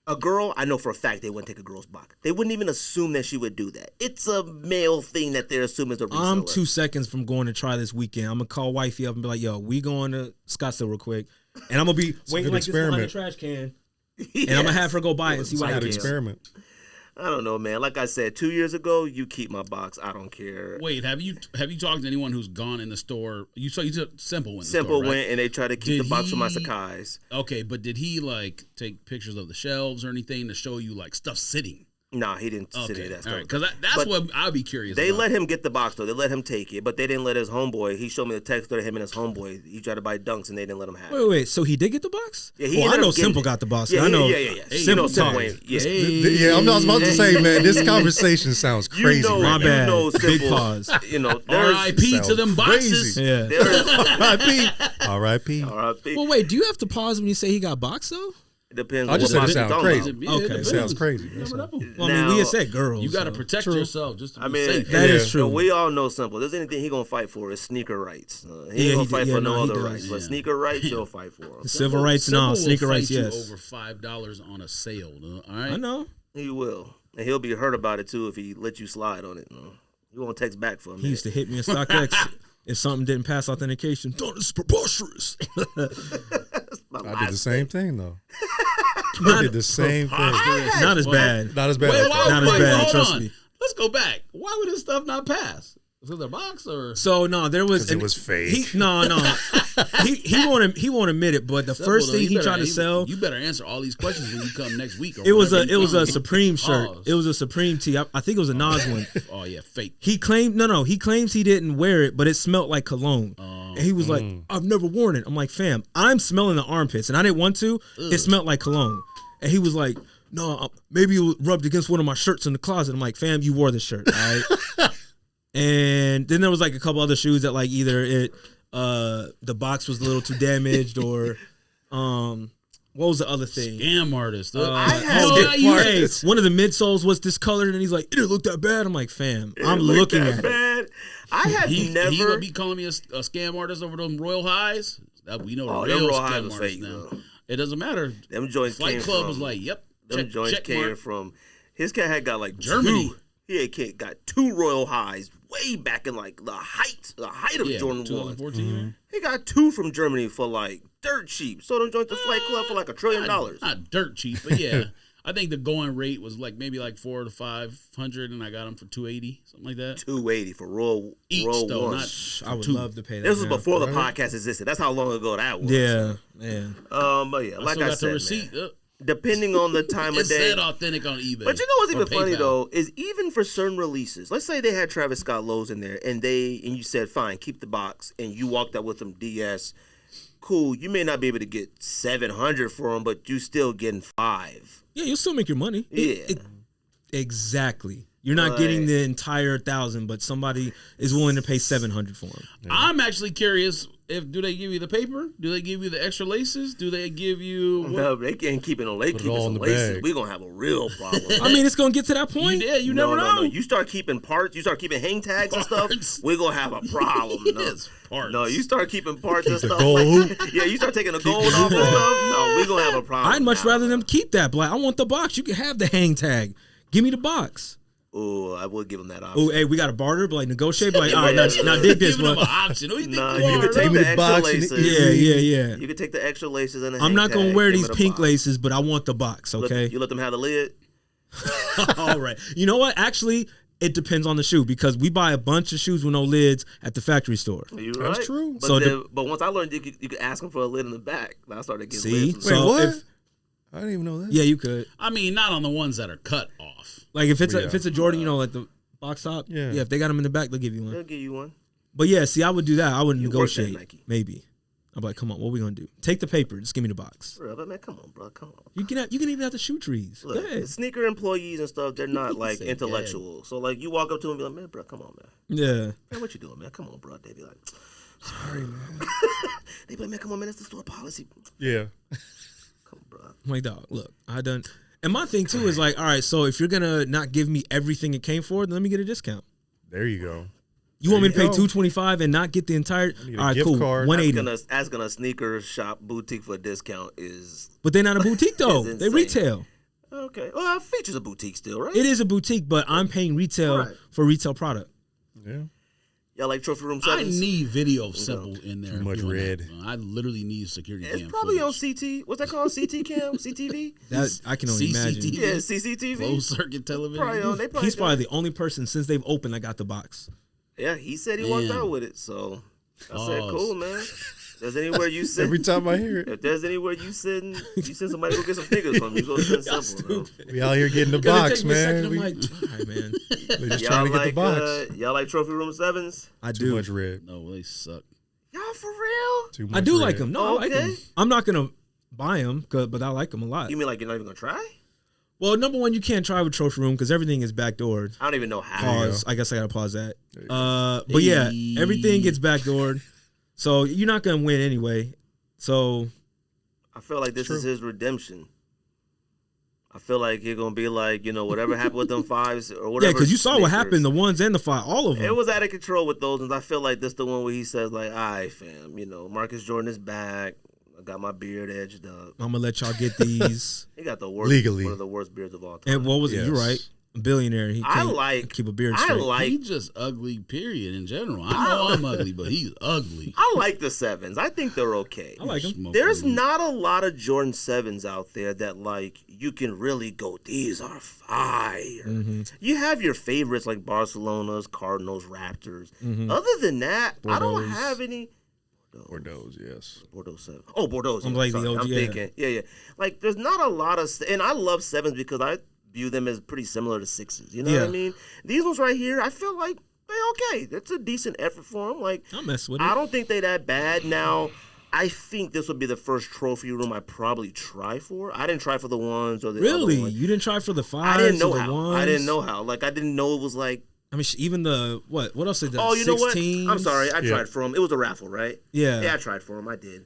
a girl, I know for a fact they wouldn't take a girl's box. They wouldn't even assume that she would do that. It's a male thing that they're assuming is a reseller. I'm 2 seconds from going to try this weekend. I'm going to call wifey up and be like, yo, we going to Scottsdale real quick. And I'm going to be waiting good like this behind the experiment. trash can. Yes. And I'm going to have her go by it and see what Good Good happens. experiment. I don't know, man. Like I said, 2 years ago, you keep my box. I don't care. Wait, have you talked to anyone who's gone in the store? You saw Simple went. Simple in the store, right? went and they tried to keep Did the box for my he- Sakai's. Okay, but did he like take pictures of the shelves or anything to show you like stuff sitting? Nah, he didn't send any of that stuff. Because that's what I'd be curious They about. let him get the box, though. They let him take it, but they didn't let his homeboy. He showed me the text of him and his homeboy. He tried to buy Dunks, and they didn't let him have it. Wait. So he did get the box? Yeah, he well, I ended know up getting Simple it. got the box. Yeah, I know. yeah. Simple Simple. talk. Yeah. I was about to say, man, this conversation sounds crazy. You know, My bad. Big Simple, pause. You know, R.I.P. to them boxes. crazy. Yeah. R.I.P. R.I.P. R.I.P. Well, wait. Do you have to pause when you say he got box though? It depends. I on just what said it box sounds you're crazy. talking about. Okay. It sounds crazy. You never know. Well, I mean, we Now- had said girls. You got to so. protect True. yourself just to be I mean, safe. That Yeah. is true. We all know Simple. There's anything he gonna fight for is sneaker rights. He Yeah, ain't he gonna did- fight yeah, for no, no he other does. rights, but Yeah. sneaker rights he'll fight for them. Civil rights, no. Simple Sneaker will rights, fight you yes. over $5 on a sale. All right. I know. He will, and he'll be hurt about it too if he lets you slide on it. He won't text back for him. He used to hit me in StockX if something didn't pass authentication. Don't, it's preposterous. I did the same thing, though. I did the same thing. Not as bad. Not as bad. Wait, why, Not as wait, bad, hold trust on. me. Let's go back. Why would this stuff not pass? Was it the box or? So no, there was. 'Cause it was fake. No. he won't admit it. But the first thing he tried to sell, You better answer all these questions when you come next week. Or it was whenever you a come. Supreme shirt. Oh, It was a Supreme tee. I think it was a Nas one. Oh yeah, fake. He claimed he claims he didn't wear it, but it smelled like cologne. And he was like, I've never worn it. I'm like, fam, I'm smelling the armpits, and I didn't want to. It smelled like cologne. And he was like, no, maybe it rubbed against one of my shirts in the closet. I'm like, fam, you wore the shirt, all right? And then there was like a couple other shoes that like either the box was a little too damaged or what was the other thing? Scam artist. One of the midsoles was discolored, and he's like, it didn't look that bad. I'm like, fam, I'm looking at it. bad. I have He never. would be calling me a scam artist over them Royal Highs. That we know Oh, the them real Royal Highs scam was artists fake, now. though. It doesn't matter. Them joints Flight came Club from, was like, yep. Them joints check came mark. from. His cat had got like Germany. Got 2 Royal Highs way back in like the height of Jordan 1. 2014. He got 2 from Germany for like dirt cheap. So them joints the Flight Club for like $1 trillion. Not dirt cheap, but yeah. I think the going rate was like maybe like $400 to $500, and I got them for $280, something like that. 280 for Royal Each Royal though, 1. not I would two. love to pay that. This was now. before the podcast existed. That's how long ago that was. Yeah, man. But yeah, I like still I got said, the receipt. man, depending on the time It of day. said authentic on eBay. But you know what's or even funny PayPal. though is even for certain releases. Let's say they had Travis Scott lows in there, and you said fine, keep the box, and you walked out with them DS. Cool, you may not be able to get 700 for them, but you still getting 5. Yeah, you'll still make your money. Yeah. Exactly. You're not getting the entire 1,000, but somebody is willing to pay 700 for them. I'm actually curious. Do they give you the paper? Do they give you the extra laces? Do they give you? What? No, they can't keep it on. They Put it keep it all in some the laces. bag. We're gonna have a real problem. I mean, it's gonna get to that point. You never know. No. You start keeping parts. You start keeping hang tags and stuff. Parts. We're gonna have a problem. Yes, parts. No, you start keeping parts and the stuff. gold. Yeah, you start taking the gold off and stuff. No, we're gonna have a problem. I'd much now. rather them keep that. But like, I want the box. You can have the hang tag. Give me the box. Oh, I would give them that option. Oh, hey, we got to barter, but like negotiate. But like, all right, now dig this, Giving them bro. an option. Who you think Nah, you you are? could take Give me the the extra box and laces. Yeah. You could take the extra laces and the I'm hang not gonna tag, wear give these me the pink box. laces, but I want the box. Okay. You let them have the lid. All right. You know what? Actually, it depends on the shoe because we buy a bunch of shoes with no lids at the factory store. You That's right? true. But, So but once I learned you could ask them for a lid in the back, I started getting See? lids. Wait, So what? if- I didn't even know that. Yeah, you could. I mean, not on the ones that are cut off. Like if it's Yeah. a Jordan, you know, like the box top. Yeah. If they got them in the back, they'll give you one. They'll give you one. But yeah, see, I would do that. I would You work at negotiate. Nike. Maybe. I'm like, come on, what we gonna do? Take the paper. Just give me the box. Bro, but man, come on, bro, come on. You can even have the shoe trees. Look, Go ahead. the sneaker employees and stuff, they're not like Say intellectual. So like you walk up to them and be like, man, bro, come on, man. Yeah. Man, what you doing, man? Come on, bro. They be like, sorry, man. They be like, man, come on, man, that's the store policy. Yeah. Come on, bro. I'm like, dog, look, I done. And my thing too is like, all right, so if you're gonna not give me everything it came for, then let me get a discount. There you go. You want me to There pay you go. $225 and not get the entire? need a All right, gift cool. card. $180. Asking a sneaker shop boutique for a discount is But they're not a boutique though. It's They insane. retail. okay. Well, features a boutique still, right? It is a boutique, but I'm paying retail Right. for retail product. Yeah. Y'all like trophy room I sevens? need video simple in there. Too much doing red. that. I literally need security It's cam probably on footage. CT. What's that called? CT cam? CTV? That I can only imagine. CCTV. Yeah, CCTV. Closed circuit television. Probably on. They probably He's got- probably the only person since they've opened that got the box. Yeah, he said he walked Damn. out with it. So I said, Pause. cool, man. there's anywhere you sit, Every time I hear it, if there's anywhere you send somebody to go get some fingers from you. Go send simple. Bro. we out here getting the Gotta box, take me a second, man. I'm We, like, all right, man. we're just Y'all trying to get like the box. y'all like trophy room 7s? I Too do. much red. No, they suck. Y'all for real? Too much I do red. like them. No, I like Okay. them. I'm not gonna buy them, but I like them a lot. You mean like you're not even gonna try? Well, number one, you can't try with trophy room because everything is backdoored. I don't even know how. Pause. I guess I gotta pause that. But yeah, everything gets backdoored, so you're not gonna win anyway. So I feel like this is his redemption. I feel like you're gonna be like, whatever happened with them 5s or whatever. yeah, because you saw what Snickers. happened. The ones and the 5, all of them. It was out of control with those ones. I feel like this the one where he says like, "All right, fam, Marcus Jordan is back. I got my beard edged up. I'm gonna let y'all get these. He got the worst, Legally. one of the worst beards of all time. And what was it? Yes. You're right. A billionaire. He I can't like- keep a beard I straight. like He's just ugly, period, in general. I know I'm ugly, but he's ugly. I like the 7s. I think they're okay. I like them. Smoking There's weed. not a lot of Jordan 7s out there that like you can really go, these are fire. Mm-hmm. You have your favorites like Barcelona's, Cardinals, Raptors. Mm-hmm. Other than that, I don't Bordeaux's. have any. Bordeaux, yes. Bordeaux 7. Oh, Bordeaux. I'm Yeah, like the sorry. OG, I'm yeah. thinking. Yeah. Like, there's not a lot of, and I love 7s because I view them as pretty similar to 6s. You know what I Yeah. mean? These ones right here, I feel like they're okay. That's a decent effort for them. Like, I'll mess with it. I don't think they that bad. Now, I think this would be the first trophy room I probably try for. I didn't try for the ones or the Really? other ones. You didn't try for the 5s? I didn't know or the how. Ones? I didn't know how. Like, I didn't know it was like, I mean, even the what? What else did that? oh, you know what? 16s? I'm sorry. I Yeah. tried for them. It was a raffle, right? Yeah. Yeah, I tried for them. I did.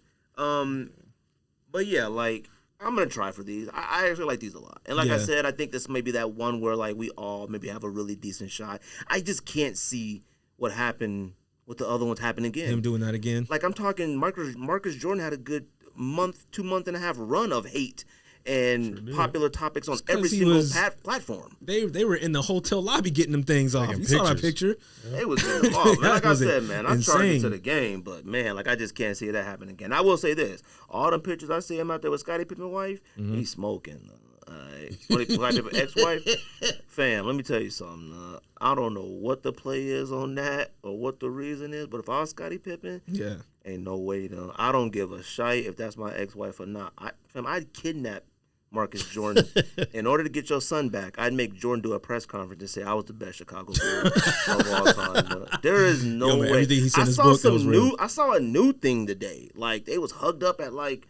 But yeah, like, I'm going to try for these. I actually like these a lot. And like I Yeah. said, I think this may be that one where, like, we all maybe have a really decent shot. I just can't see what happened with the other ones happen again. Him doing that again. Like, I'm talking Marcus Jordan had a good 2.5 run of hate and popular topics on every 'cause he single was- platform. They were in the hotel lobby getting them things off. Taking You saw that pictures. picture? It was getting off. Man, like I was said, man, I'm charging insane. to the game, but man, like I just can't see that happen again. I will say this: all them pictures I see him out there with Scottie Pippen's wife, he's smoking. When he Scottie Pippen's ex-wife, fam, let me tell you something. I don't know what the play is on that or what the reason is, but if I was Scottie Pippen, Yeah. ain't no way. I don't give a shite if that's my ex-wife or not. I'd kidnap Marcus Jordan. In order to get your son back, I'd make Jordan do a press conference and say I was the best Chicago Bear of all time. There is no Yo, man, way. everything he said I in his saw book, that some was new. real. I saw a new thing today. Like they was hugged up at like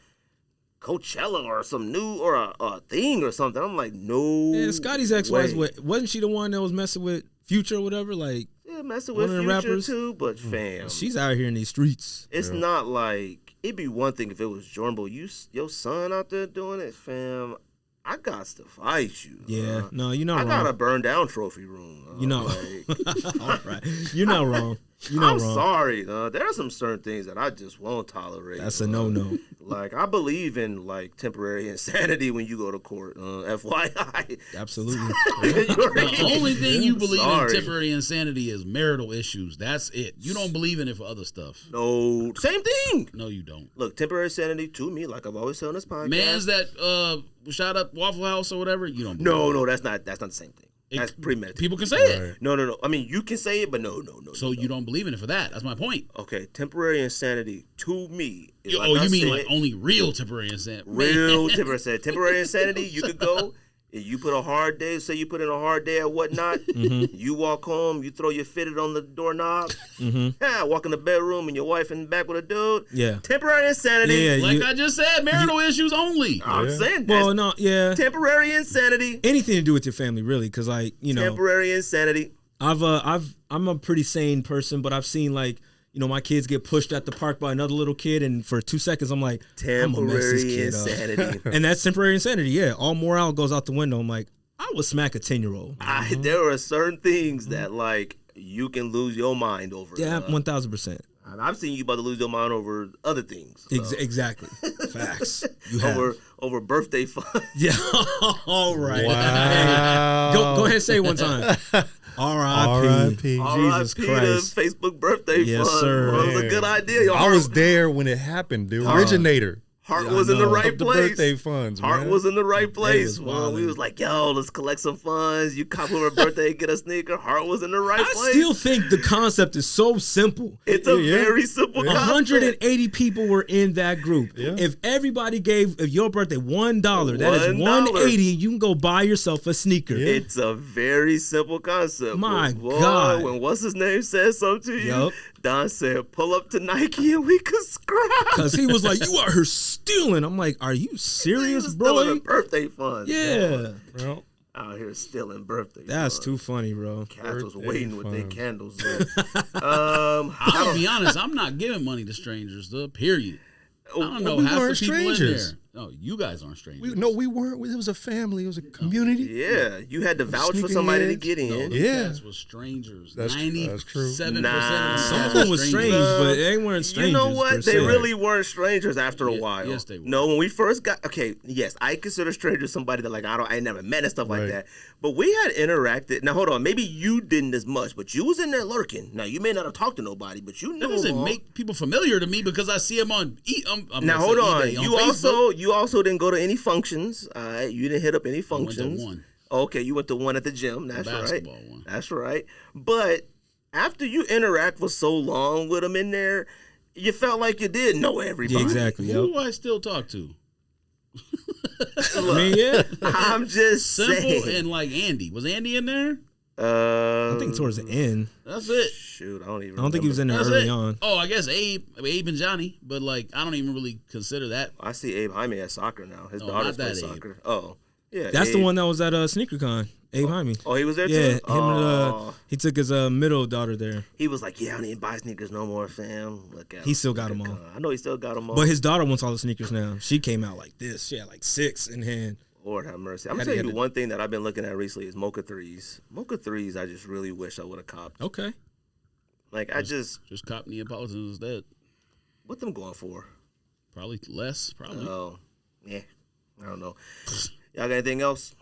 Coachella or some new or a thing or something. I'm like, no. Yeah, Scottie's ex-wife, way. wasn't she the one that was messing with Future or whatever? Like, Yeah, messing one with of the Future rappers? too, but fam, she's out here in these streets. it's not like it'd be one thing if it was Jordan, but your son out there doing it, fam. I got to fight you. Yeah. No, you're not I wrong. got a burn down trophy room. You know. like, All right. You're not wrong. You're not I'm wrong. sorry. There are some certain things that I just won't tolerate. That's a no-no. Like I believe in like temporary insanity when you go to court. FYI. Absolutely. The only thing you believe Sorry. in temporary insanity is marital issues. That's it. You don't believe in it for other stuff. No, same thing. No, you don't. Look, temporary insanity to me, like I've always said on this podcast. Mans that shot up Waffle House or whatever, you don't believe in. No, that's not the same thing. That's premeditated. People can say it. No. I mean, you can say it, but no. So you don't believe in it for that. That's my point. Okay, temporary insanity to me. Is You like I mean said, like only real temporary insanity? real temporary insanity? Temporary insanity. You could go. If you put a hard day, say you put in a hard day or whatnot, you walk home, you throw your fitted on the doorknob, walk in the bedroom, and your wife in the back with a dude. Yeah. Temporary insanity. Yeah, Like you- I just said, marital issues only. I'm saying that's Well, no, yeah. temporary insanity. Anything to do with your family, really, because like Temporary insanity. I'm a pretty sane person, but I've seen like my kids get pushed at the park by another little kid, and for 2 seconds I'm like, I'm gonna mess this Temporary kid up. insanity. And that's temporary insanity. Yeah, all morale goes out the window. I'm like, I would smack a 10-year-old. There are certain things that like you can lose your mind over. Yeah, 1,000%. And I've seen you about to lose your mind over other things. So. Exactly. Facts. You have. over birthday fun. Yeah. All right. Wow. Go ahead and say it one time. R.I.P. R.I.P. Jesus R.I.P. Christ. to Facebook birthday Yes, fun. sir. Well, it was a good idea. Your I was there when it happened. The originator. Heart Yeah, I was in the know. right The place. birthday funds, Heart man. was in the right place. was Well, we wildin'. was like, yo, let's collect some funds. You cop her a birthday, get a sneaker. Heart was in the right I place. still think the concept is so simple. It's a Yeah. very simple concept. 180 people were in that group. Yeah. If everybody gave your birthday $1, that is $1. 180. You can go buy yourself a sneaker. Yeah. It's a very simple concept. My But boy, God. when what's his name said something to you, Yup. Don said, pull up to Nike and we could scrap. Cause he was like, "You out here stealing." I'm like, "Are you He serious, was bro?" stealing a birthday fund. Yeah, Well, Out here stealing birthday that's funds. too funny, bro. Cats was Birthday waiting with their funds. candles lit. I'll be honest, I'm not giving money to strangers, period. I don't know we half the weren't people strangers. in there. No, you guys aren't strangers. we weren't. It was a family. It was a community. Yeah, you had to vouch for somebody to Sneakerheads. get No, in. the Yeah. cats was strangers. That's true. 97% Nah. of Some them of them was strange, Uh, but they weren't strangers. You know per what? se. They really weren't strangers after a Yeah, while. yes, they were. No, when we first got yes, I consider strangers somebody that like I ain't never met and stuff like Right. that. But we had interacted. Now hold on, maybe you didn't as much, but you was in there lurking. Now you may not have talked to nobody, but you That knew doesn't them all. make people familiar to me because I see them on. I'm Now gonna hold say on. eBay, You Facebook. also didn't go to any functions. All right, you didn't hit up any went to functions. one. Okay, you went to one at the gym. That's right. basketball one. That's right. But after you interact for so long with them in there, you felt like you did know everybody. Yeah, exactly. Who Yep. do I still talk to? I mean, yeah. I'm just Simple saying. and like Andy. Was Andy in there? I think towards the end. That's it. Shoot, I don't even. I don't think he was in there That's early it. on. Oh, I guess Abe and Johnny, but like I don't even really consider that. I see Abe Jaime at soccer now. His No, daughter's not plays that Abe. soccer. Oh, yeah. That's the Abe. one that was at SneakerCon. Abe Jaime. Oh, he was there Yeah, too. him and he took his middle daughter there. He was like, "Yeah, I don't even buy sneakers no more, fam." Look at He him. still got Look them at all. God. I know he still got them all. But his daughter wants all the sneakers now. She came out like this. She had like 6 in hand. Lord have mercy. I'm Had gonna to tell you get it. one thing that I've been looking at recently is Mocha 3s. Mocha 3s, I just really wish I would have copped. Okay. Like, I just, Just cop Neapolitans instead. what them going for? Probably less. Probably. Oh, yeah. I don't know. Y'all got anything else?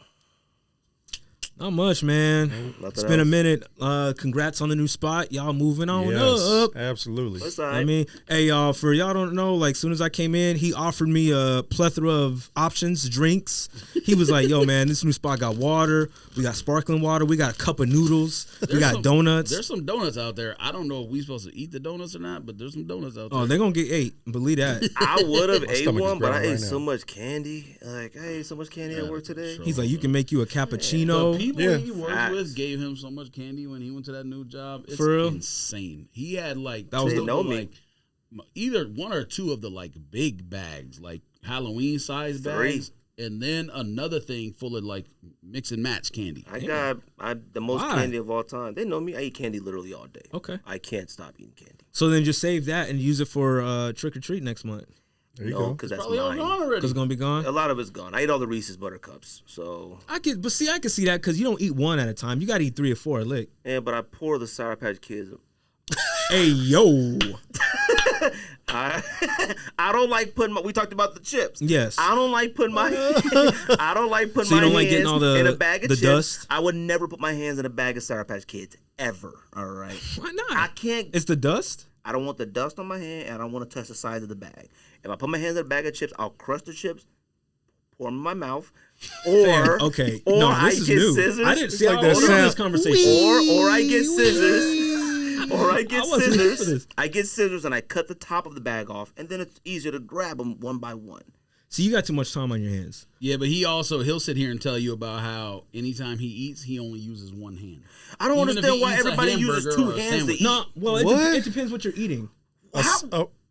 Not much, man. Nothing It's been a else? minute. Congrats on the new spot. Y'all moving on Yes, up. absolutely. What's all I right? mean, hey, y'all, for y'all don't know, like, soon as I came in, he offered me a plethora of options, drinks. He was like, yo, man, this new spot got water. We got sparkling water. We got a cup of noodles. We There's got some- donuts. There's some donuts out there. I don't know if we supposed to eat the donuts or not, but there's some donuts out there. Oh, they're going to get 8. Believe that. I would have My ate stomach is one, but I growling ate right so now. much candy. Like, I ate so much candy at work today. Sure. He's like, you can make you a The cappuccino. people Yeah. he worked Facts. with gave him so much candy when he went to that new job. It's For real? insane. He had like That was They two know of the, me. like either one or two of the like big bags, like Halloween size 3. bags, and then another thing full of like mix and match candy. I got the most Why? candy of all time. They know me. I eat candy literally all day. Okay. I can't stop eating candy. So then just save that and use it for trick or treat next month. There you No, go. because that's Probably all mine. gone already. Because it's going to be gone. A lot of it's gone. I ate all the Reese's Buttercups. So, I could see that because you don't eat one at a time. You got to eat 3 or 4 a lick. yeah, but I pour the Sour Patch Kids. Hey, yo. I don't like putting we talked about the chips. Yes. I don't like putting my I don't like putting So you my don't like hands getting all the- in a bag of the chips. dust? I would never put my hands in a bag of Sour Patch Kids ever. All right. Why not? I can't. It's the dust? I don't want the dust on my hand, and I don't want to touch the sides of the bag. If I put my hands in a bag of chips, I'll crush the chips, pour them in my mouth, or Okay. or No, I this is get new. scissors. I didn't see like I that wasn't in this sound. conversation. Or I get scissors. Or I get I wasn't here for scissors. this. I get scissors and I cut the top of the bag off, and then it's easier to grab them one by one. See, you got too much time on your hands. Yeah, but he'll sit here and tell you about how anytime he eats, he only uses one hand. I don't Even if understand he why eats a everybody uses hamburger 2 or a hands to sandwich. eat. No, well, What? it depends what you're eating. A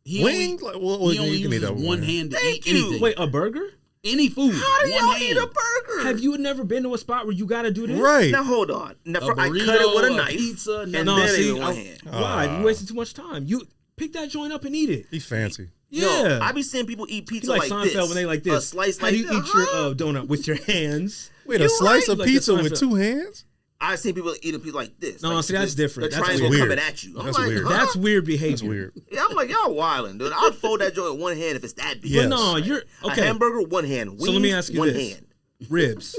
He wing? only, Like, well, he only you can eat uses that one hand to Thank eat you. anything. Wait, a burger? Any food. How do one y'all hand. eat a burger? Have you never been to a spot where you got to do this? Right. Now hold on. Now, A I burrito, cut it with a a knife, pizza, and no, then see, in one hand. Why? You wasted too much time. You pick that joint up and eat it. He's fancy. Yeah. No, I be seeing people eat You pizza like like Seinfeld this. when they like this. A slice How like do you this. eat your Huh? donut with your hands? Wait, You a slice right. of Like the pizza with Seinfeld. 2 hands? I've seen people eat a pizza like this. No, like see, that's the- different. The That's triangle weird. coming at you. I'm That's like, weird. huh? That's weird behavior. That's weird. Yeah, I'm like, y'all wildin', dude. I'd fold that joint with one hand if it's that big. Yes. But no, you're A okay. hamburger, one hand. Wings, So let me ask you one this. hand. Ribs.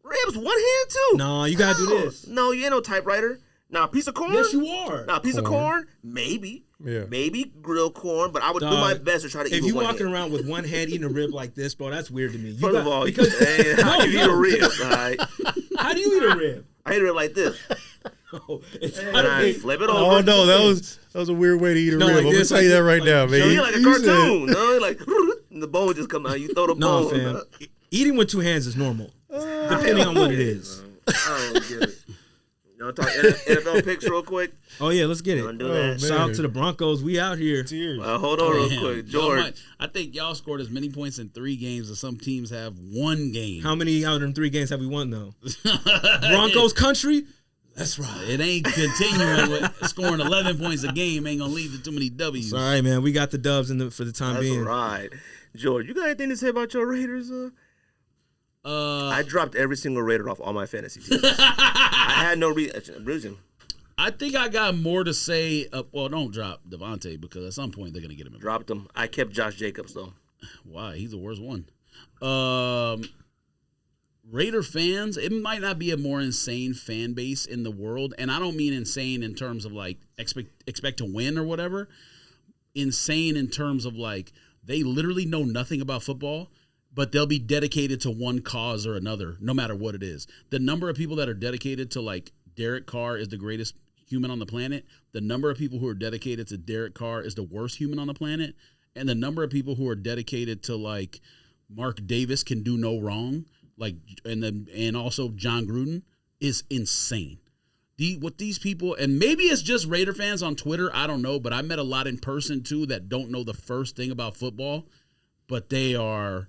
Ribs, one hand too. No, you gotta do this. No, you ain't no typewriter. Now, a piece of corn. Yes, you are. Now, a piece of corn, maybe. Yeah. maybe grilled corn, but I would do Dog, my best to try to eat If with you one walking hand. around with one hand eating a rib like this, bro, that's weird to me. First of all, because how do you eat a rib? All right? how do you eat a rib? I eat a rib like this. Oh, it's And not a I big- flip it over. Oh no, that was a weird way to eat a No, rib. like I'm gonna this, tell you like that right this, now, like- man. So you like a You said- cartoon, no? Like, and the bone just come out. You throw the No, bone. fam. Eating with two hands is normal, depending on what it is. I don't get it. You want to talk NFL picks real quick? Oh yeah, let's get You want it. to do Oh, that? man. Shout out to the Broncos. We out here. Tears. Hold on real Damn, quick. y'all George. might- I think y'all scored as many points in 3 games as some teams have 1 game. How many out of them 3 games have we won though? Broncos country. That's right. It ain't continuing with scoring 11 points a game. Ain't gonna lead to too many W's. All right, man. We got the dubs for the time That's being. right. George, you got anything to say about your Raiders? I dropped every single Raider off all my fantasy teams. I had no reason. I think I got more to say. Well, don't drop Devontae because at some point they're gonna get him. Dropped them. I kept Josh Jacobs, though. Why? He's the worst one. Raider fans, it might not be a more insane fan base in the world, and I don't mean insane in terms of like expect to win or whatever. Insane in terms of like they literally know nothing about football, but they'll be dedicated to one cause or another, no matter what it is. The number of people that are dedicated to like Derek Carr is the greatest human on the planet. The number of people who are dedicated to Derek Carr is the worst human on the planet. And the number of people who are dedicated to like Mark Davis can do no wrong, like and also John Gruden is insane. What these people, and maybe it's just Raider fans on Twitter, I don't know, but I met a lot in person too that don't know the first thing about football, but they are.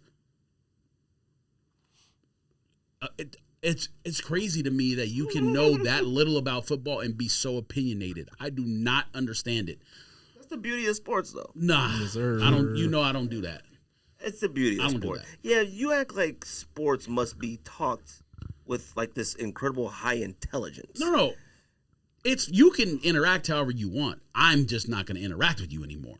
It's crazy to me that you can know that little about football and be so opinionated. I do not understand it. That's the beauty of sports, though. Nah, Yes, sir. I don't. You know, I don't do that. It's the beauty I of don't do sports. that. Yeah, you act like sports must be taught with like this incredible high intelligence. No. It's you can interact however you want. I'm just not going to interact with you anymore.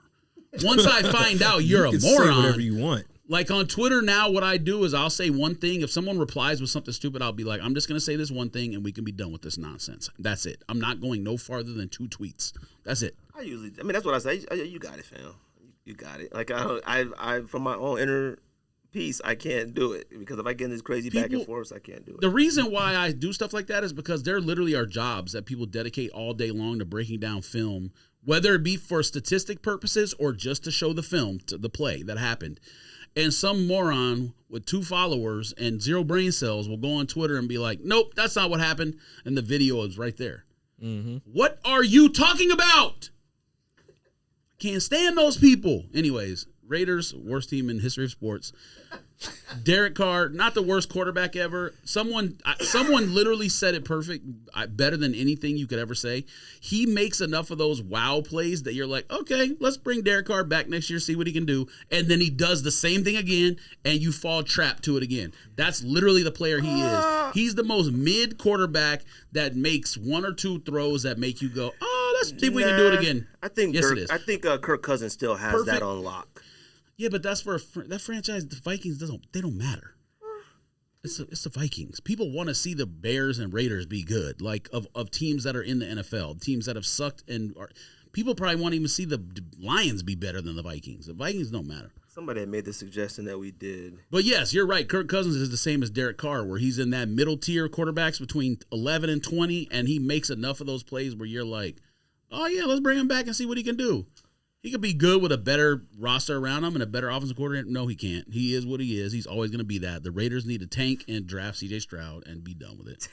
Once I find out you're You a can say moron, whatever you want. like on Twitter now, what I do is I'll say one thing. If someone replies with something stupid, I'll be like, I'm just going to say this one thing and we can be done with this nonsense. That's it. I'm not going no farther than 2 tweets. That's it. I mean, that's what I say. You got it, fam. You got it. Like I from my own inner peace, I can't do it because if I get in this crazy back and People- forth, I can't do it. The reason why I do stuff like that is because there literally are jobs that people dedicate all day long to breaking down film, whether it be for statistic purposes or just to show the film, to the play that happened. And some moron with 2 followers and 0 brain cells will go on Twitter and be like, nope, that's not what happened. And the video is right there. Mm-hmm. What are you talking about? Can't stand those people. Anyways, Raiders, worst team in history of sports. Derek Carr, not the worst quarterback ever. Someone literally said it perfect, better than anything you could ever say. He makes enough of those wow plays that you're like, okay, let's bring Derek Carr back next year, see what he can do. And then he does the same thing again, and you fall trapped to it again. That's literally the player he is. He's the most mid quarterback that makes 1 or 2 throws that make you go, oh, let's see if we can do it again. I think Yes, it is. I think Kirk Cousins still has Perfect. that on lock. Yeah, but that's for that franchise. The Vikings don't matter. It's the Vikings. People want to see the Bears and Raiders be good, like of teams that are in the NFL, teams that have sucked, and people probably want to even see the Lions be better than the Vikings. The Vikings don't matter. Somebody had made the suggestion that we did. But yes, you're right. Kirk Cousins is the same as Derek Carr, where he's in that middle tier quarterbacks between 11 and 20, and he makes enough of those plays where you're like, oh yeah, let's bring him back and see what he can do. He could be good with a better roster around him and a better offensive coordinator. No, he can't. He is what he is. He's always going to be that. The Raiders need to tank and draft C.J. Stroud and be done with it.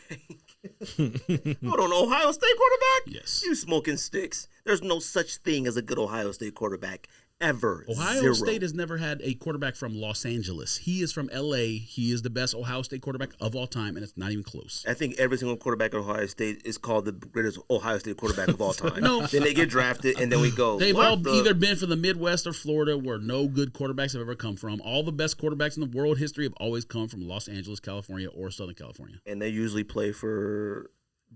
Hold on, Ohio State quarterback? Yes. You smoking sticks. There's no such thing as a good Ohio State quarterback ever. Ohio 0. State has never had a quarterback from Los Angeles. He is from L.A. He is the best Ohio State quarterback of all time, and it's not even close. I think every single quarterback at Ohio State is called the greatest Ohio State quarterback of all time. No. Then they get drafted, and then we go. They've what all the- either been from the Midwest or Florida, where no good quarterbacks have ever come from. All the best quarterbacks in the world history have always come from Los Angeles, California, or Southern California. And they usually play for.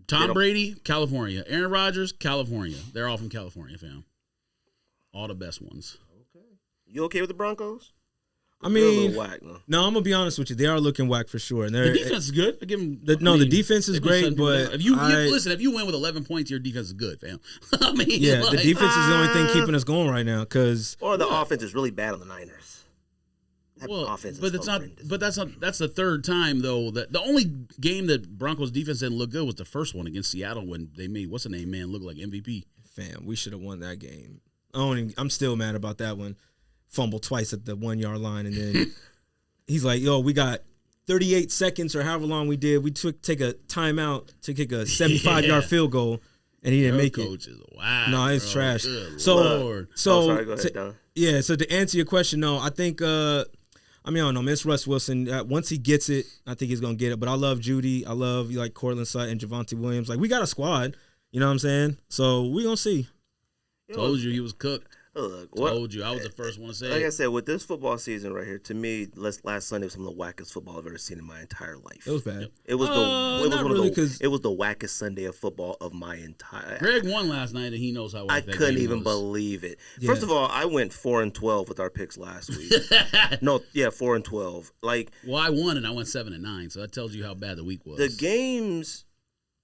Tom Brady, California. Aaron Rodgers, California. They're all from California, fam. All the best ones. You okay with the Broncos? I mean, whack, no, I'm gonna be honest with you. They are looking whack for sure. And The defense is good. I give them. the defense is great, but if you win with 11 points, your defense is good, fam. I mean, yeah, the defense is the only thing keeping us going right now. Or the offense is really bad on the Niners. Offense but it's not. But that's the third time though. That the only game that Broncos defense didn't look good was the first one against Seattle when they made what's the name man look like MVP. Fam, we should have won that game. I'm still mad about that one. Fumble twice at the 1 yard line, and then he's like, "Yo, we got 38 seconds or however long we did. We take a timeout to kick a 75-yard field goal, and he didn't make it." Coach is wild. No, it's bro. trash. Good So, Lord. Sorry, go ahead, Don. Yeah. So to answer your question, no, I think. I don't know. Miss Russ Wilson. Once he gets it, I think he's gonna get it. But I love Judy. I love like Cortland Sutton, Javonte Williams. Like we got a squad. You know what I'm saying? So we gonna see. Told you he was cooked. Look, Told you. I was the first one to say like it. I said, with this football season right here, to me, last Sunday was some of the wackest football I've ever seen in my entire life. It was bad. It was because it was the wackest Sunday of football of my entire. Greg won last night, and he knows how. I couldn't even believe it. Yeah. First of all, I went 4-12 with our picks last week. 4-12. Like, well, I won and I went 7-9, so that tells you how bad the week was. The games,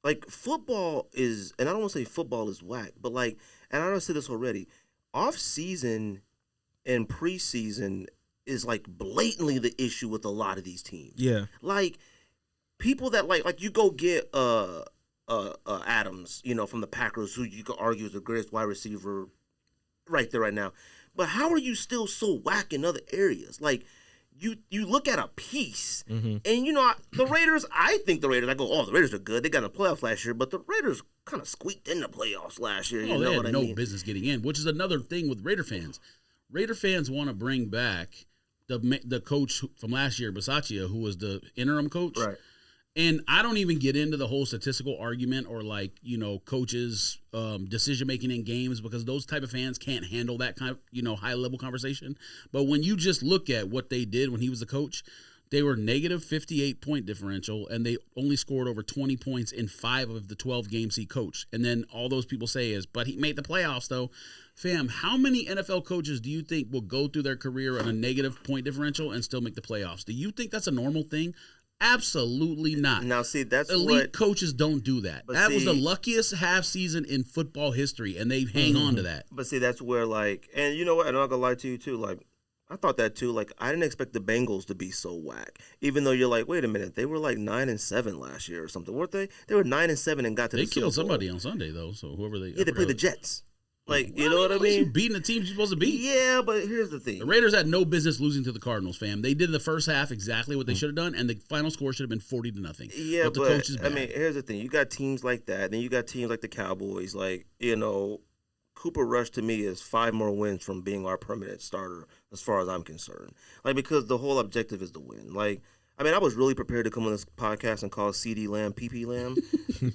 like football is, and I don't want to say football is whack, but like, and I don't say this already. Off season and preseason is like blatantly the issue with a lot of these teams. Yeah, like people that like you go get Adams, from the Packers, who you could argue is the greatest wide receiver right there right now. But how are you still so whack in other areas? Like you look at a piece, and the Raiders. I think the Raiders. I go, the Raiders are good. They got in the playoffs last year, but the Raiders kind of squeaked in the playoffs last year. They had no business getting in, which is another thing with Raider fans. Raider fans want to bring back the coach from last year, Bisaccia, who was the interim coach. Right. And I don't even get into the whole statistical argument or coaches' decision making in games because those type of fans can't handle that kind of high level conversation. But when you just look at what they did when he was the coach, they were negative 58 point differential, and they only scored over 20 points in 5 of the 12 games he coached. And then all those people say is, but he made the playoffs though. Fam, how many NFL coaches do you think will go through their career on a negative point differential and still make the playoffs? Do you think that's a normal thing? Absolutely not. Now, see, that's elite coaches don't do that. That was the luckiest half season in football history, and they hang on to that. But see, that's where and you know what? I'm not gonna lie to you too. Like, I thought that too. Like, I didn't expect the Bengals to be so whack. Even though you're like, wait a minute, they were like 9-7 last year or something, weren't they? They were 9-7 and got to the Super Bowl. They killed somebody on Sunday though. So whoever they they played the Jets. Like, you know what I At least mean? you beating the teams you're supposed to beat. Yeah, but here's the thing. The Raiders had no business losing to the Cardinals, fam. They did the first half exactly what they should have done, and the final score should have been 40-0. Yeah, but the coach is bad. I mean, here's the thing. You got teams like that. Then you got teams like the Cowboys. Like, Cooper Rush to me is 5 more wins from being our permanent starter as far as I'm concerned. Like, because the whole objective is to win. Like, I mean, I was really prepared to come on this podcast and call CD Lamb PP Lamb,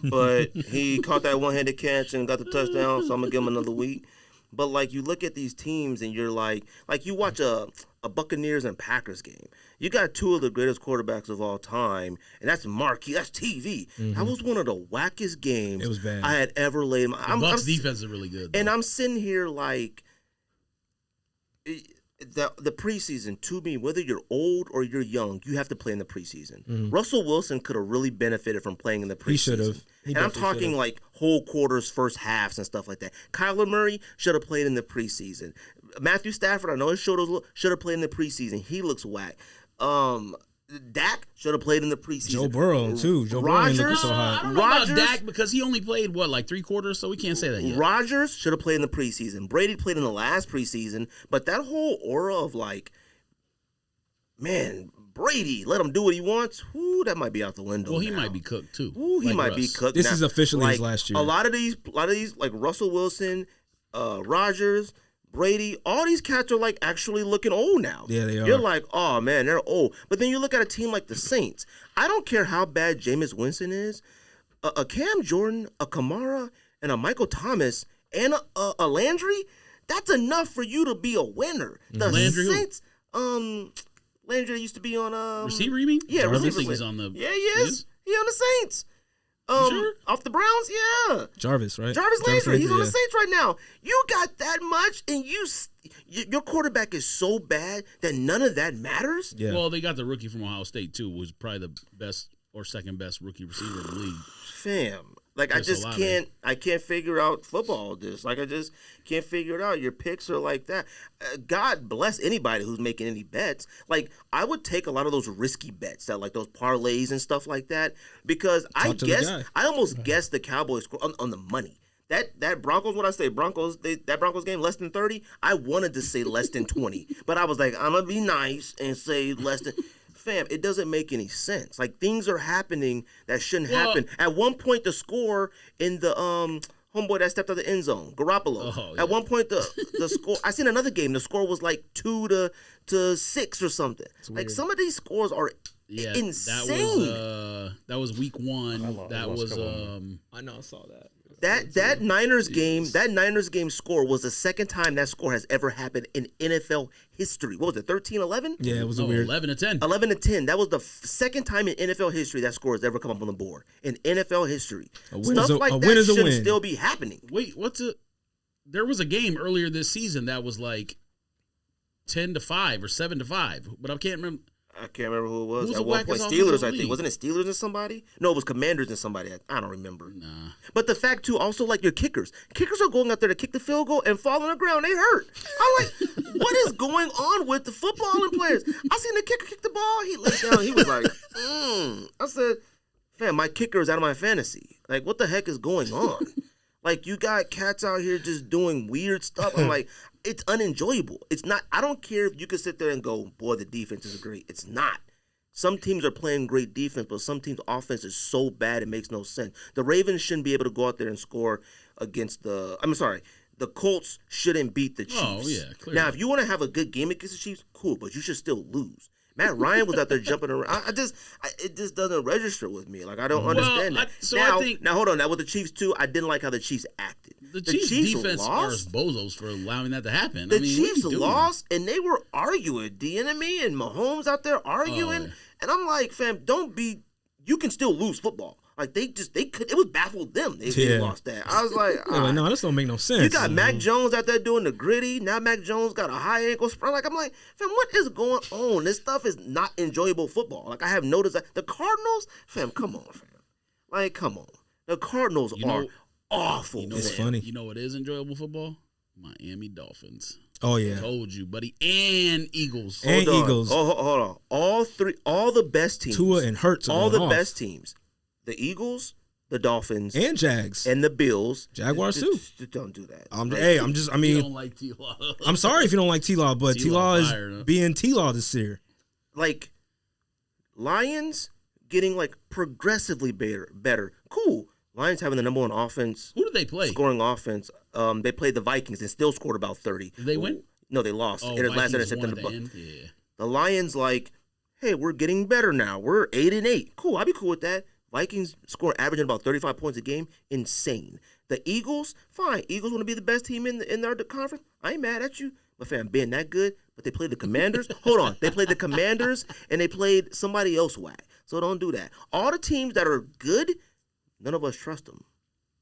but he caught that one-handed catch and got the touchdown, so I'm going to give him another week. But, like, you look at these teams and you're like you watch a Buccaneers and Packers game. You got 2 of the greatest quarterbacks of all time, and that's marquee. That's TV. Mm-hmm. That was one of the wackest games it was bad. I had ever laid. The Bucs defense is really good. And I'm sitting here like the preseason, to me, whether you're old or you're young, you have to play in the preseason. Mm-hmm. Russell Wilson could have really benefited from playing in the preseason. He should have. And I'm talking like whole quarters, first halves, and stuff like that. Kyler Murray should have played in the preseason. Matthew Stafford, I know his shoulders should have played in the preseason. He looks whack. Dak should have played in the preseason. Joe Burrow, too. Joe Burrow ain't looking so hot. I don't know about Dak because he only played, 3 quarters, so we can't say that yet. Rodgers should have played in the preseason. Brady played in the last preseason, but that whole aura of Brady, let him do what he wants, that might be out the window. Well, he now. might be cooked, too. He might be cooked. This now. is officially his last year. A lot of these, like Russell Wilson, Rodgers, Brady, all these cats are actually looking old now. Yeah, they are. You're like, oh man, they're old. But then you look at a team like the Saints. I don't care how bad Jameis Winston is. A Cam Jordan, a Kamara, and a Michael Thomas, and a Landry. That's enough for you to be a winner. The Landry Saints, Landry used to be on receiver. You mean? Yeah, receiver. He's on the he on the Saints. Sure? Off the Browns, yeah. Jarvis, right? Jarvis Landry, he's on the yeah. Saints right now. You got that much, and your quarterback is so bad that none of that matters? Yeah. Well, they got the rookie from Ohio State, too, was probably the best or second best rookie receiver in the league. Fam. Like, I just can't figure out football this. Like, I just can't figure it out. Your picks are like that. God bless anybody who's making any bets. Like, I would take a lot of those risky bets, that like those parlays and stuff like that, because I almost guessed the Cowboys score on the money. That Broncos, what I say, that Broncos game, less than 30, I wanted to say less than 20. But I was like, I'm going to be nice and say less than... Fam, it doesn't make any sense. Like, things are happening that shouldn't happen. At one point, the score in the homeboy that stepped out of the end zone, Garoppolo. Oh, yeah. At one point, the score. I seen another game. The score was like 2-6 or something. Like, some of these scores are insane. That was week 1. I know, I saw that. That Niners game score was the second time that score has ever happened in NFL history. What was it, 13-11? Yeah, it was a weird 11-10. 11-10. That was the second time in NFL history that score has ever come up on the board. In NFL history. Stuff like that shouldn't still be happening. Wait, there was a game earlier this season that was like 10-5 or 7-5, but I can't remember. I can't remember who it was. Who's at one point, Steelers, I think. Wasn't it Steelers and somebody? No, it was Commanders and somebody. I don't remember. Nah. But the fact, too, also, like your kickers. Kickers are going out there to kick the field goal and fall on the ground. They hurt. I'm like, what is going on with the footballing players? I seen the kicker kick the ball. He laid down. He was like, I said, fam, my kicker is out of my fantasy. Like, what the heck is going on? Like, you got cats out here just doing weird stuff. I'm like, it's unenjoyable. It's not. I don't care if you can sit there and go, boy, the defense is great. It's not. Some teams are playing great defense, but some teams' offense is so bad it makes no sense. The Ravens shouldn't be able to go out there and score against the Colts shouldn't beat the Chiefs. Oh, yeah, clearly. Now, if you want to have a good game against the Chiefs, cool, but you should still lose. Matt Ryan was out there jumping around. It just doesn't register with me. Like, I don't understand that. Now, hold on. Now, with the Chiefs, too, I didn't like how the Chiefs acted. The Chiefs defense are bozos for allowing that to happen. The Chiefs lost, and they were arguing. D'Enemy and Mahomes out there arguing. And I'm like, fam, you can still lose football. Like, it was baffled them. They lost that. I was like, no, this don't make no sense. You got Mac Jones out there doing the gritty. Now Mac Jones got a high ankle sprain. Like, I'm like, fam, what is going on? This stuff is not enjoyable football. Like, I have noticed that the Cardinals, fam, come on, fam. Like, come on. The Cardinals are awful. It's funny. You know what is enjoyable football? Miami Dolphins. Oh, yeah. I told you, buddy. And Eagles. Eagles. Hold on. All the best teams. Tua and Hurts are all the off. best teams. The Eagles, the Dolphins, and Jags, and the Bills. Jaguars too. Don't do that. You don't like T-Law. I'm sorry if you don't like T-Law, but T-Law is being T-Law this year. Like, Lions getting like progressively better. Cool. Lions having the number 1 offense. Who did they play? Scoring offense. They played the Vikings and still scored about 30. Did they win? No, they lost. Oh, it Vikings lasted won at the end. Yeah. The Lions like, hey, we're getting better now. We're 8-8. Cool. I'd be cool with that. Vikings score averaging about 35 points a game. Insane. The Eagles, fine. Eagles want to be the best team in their conference. I ain't mad at you. But fam, being that good, but they played the Commanders. Hold on. They played the Commanders and they played somebody else whack. So don't do that. All the teams that are good, none of us trust them.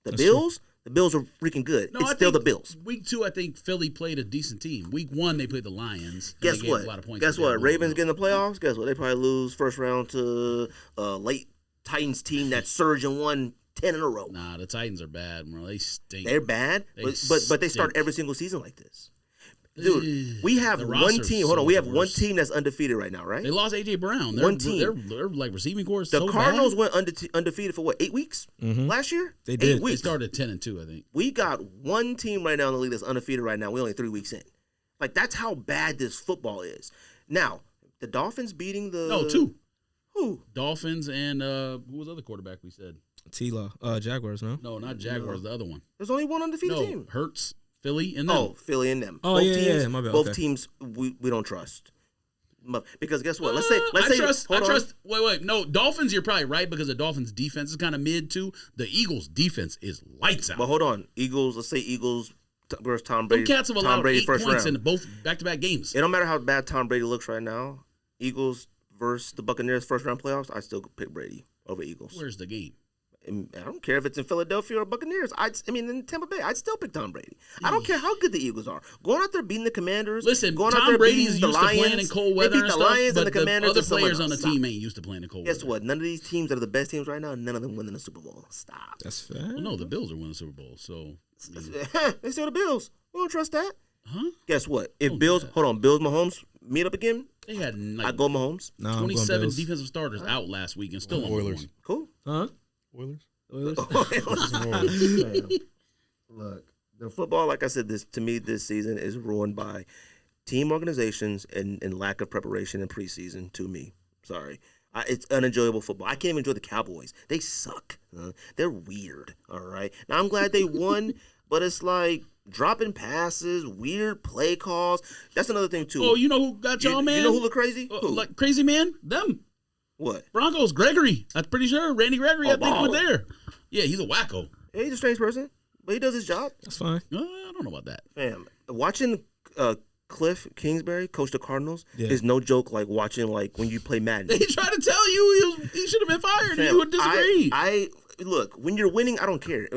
The Bills are freaking good. It's still the Bills. Week 2, I think Philly played a decent team. Week 1, they played the Lions. Guess what? Ravens get in the playoffs. Guess what? They probably lose first round to late Titans team that surged and won 10 in a row. Nah, the Titans are bad, bro. They stink. They're bad, but they start every single season like this. Dude, we have one team. Hold on, we have one team that's undefeated right now, right? They lost A.J. Brown. One team. They're like receiving corps. The Cardinals went undefeated for what, 8 weeks last year? They did. 8 weeks. They started 10-2, I think. We got one team right now in the league that's undefeated right now. We're only 3 weeks in. Like, that's how bad this football is. Now, the Dolphins beating the... No, 2. Who? Dolphins and who was the other quarterback we said? T-Law. Jaguars, no? No, not Jaguars, the other one. There's only one undefeated team. Hurts, Philly, and them. Oh, Philly and them. Oh, both teams, my bad. Both teams we don't trust. Because guess what? Let's say I trust. Wait. No, Dolphins, you're probably right because the Dolphins' defense is kind of mid too. The Eagles' defense is lights out. But hold on. Let's say Eagles versus Tom Brady. Them cats have allowed 8 first points round. in both back-to-back games. It don't matter how bad Tom Brady looks right now. Eagles versus the Buccaneers first round playoffs, I still pick Brady over Eagles. Where's the game? I don't care if it's in Philadelphia or Buccaneers. In Tampa Bay, I'd still pick Tom Brady. I don't care how good the Eagles are. Going out there beating the Commanders. Listen, going out Tom there Brady's beating the used to playing Lions. in cold weather They beat and the stuff, Lions but and the Commanders. other and someone players on the else. team ain't used to playing in cold weather. Guess what? None of these teams that are the best teams right now, none of them winning the Super Bowl. Stop. That's fair. Well, no, the Bills are winning the Super Bowl, so. They still the Bills. We don't trust that. Huh? Guess what? If Don't Bills, do that. hold on, Bills Mahomes meet up again, They had I go Mahomes. No, I'm going 27 Bills. defensive starters out last week and still only Oilers. won. Cool. Huh? Oilers. Look, the football, like I said, to me this season is ruined by team organizations and lack of preparation in preseason. To me, sorry, it's unenjoyable football. I can't even enjoy the Cowboys. They suck. They're weird. All right. Now I'm glad they won, but it's like dropping passes, weird play calls. That's another thing too. Oh, you know who got y'all, man? You know who look crazy? Who? Like crazy man? Them. What? Broncos, Gregory. I'm pretty sure. Randy Gregory, I think, baller. was there. Yeah, he's a wacko. Yeah, he's a strange person, but he does his job. That's fine. I don't know about that. Fam, watching Cliff Kingsbury coach the Cardinals Yeah. is no joke. Like watching when you play Madden. They tried to tell you he should have been fired, and you would disagree. I look, when you're winning, I don't care.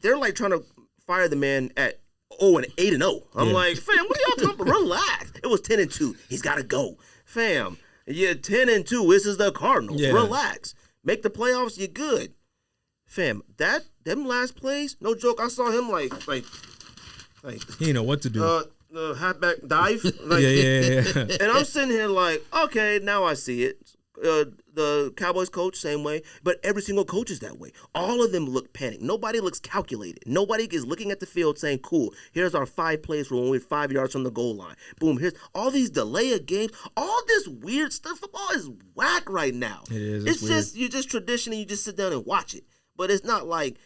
They're like trying to fire the man at 8-0. I'm Yeah. like, fam, what are y'all talking about? Relax. It was 10-2. He's got to go, fam. You're 10-2. This is the Cardinals. Yeah. Relax. Make the playoffs. You're good, fam. Them last plays, no joke. I saw him like He didn't know what to do. the halfback dive. yeah. And I'm sitting here like, okay, now I see it. The Cowboys coach, same way, but every single coach is that way. All of them look panicked. Nobody looks calculated. Nobody is looking at the field saying, cool, here's our 5 plays for when we're 5 yards from the goal line. Boom, here's all these delay of games. All this weird stuff. Football is whack right now. It is. It's It's just, you're just tradition and you just sit down and watch it. But it's not like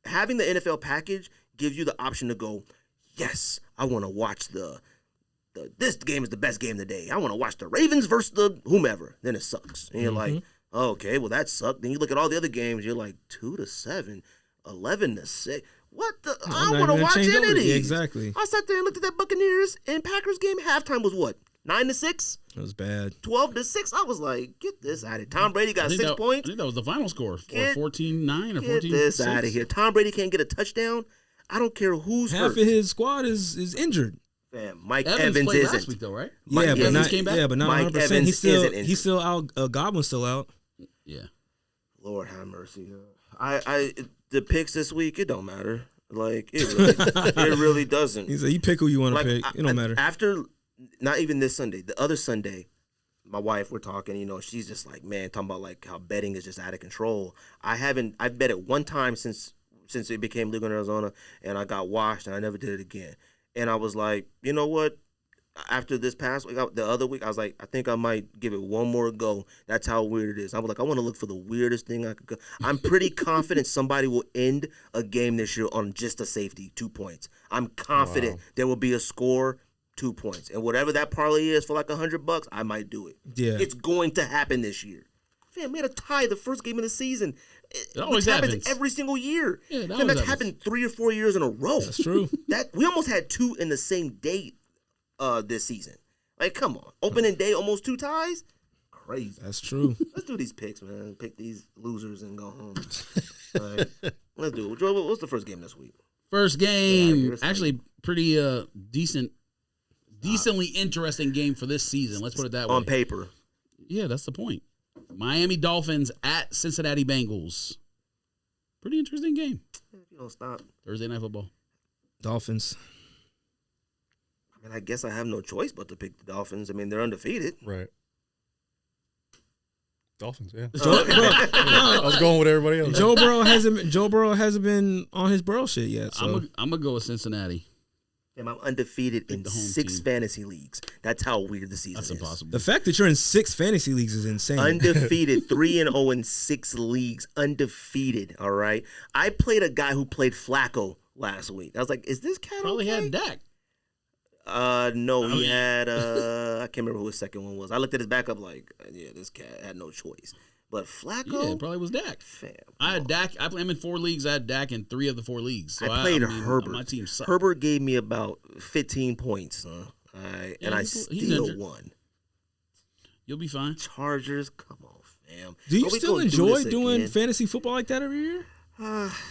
having the NFL package gives you the option to go, yes, I want to watch this game is the best game of the day. I want to watch the Ravens versus the whomever. Then it sucks. And you're like, okay, well, that sucked. Then you look at all the other games. You're like, 2-7, 11-6. What the? I don't want to watch any of these. Yeah, exactly. I sat there and looked at that Buccaneers and Packers game. Halftime was what? 9-6? It was bad. 12-6? I was like, get this out of here. Tom Brady got 6 I points. think that was the final score. Or Get- 14-9 or 14-6. Get this out of here. Tom Brady can't get a touchdown. I don't care who's Half hurt. of his squad is injured. Fam, Mike Evans Evans played isn't. last week, though, right? Mike Yeah, but Evans not. came back? Yeah, but not Mike 100. percent Evans He's still out. Godwin's still out. Yeah. Lord have mercy. The picks this week, it don't matter. Like it really doesn't. He said, "You pick who you want to Like pick. It don't matter." After, not even this Sunday, the other Sunday, my wife, we're talking. She's just like, man, talking about like how betting is just out of control. I've bet it one time since it became legal in Arizona, and I got washed, and I never did it again. And I was like, you know what? After this past week, the other week, I was like, I think I might give it one more go. That's how weird it is. I was like, I want to look for the weirdest thing I could go. I'm pretty confident somebody will end a game this year on just a safety, 2 points. I'm confident there will be a score, 2 points. And whatever that parlay is for like $100, I might do it. Yeah. It's going to happen this year. Fam, we had a tie the first game of the season. It always happens. Every single year. Yeah, it Fam, always that's happens. happened 3 or 4 years in a row. That's true. That we almost had 2 in the same day this season. Like, come on. Opening day, almost 2 ties? Crazy. That's true. Let's do these picks, man. Pick these losers and go home. All right. Let's do it. Joe, what's the first game this week? First Yeah, game, here's actually pretty decently interesting game for this season. Let's put it that way. On paper. Yeah, that's the point. Miami Dolphins at Cincinnati Bengals. Pretty interesting game. If you don't stop. Thursday Night Football. Dolphins. I mean, I guess I have no choice but to pick the Dolphins. I mean, they're undefeated. Right. Dolphins, yeah. Joe, I was going with everybody else. Joe Burrow hasn't been on his Burrow shit yet. So I'm gonna go with Cincinnati. And I'm undefeated in the home 6 team. fantasy leagues. That's how weird the season That's is. impossible. the fact that you're in 6 fantasy leagues is insane. Undefeated, 3-0 in 6 leagues. Undefeated, all right? I played a guy who played Flacco last week. I was like, is this cat Probably okay? had Dak. No, he had, I can't remember who his second one was. I looked at his backup like, yeah, this cat had no choice. But Flacco? Yeah, it probably was Dak. Fam. I had Dak. I'm in 4 leagues. I had Dak in 3 of the 4 leagues. So I played mean, Herbert. My team sucked. Herbert gave me about 15 points, and I he's still injured. won. You'll be fine. Chargers, come on, fam. Do you Are we still gonna do enjoy this doing again? fantasy football like that every year?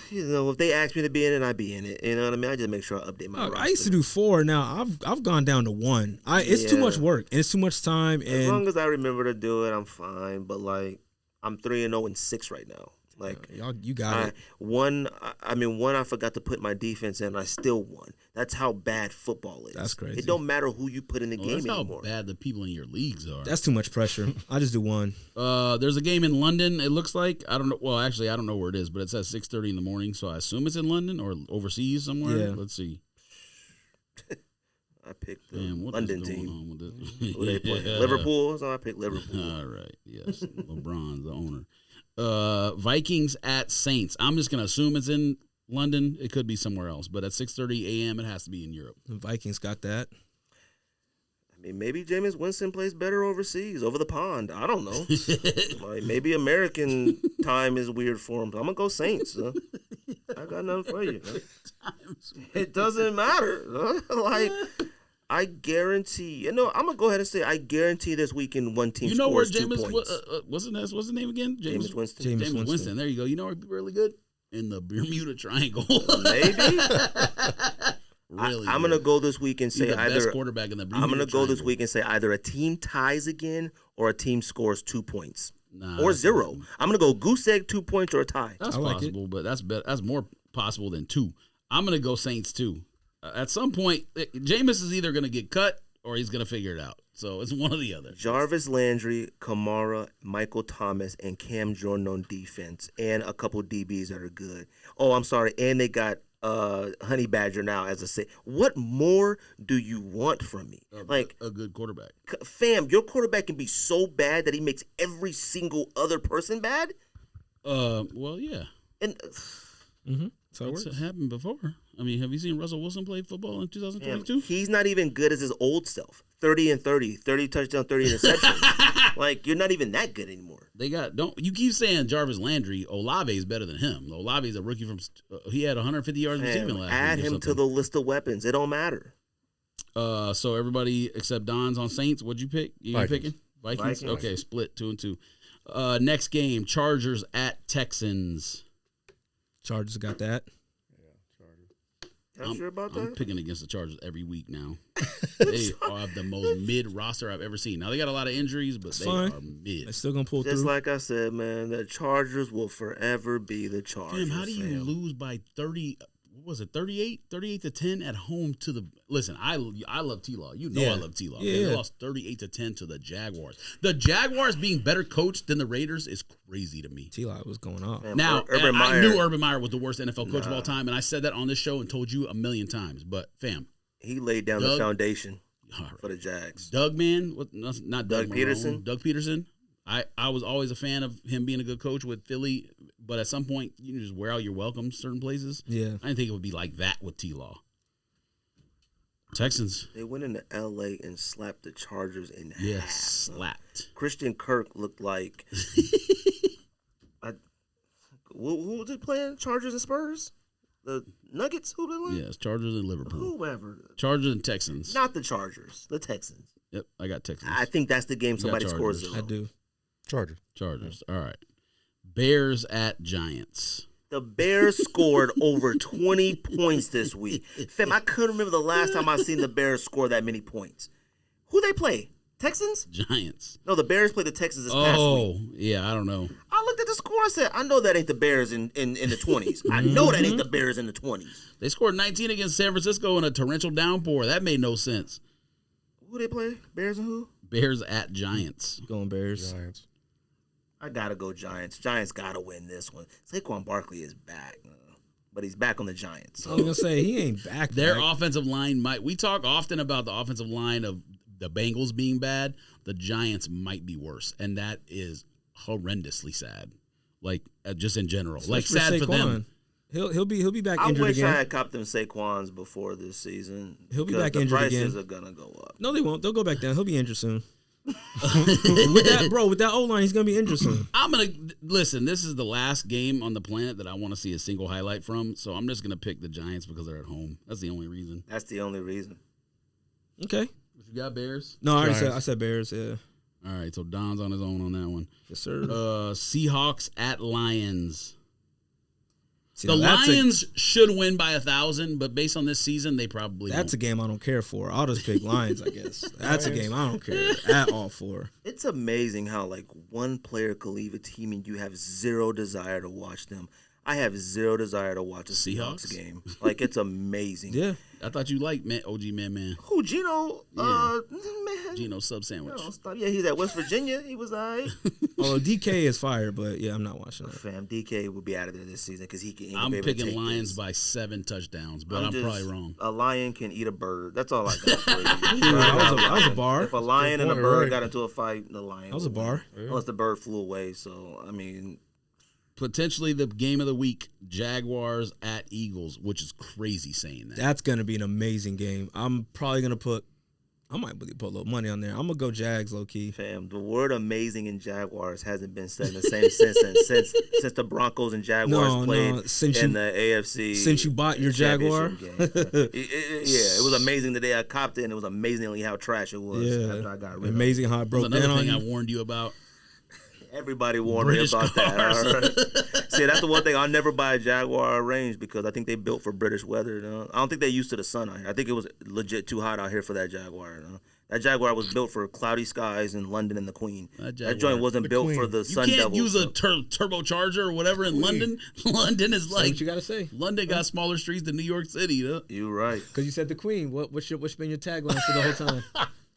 You know, if they ask me to be in it, I be in it. You know what I mean? I just make sure I update my roster. I used to do 4. Now I've gone down to 1. It's too Yeah. much work and it's too much time. As long And as I remember to do it, I'm fine. But like, I'm 3-0-6 right now. Like, you got it. one I forgot to put my defense in. I still won. That's how bad football is. That's crazy. It don't matter who you put in the game That's how anymore. bad the people in your leagues are. That's too much pressure. I just do 1. There's a game in London. It looks like I don't know. Well, actually, I don't know where it is, but it says 6:30 in the morning. So I assume it's in London or overseas somewhere. Yeah. Let's see. I picked the Damn, what London is going team. on with this? Who they play? Yeah. Liverpool. So I picked Liverpool. All right. Yes, LeBron's the owner. Vikings at Saints. I'm just gonna assume it's in London. It could be somewhere else, but at 6:30 a.m. it has to be in Europe. The Vikings got that. I mean, maybe Jameis Winston plays better overseas, over the pond. I don't know. Like, maybe American time is weird for him. I'm gonna go Saints. Huh? I got nothing for you. Huh? It doesn't matter. Huh? Like, I guarantee. You know, I'm gonna go ahead and say I guarantee this weekend one team You know where scores 2 Jameis? points. What's the name again? Jameis Winston. Jameis Winston. There you go. You know where he'd be really good in the Bermuda Triangle. Maybe. Really, I'm gonna go this week and He's say the best either. quarterback in the Bermuda I'm gonna go this Triangle. week and say either a team ties again or a team scores 2 points Nah, or 0. I'm gonna go goose egg 2 points or a tie. That's I like possible, but that's more possible than 2. I'm gonna go Saints too. At some point, Jameis is either gonna get cut or he's gonna figure it out. So it's one or the other. Jarvis Landry, Kamara, Michael Thomas, and Cam Jordan on defense, and a couple DBs that are good. Oh, I'm sorry, and they got Honey Badger now as a say. What more do you want from me? Like, a good quarterback. fam, your quarterback can be so bad that he makes every single other person bad. Well, yeah, And So it works. it's happened before. I mean, have you seen Russell Wilson play football in fam, 2022? he's not even good as his old self. 30 touchdown, 30 interceptions. Like, you're not even that good anymore. They got you keep saying Jarvis Landry. Olave is better than him. Olave is a rookie from. He had 150 yards receiving Fam, last add week or him to something. the list of weapons. It don't matter. So everybody except Don's on Saints. What'd you pick? You Vikings. picking Vikings? Vikings. Okay, split 2 and 2. Next game: Chargers at Texans. Chargers got that. Not sure about I'm that. picking against the Chargers every week now. They are the most mid roster I've ever seen. Now they got a lot of injuries, but they fine. are mid. They're still gonna pull Just through. like I said, man, the Chargers will forever be the Chargers. Fam, how do you fam. lose by 30? What was it, 38 to 10 at home to the? Listen, I love T-Law. You know Yeah. I love T-Law. Yeah, They yeah. lost 38 to 10 to the Jaguars. The Jaguars being better coached than the Raiders is crazy to me. T-Lot was going off. Man, Now, Urban I Meyer, knew Urban Meyer was the worst NFL coach of all time, and I said that on this show and told you a million times. But fam, he laid down the Doug- foundation all right. for the Jags. Doug, man, not Doug Doug Peterson? Marrone. Doug Peterson. I was always a fan of him being a good coach with Philly, but at some point you can just wear out your welcome certain places. Yeah. I didn't think it would be like that with T-Law. Texans, They went into L.A. and slapped the Chargers in yes, half. slapped. Christian Kirk looked like. Who was it playing? Chargers and Spurs? The Nuggets? Who they playing? Yes, Chargers and Liverpool. Whoever. Chargers and Texans. Not the Chargers. The Texans. Yep, I got Texans. I think that's the game somebody Chargers. scores 0. I do. Chargers. All right. Bears at Giants. The Bears scored over 20 points this week. Fam, I couldn't remember the last time I seen the Bears score that many points. Who they play? Texans? Giants. No, the Bears played the Texans this past week. Oh, yeah, I don't know. I looked at the score. I said, I know that ain't the Bears in the 20s. I know that ain't the Bears in the 20s. They scored 19 against San Francisco in a torrential downpour. That made no sense. Who they play? Bears and who? Bears at Giants. Going Bears. Giants. I gotta go Giants. Giants gotta win this one. Saquon Barkley is back, but he's back on the Giants. I was gonna say he ain't back. Their back. offensive line might. We talk often about the offensive line of the Bengals being bad. The Giants might be worse, and that is horrendously sad. Like just in general, like Especially sad for them. He'll be back I injured wish again. I had copped them Saquons before this season. He'll be 'cause back the injured prices again. are gonna go up. No, they won't. They'll go back down. He'll be injured soon. with that O-line, he's gonna be injured soon. I'm gonna listen. This is the last game on the planet that I want to see a single highlight from. So I'm just gonna pick the Giants because they're at home. That's the only reason. That's the only reason. Okay. What you got, Bears? No, I Giants. said Bears. Yeah. All right, so Don's on his own on that one. Yes, sir. Seahawks at Lions. See, The now Lions should win by 1,000, but based on this season, they probably That's won't. a game I don't care for. I'll just pick Lions, I guess. That's a game I don't care at all for. It's amazing how like one player could leave a team and you have zero desire to watch them. I have zero desire to watch a Seahawks game. Like, it's amazing. Yeah. I thought you liked OG Man. Who, Gino? Yeah. Man. Gino sub sandwich. No, stop. Yeah, he's at West Virginia. He was all right. Oh, DK is fire, but yeah, I'm not watching that. Fam, DK will be out of there this season because he can. I'm be able to picking take Lions this. by 7 touchdowns, but I'm probably wrong. A lion can eat a bird. That's all I got for you. That was a bar. If a lion and a Good point, bird right. got into a fight, the lion. That was a would win. bar. Unless the bird flew away. So, I mean. Potentially the game of the week, Jaguars at Eagles, which is crazy saying that. That's going to be an amazing game. I'm probably going to I might really put a little money on there. I'm going to go Jags, low-key. Fam, the word amazing in Jaguars hasn't been said in the same since the Broncos and Jaguars played since in the AFC. Since you bought your Jaguar? championship game. It was amazing the day I copped it, and it was amazingly how trash it was after I got rid of it. Amazing how it broke Another down on thing I you. warned you about. Everybody warned British me about cars. that. See, that's the one thing. I'll never buy a Jaguar range because I think they built for British weather. You know? I don't think they're used to the sun out here. I think it was legit too hot out here for that Jaguar. You know? That Jaguar was built for cloudy skies in London and the Queen. That joint wasn't built for the You Sun can't Devils. use a turbocharger or whatever in London. London is Say like what you got to say. London got smaller streets than New York City. Huh? You're right. Because you said the Queen. What's been your tagline for the whole time?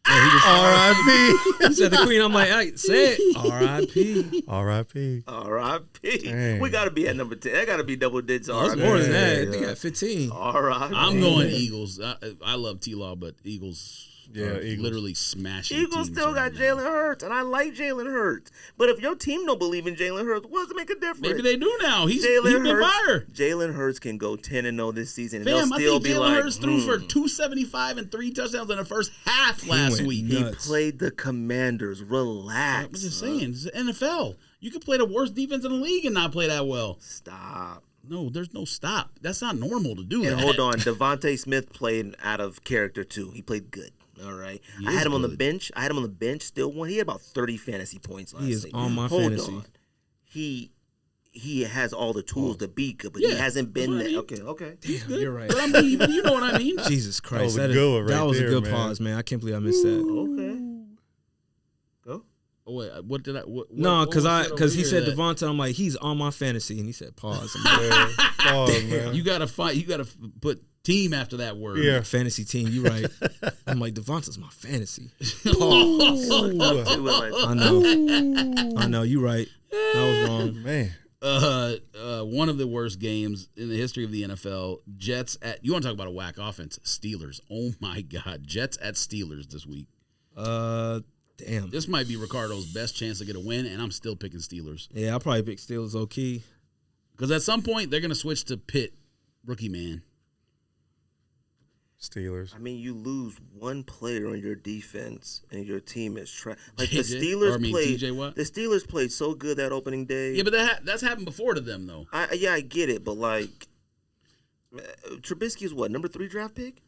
R.I.P. You said the Queen. I'm like, hey, say it. R.I.P. R.I.P. R.I.P. We got to be at number 10. That got to be double digits. Oh, it's R.I.P. more than that. I think at 15. R.I.P. I'm going Eagles. I love T-Law, but Eagles Yeah, are Eagles. literally smashing Eagles teams still right got now. Jalen Hurts, and I like Jalen Hurts. But if your team don't believe in Jalen Hurts, what does it make a difference? Maybe they do now. He's been fire. Jalen Hurts can go 10-0 this season, and Fam, they'll I still think be Jalen like, Hurts threw for 275 and 3 touchdowns in the first half last went week. nuts. He played the Commanders. Relax. I'm just saying, it's the NFL. You could play the worst defense in the league and not play that well. Stop. No, there's no stop. That's not normal to do And that. hold on, Devontae Smith played out of character too. He played good. All right. He I is had him on the good. bench. Still won. He had about 30 fantasy points last He is week. on my Hold fantasy. on. He has all the tools to be good, but he Yeah, hasn't been that's there. what I mean. Okay. Damn, you're right. But I mean, you know what I mean. Jesus Christ. That was a good one right that was there, a good man. pause, man. I can't believe I missed that. Okay. Go. Oh, wait, what did I? What, No, what was said because over he here said that Devonta. I'm like, he's on my fantasy, and he said pause. I'm like, Oh, man. You gotta fight. You gotta put team after that word. Yeah. fantasy team. You right. I'm like, Devonta's my fantasy. I know. You right. I was wrong. Man. One of the worst games in the history of the NFL. Jets at. You want to talk about a whack offense? Steelers. Oh my God. Jets at Steelers this week. Damn. This might be Ricardo's best chance to get a win, and I'm still picking Steelers. Yeah, I'll probably pick Steelers low key. Because at some point, they're going to switch to Pitt, rookie man. Steelers. I mean, you lose one player on your defense, and your team is trash. Like the TJ? Steelers Or, I mean, played. TJ Watt? The Steelers played so good that opening day. Yeah, but that's happened before to them, though. I get it, but like, Trubisky is what, number 3 draft pick?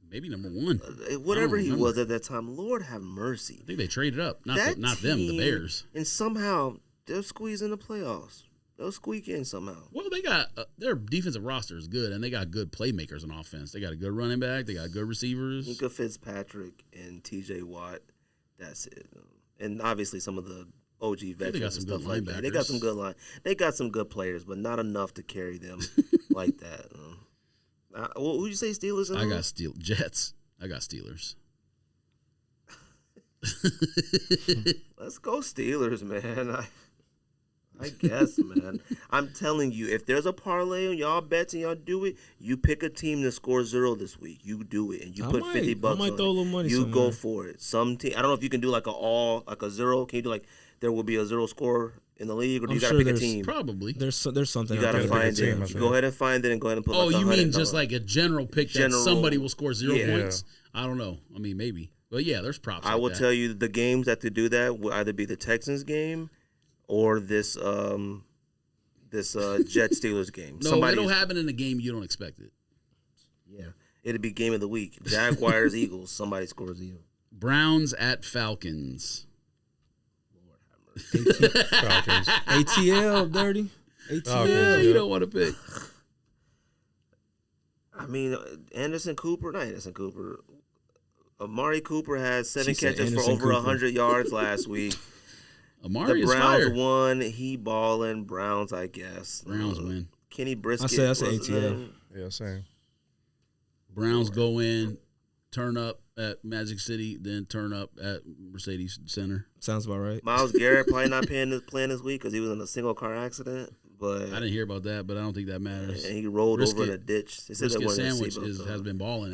Maybe number 1. Whatever he remember. was at that time. Lord have mercy. I think they traded up. Not That them, the team- Bears. And somehow they'll squeeze in the playoffs. They'll squeak in somehow. Well, they got their defensive roster is good, and they got good playmakers on offense. They got a good running back. They got good receivers. Mika Fitzpatrick and T.J. Watt. That's it. And obviously some of the OG veterans got some and stuff good like that. They got some good They got some good players, but not enough to carry them like that. Who'd you say Steelers? I got Jets. I got Steelers. Let's go Steelers, man. I guess, man. I'm telling you, if there's a parlay on y'all bets and y'all do it, you pick a team to score 0 this week. You do it, and you put $50 I might on throw a it. little money You somewhere. go for it. Some team, I don't know if you can do like a 0. Can you do like there will be a 0 score in the league, or do I'm you got to sure pick a there's team? Probably. There's something. You got to out there. find team, I it. think. Go ahead and find it, and go ahead and put. Oh, like you mean $100. just like a general pick that somebody will score 0 Yeah. points? I don't know. I mean, maybe. But yeah, there's props. I like will that. tell you the games that to do that will either be the Texans game or this Jets Steelers game. No, it'll happen in a game you don't expect it. Yeah, it'll be game of the week. Jaguars Eagles. Somebody scores you. Browns at Falcons. Falcons. ATL, dirty. ATL. Falcons, You don't want to pick. I mean, Anderson Cooper, not Anderson Cooper. Amari Cooper had 7 catches for over 100 yards last week. Amari The is Browns fire. won. He balling. Browns, I guess. Browns win. Kenny Brisket. I was say his ATL. name. Yeah, same. Browns go in, turn up at Magic City, then turn up at Mercedes Center. Sounds about right. Myles Garrett probably not playing this week because he was in a single car accident. But I didn't hear about that, but I don't think that matters. and he rolled over in a Brisket- ditch. They said that Brisket wasn't sandwich a has seatbelt. been balling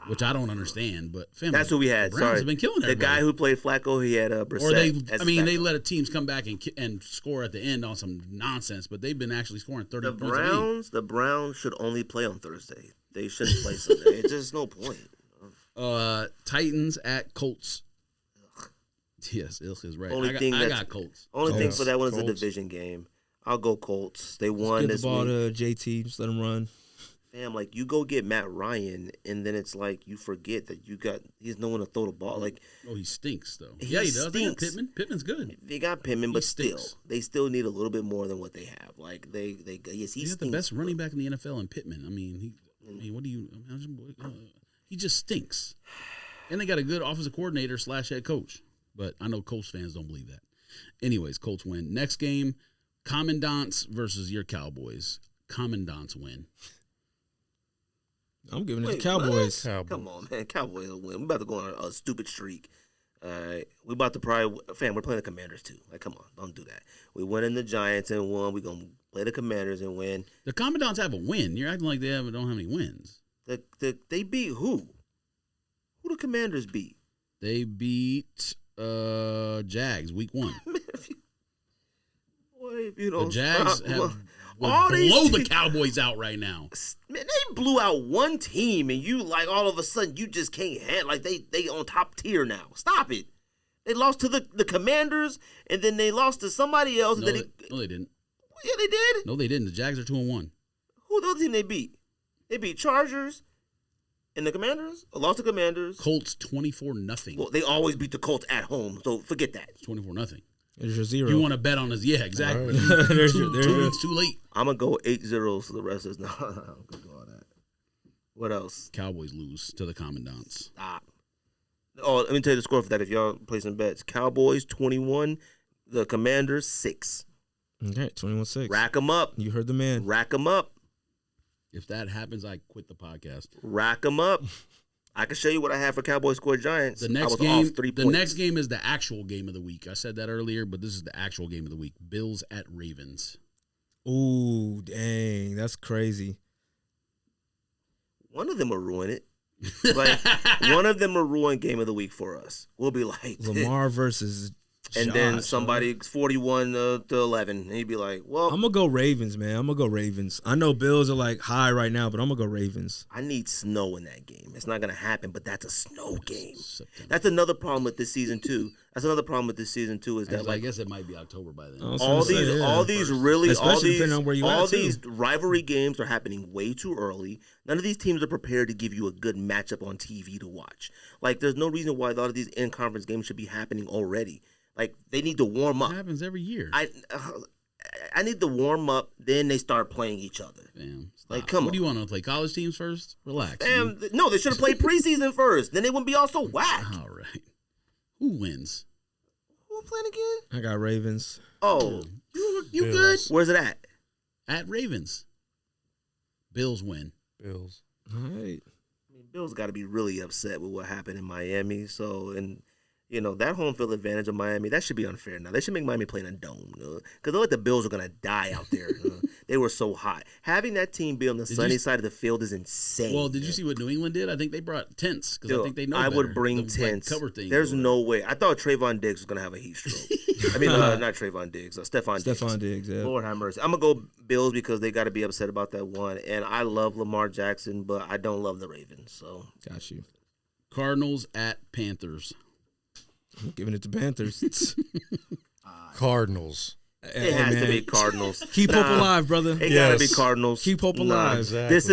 which I don't understand. But family, That's who we had. the Browns Sorry, have been killing the everybody. guy who played Flacco. He had Brissett. Or they, as I mean, backup. they let teams come back and score at the end on some nonsense, but they've been actually scoring 30 The points a game. The Browns should only play on Thursday. They shouldn't play Sunday. It's just no point. Titans at Colts. Yes, Ilk is right. Only I thing got that's- Colts. Only thing Colts. for that one is a Colts. division game. I'll go Colts. They won Give the this ball week. to JT. Just let him run. Fam, like you go get Matt Ryan, and then it's like you forget that he's no one to throw the ball. Like Oh, he stinks though. He Yeah, he does. They got stinks. Pittman. Pittman's good. they got Pippen, but stinks. they still need a little bit more than what they have. Like he He got the stinks, best but- running back in the NFL in Pittman. I mean, what do you imagine? He just stinks. And they got a good offensive coordinator / head coach. But I know Colts fans don't believe that. Anyways, Colts win. Next game, Commandants versus your Cowboys. Commandants win. I'm giving it Wait, to Cowboys. Cowboys. Come on, man. Cowboys will win. We're about to go on a stupid streak. We about to probably, we're playing the Commanders too. Like, come on, don't do that. We went in the Giants and won. We're going to play the Commanders and win. The Commandants have a win. You're acting like they don't have any wins. They beat who? Who the Commanders beat? They beat Jags week 1. If you The don't Jags stop- have all these blow the te- Cowboys out right now. Man, they blew out one team, and you like all of a sudden you just can't handle. Like they on top tier now. Stop it. They lost to the Commanders, and then they lost to somebody else. No, and then no, they didn't. yeah, they did. No, they didn't. The Jags are 2-1. Who the other team they beat? They beat Chargers and the Commanders. Or lost to Commanders. Colts 24-0. Well, they always beat the Colts at home, so forget that. 24-0 There's your zero. You want to bet on this? Yeah, exactly. There's two, your- there's 2 your- weeks too late. I'm gonna go 8-0 for the rest of this. No, I'm gonna go all that. What else? Cowboys lose to the Commandants. Stop. Oh, let me tell you the score for that. If y'all play some bets, Cowboys 21, the Commanders 6. Okay, 21-6. Rack them up. You heard the man. Rack them up. If that happens, I quit the podcast. Rack them up. I can show you what I have for Cowboys score Giants. The I next was game, off 3 the points. next game is the actual game of the week. I said that earlier, but this is the actual game of the week. Bills at Ravens. Ooh, dang, that's crazy. One of them will ruin it. Like one of them will ruin game of the week for us. We'll be like Lamar versus and then Josh, somebody 41 to 11, and he'd be like, "Well, I'm gonna go Ravens, man. I'm gonna go Ravens. I know Bills are like high right now, but I'm gonna go Ravens. I need snow in that game. It's not gonna happen, but that's a snow game. September. That's another problem with this season too. Is that Actually, I like guess it might be October by then. I was all gonna say, these, yeah. all these really, all Especially these, depending on where you all at, too. these rivalry games are happening way too early. None of these teams are prepared to give you a good matchup on TV to watch. Like, there's no reason why a lot of these in-conference games should be happening already. Like, they need to warm It up. happens every year. I need to warm up, then they start playing each other. Damn. Stop. Like, come What on. do you want to play? College teams first? Relax. No, they should have played preseason first. Then they wouldn't be all so whack. All right. Who wins? Who playing again? I got Ravens. Oh, You good? Bills. where's it at? At Ravens. Bills win. Bills. All right. I mean, Bill's got to be really upset with what happened in Miami. So, and you know that home field advantage of Miami, that should be unfair. Now they should make Miami play in a dome, because they're like the Bills are gonna die out there. They were so hot. Having that team be on the sunny side of the field is insane. Well, did you see what New England did? I think they brought tents because I Yo, think they know I would better. bring The, like, tents. cover things. There's or no way. I thought Trayvon Diggs was gonna have a heat stroke. I mean, not Trayvon Diggs. Stephon Diggs. Stephon Diggs, yeah. Lord have mercy. I'm gonna go Bills because they got to be upset about that one. And I love Lamar Jackson, but I don't love the Ravens. So Got you. Cardinals at Panthers. I'm giving it to Panthers. Cardinals. It has to be Cardinals. Keep hope alive, brother. It gotta be Cardinals. Keep hope alive. Exactly. This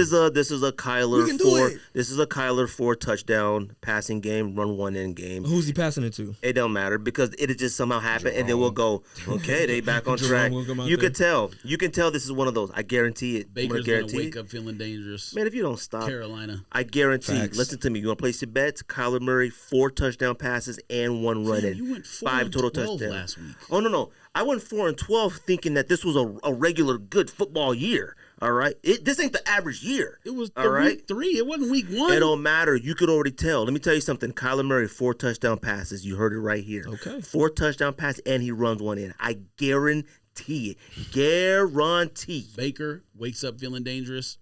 is a Kyler We can do 4. it. This is a Kyler 4 touchdown passing game, run one in game. Who's he passing it to? It don't matter because it'll just somehow happen, and then we'll go, okay, they back on track. will come out You there. can tell. You can tell this is one of those. I guarantee it. Baker's I'm gonna guarantee wake it. up feeling dangerous. Man, if you don't stop, Carolina. I guarantee. Facts. Listen to me. You want to place your bets? Kyler Murray 4 touchdown passes and 1 run in. You went 4 5 and total 12 touchdowns last week. Oh no. I went 4-12 thinking that this was a regular good football year. All right, this ain't the average year. It was all right. week 3. It wasn't week 1. It don't matter. You could already tell. Let me tell you something. Kyler Murray 4 touchdown passes. You heard it right here. Okay. 4 touchdown passes and he runs one in. I guarantee it. Guarantee. Baker wakes up feeling dangerous.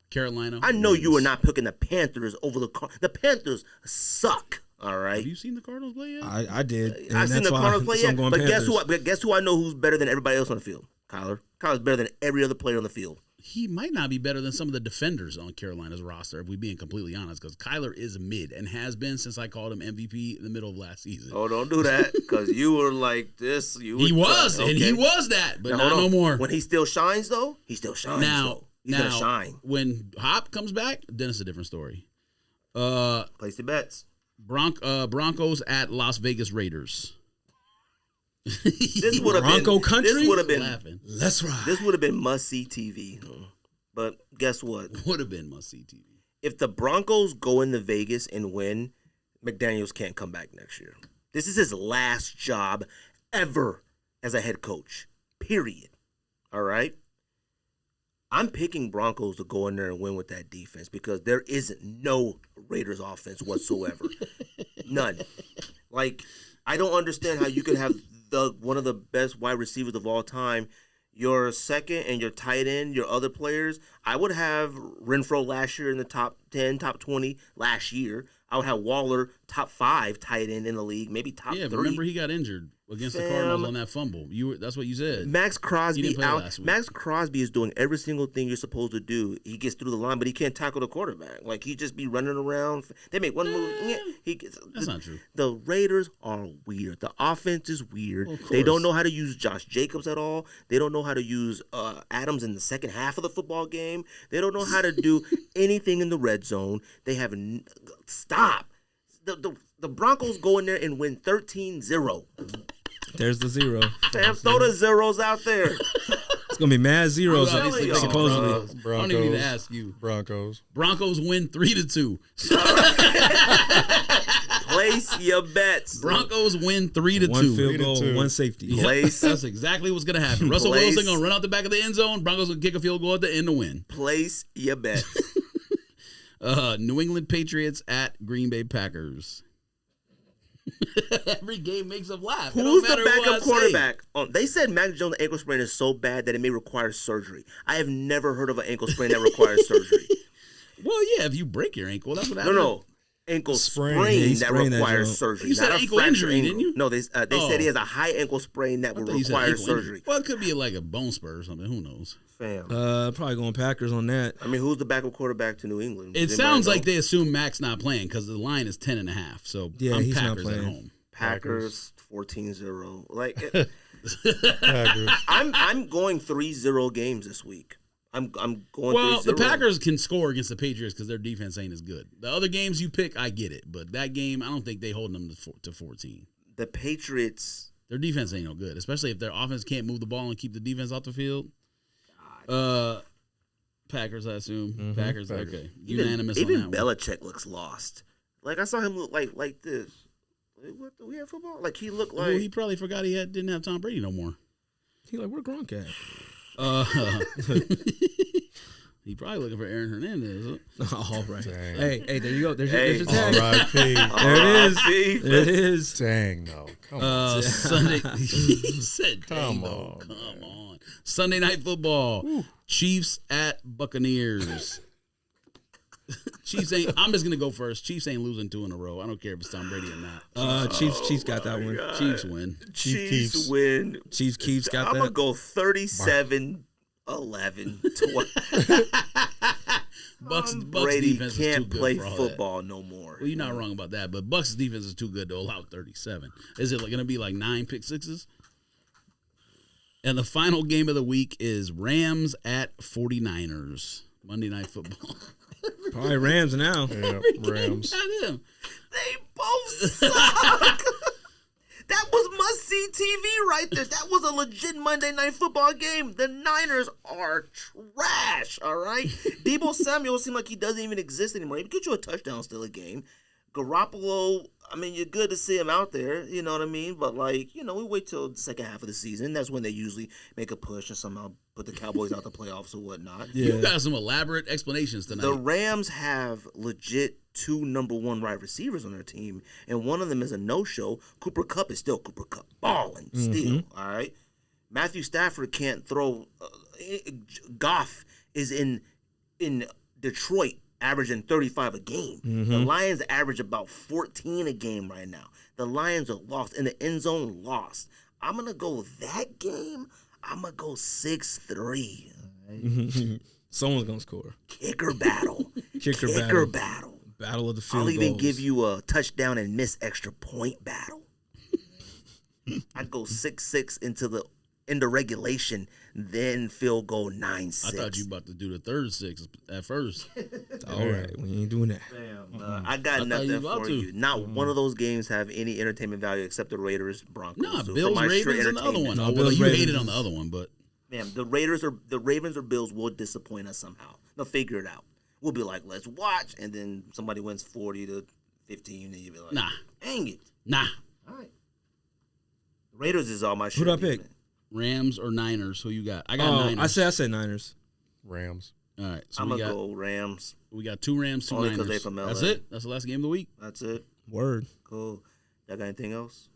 Carolina. I know you wins. are not picking the Panthers over the Panthers suck. All right. Have you seen the Cardinals play yet? I did. And I've seen that's the why- Cardinals play so I'm yet, going but Panthers. guess who I know who's better than everybody else on the field? Kyler. Kyler's better than every other player on the field. He might not be better than some of the defenders on Carolina's roster, if we're being completely honest, because Kyler is mid and has been since I called him MVP in the middle of last season. Oh, don't do that, because you were like this. He was that, but Now, not hold no on. more. When he still shines, though, he still shines. Now, He's gonna shine. When Hop comes back, then it's a different story. Place your bets. Broncos at Las Vegas Raiders. This would have Bronco been country? This would have been Laughing. Let's ride. this would have been must see TV. But guess what? Would have been must see TV. If the Broncos go into Vegas and win, McDaniels can't come back next year. This is his last job ever as a head coach. Period. All right. I'm picking Broncos to go in there and win with that defense because there isn't no Raiders offense whatsoever. None. Like, I don't understand how you can have one of the best wide receivers of all time, your second and your tight end, your other players. I would have Renfro last year in the top 10, top 20 last year. I would have Waller top 5 tight end in the league, maybe top 3. Yeah, but remember he got injured against the Cardinals on that fumble. That's what you said. Max He Crosby didn't play out. last week. Max Crosby is doing every single thing you're supposed to do. He gets through the line, but he can't tackle the quarterback. Like, he just be running around. They make one move. Yeah, he gets. That's not true. The Raiders are weird. The offense is weird. Well, of They don't course. know how to use Josh Jacobs at all. They don't know how to use Adams in the second half of the football game. They don't know how to do anything in the red zone. They have stop. The Broncos go in there and win 13-0. There's the 0. Fam, throw the zeros out there. It's gonna be mad zeros I'm telling y'all, supposedly. I don't even need to ask you. Broncos. Broncos win 3-2. Place your bets. Broncos win 3-2. One field goal, 3-2. one safety. Yeah, Place. that's exactly what's gonna happen. Russell Place. Wilson gonna run out the back of the end zone. Broncos gonna kick a field goal at the end to win. Place your bets. New England Patriots at Green Bay Packers. Every game makes them laugh. It Who's don't the matter who I backup say. quarterback? They said Mac Jones' ankle sprain is so bad that it may require surgery. I have never heard of an ankle sprain that requires surgery. Well, yeah, if you break your ankle, that's what happens. No. Ankle sprain, Yeah, he that sprained that requires joint. surgery. You said not a ankle fractured injury, ankle. didn't you? No, they said he has a high ankle sprain that I would thought you said require ankle injury. surgery. Well, it could be like a bone spur or something. Who knows? Fam. Probably going Packers on that. I mean, who's the backup quarterback to New England? It Does sounds anybody like know? they assume Mac's not playing because the line is 10.5. So Yeah, I'm he's not Packers at playing. home. Packers 14-0. Like Packers. I'm going 3-0 games this week. I'm going 3-0. Well, the Packers can score against the Patriots because their defense ain't as good. The other games you pick, I get it, but that game, I don't think they holding them to 14. The Patriots. Their defense ain't no good, especially if their offense can't move the ball and keep the defense off the field. Packers, I assume. Packers, Packers. okay. Unanimous on Even that one. Belichick looks lost. Like I saw him look like this. Like, what? Do we have football? Like he looked like. Well, he probably forgot didn't have Tom Brady no more. He like, where Gronk at? He probably looking for Aaron Hernandez. All right. Dang. Hey, there you go. There's Hey. your tag. R.I.P. There it is. See? There it is. Dang, no. Come on. Sunday. He said, Come "Dang, on, come on." Sunday night football. Chiefs at Buccaneers. Chiefs ain't. I'm just gonna go first. Chiefs ain't losing 2 in a row. I don't care if it's Tom Brady or not. Chiefs got that one. Chiefs win. Chiefs Keeps. win. Chiefs got I'm gonna that. go 37-11. Bucks Brady defense is can't too good play for all that. football no more. Well, you're not wrong about that, but Bucks defense is too good to allow 37. Is it going to be like 9 pick sixes? And the final game of the week is Rams at 49ers. Monday Night Football. Probably Rams now. Yeah, Rams. Got him. They both suck. That was must-see TV right there. That was a legit Monday Night Football game. The Niners are trash, all right? Deebo Samuel seems like he doesn't even exist anymore. He get you a touchdown, still a game. Garoppolo, I mean, you're good to see him out there, you know what I mean? But, like, you know, we wait till the second half of the season. That's when they usually make a push and somehow put the Cowboys out the playoffs or whatnot. You got some elaborate explanations tonight. The Rams have legit 2 number 1 wide receivers on their team, and one of them is a no-show. Cooper Kupp is still Cooper Kupp, balling still, all right? Matthew Stafford can't throw. Goff is in Detroit, averaging 35 a game. The Lions average about 14 a game right now. The Lions are lost. In the end zone, lost. I'm going to go that game. I'm going to go 6-3. Right? Someone's going to score. Kicker battle. Kicker battle. Battle of the field I'll even goals. give you a touchdown and miss extra point battle. I'd go 6-6 into regulation, then field goal 9-6. I thought you about to do the third 6 at first. All right, we ain't doing that. Damn, I got nothing for you. Not one of those games have any entertainment value except the Raiders Broncos. Nah, So Bills for my straight Ravens and the other one. No, Oh, well, Bills, you Ravens. hated on the other one, but Man, the Ravens or Bills will disappoint us somehow. They'll figure it out. We'll be like, let's watch, and then somebody wins 40-15, and you'll be like, nah, dang it. nah. All right. Raiders is all my shit. Who'd I pick? Rams or Niners? Who you got? I got Niners. I said Niners. Rams. All right, so I'm we going to got go Rams. we got 2 Rams, 2 Only 'cause Niners. they from LA. That's it. That's the last game of the week. That's it. Word. Cool. Y'all got anything else?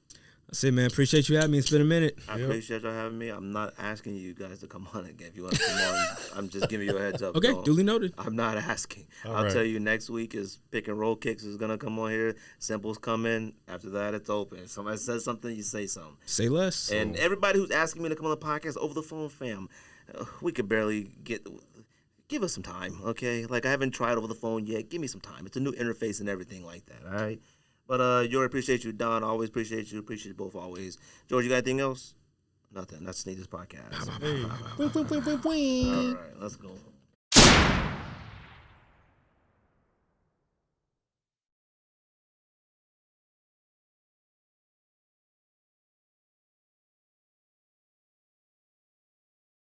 That's it, man. Appreciate you having me. It's been a minute. I appreciate y'all having me. I'm not asking you guys to come on again. If you want to come on, I'm just giving you a heads up. Okay, Don't. duly noted. I'm not asking. All I'll right. tell you next week is pick and roll kicks is gonna come on here. Simples come in. After that, it's open. If somebody says something, you say something. Say less. And everybody who's asking me to come on the podcast over the phone, fam, we could barely get. Give us some time, okay? Like I haven't tried over the phone yet. Give me some time. It's a new interface and everything like that. All right. But Jordan, appreciate you. Don, always appreciate you. Appreciate you both always. George, you got anything else? Nothing. That's Sneak This Podcast. All right, let's go.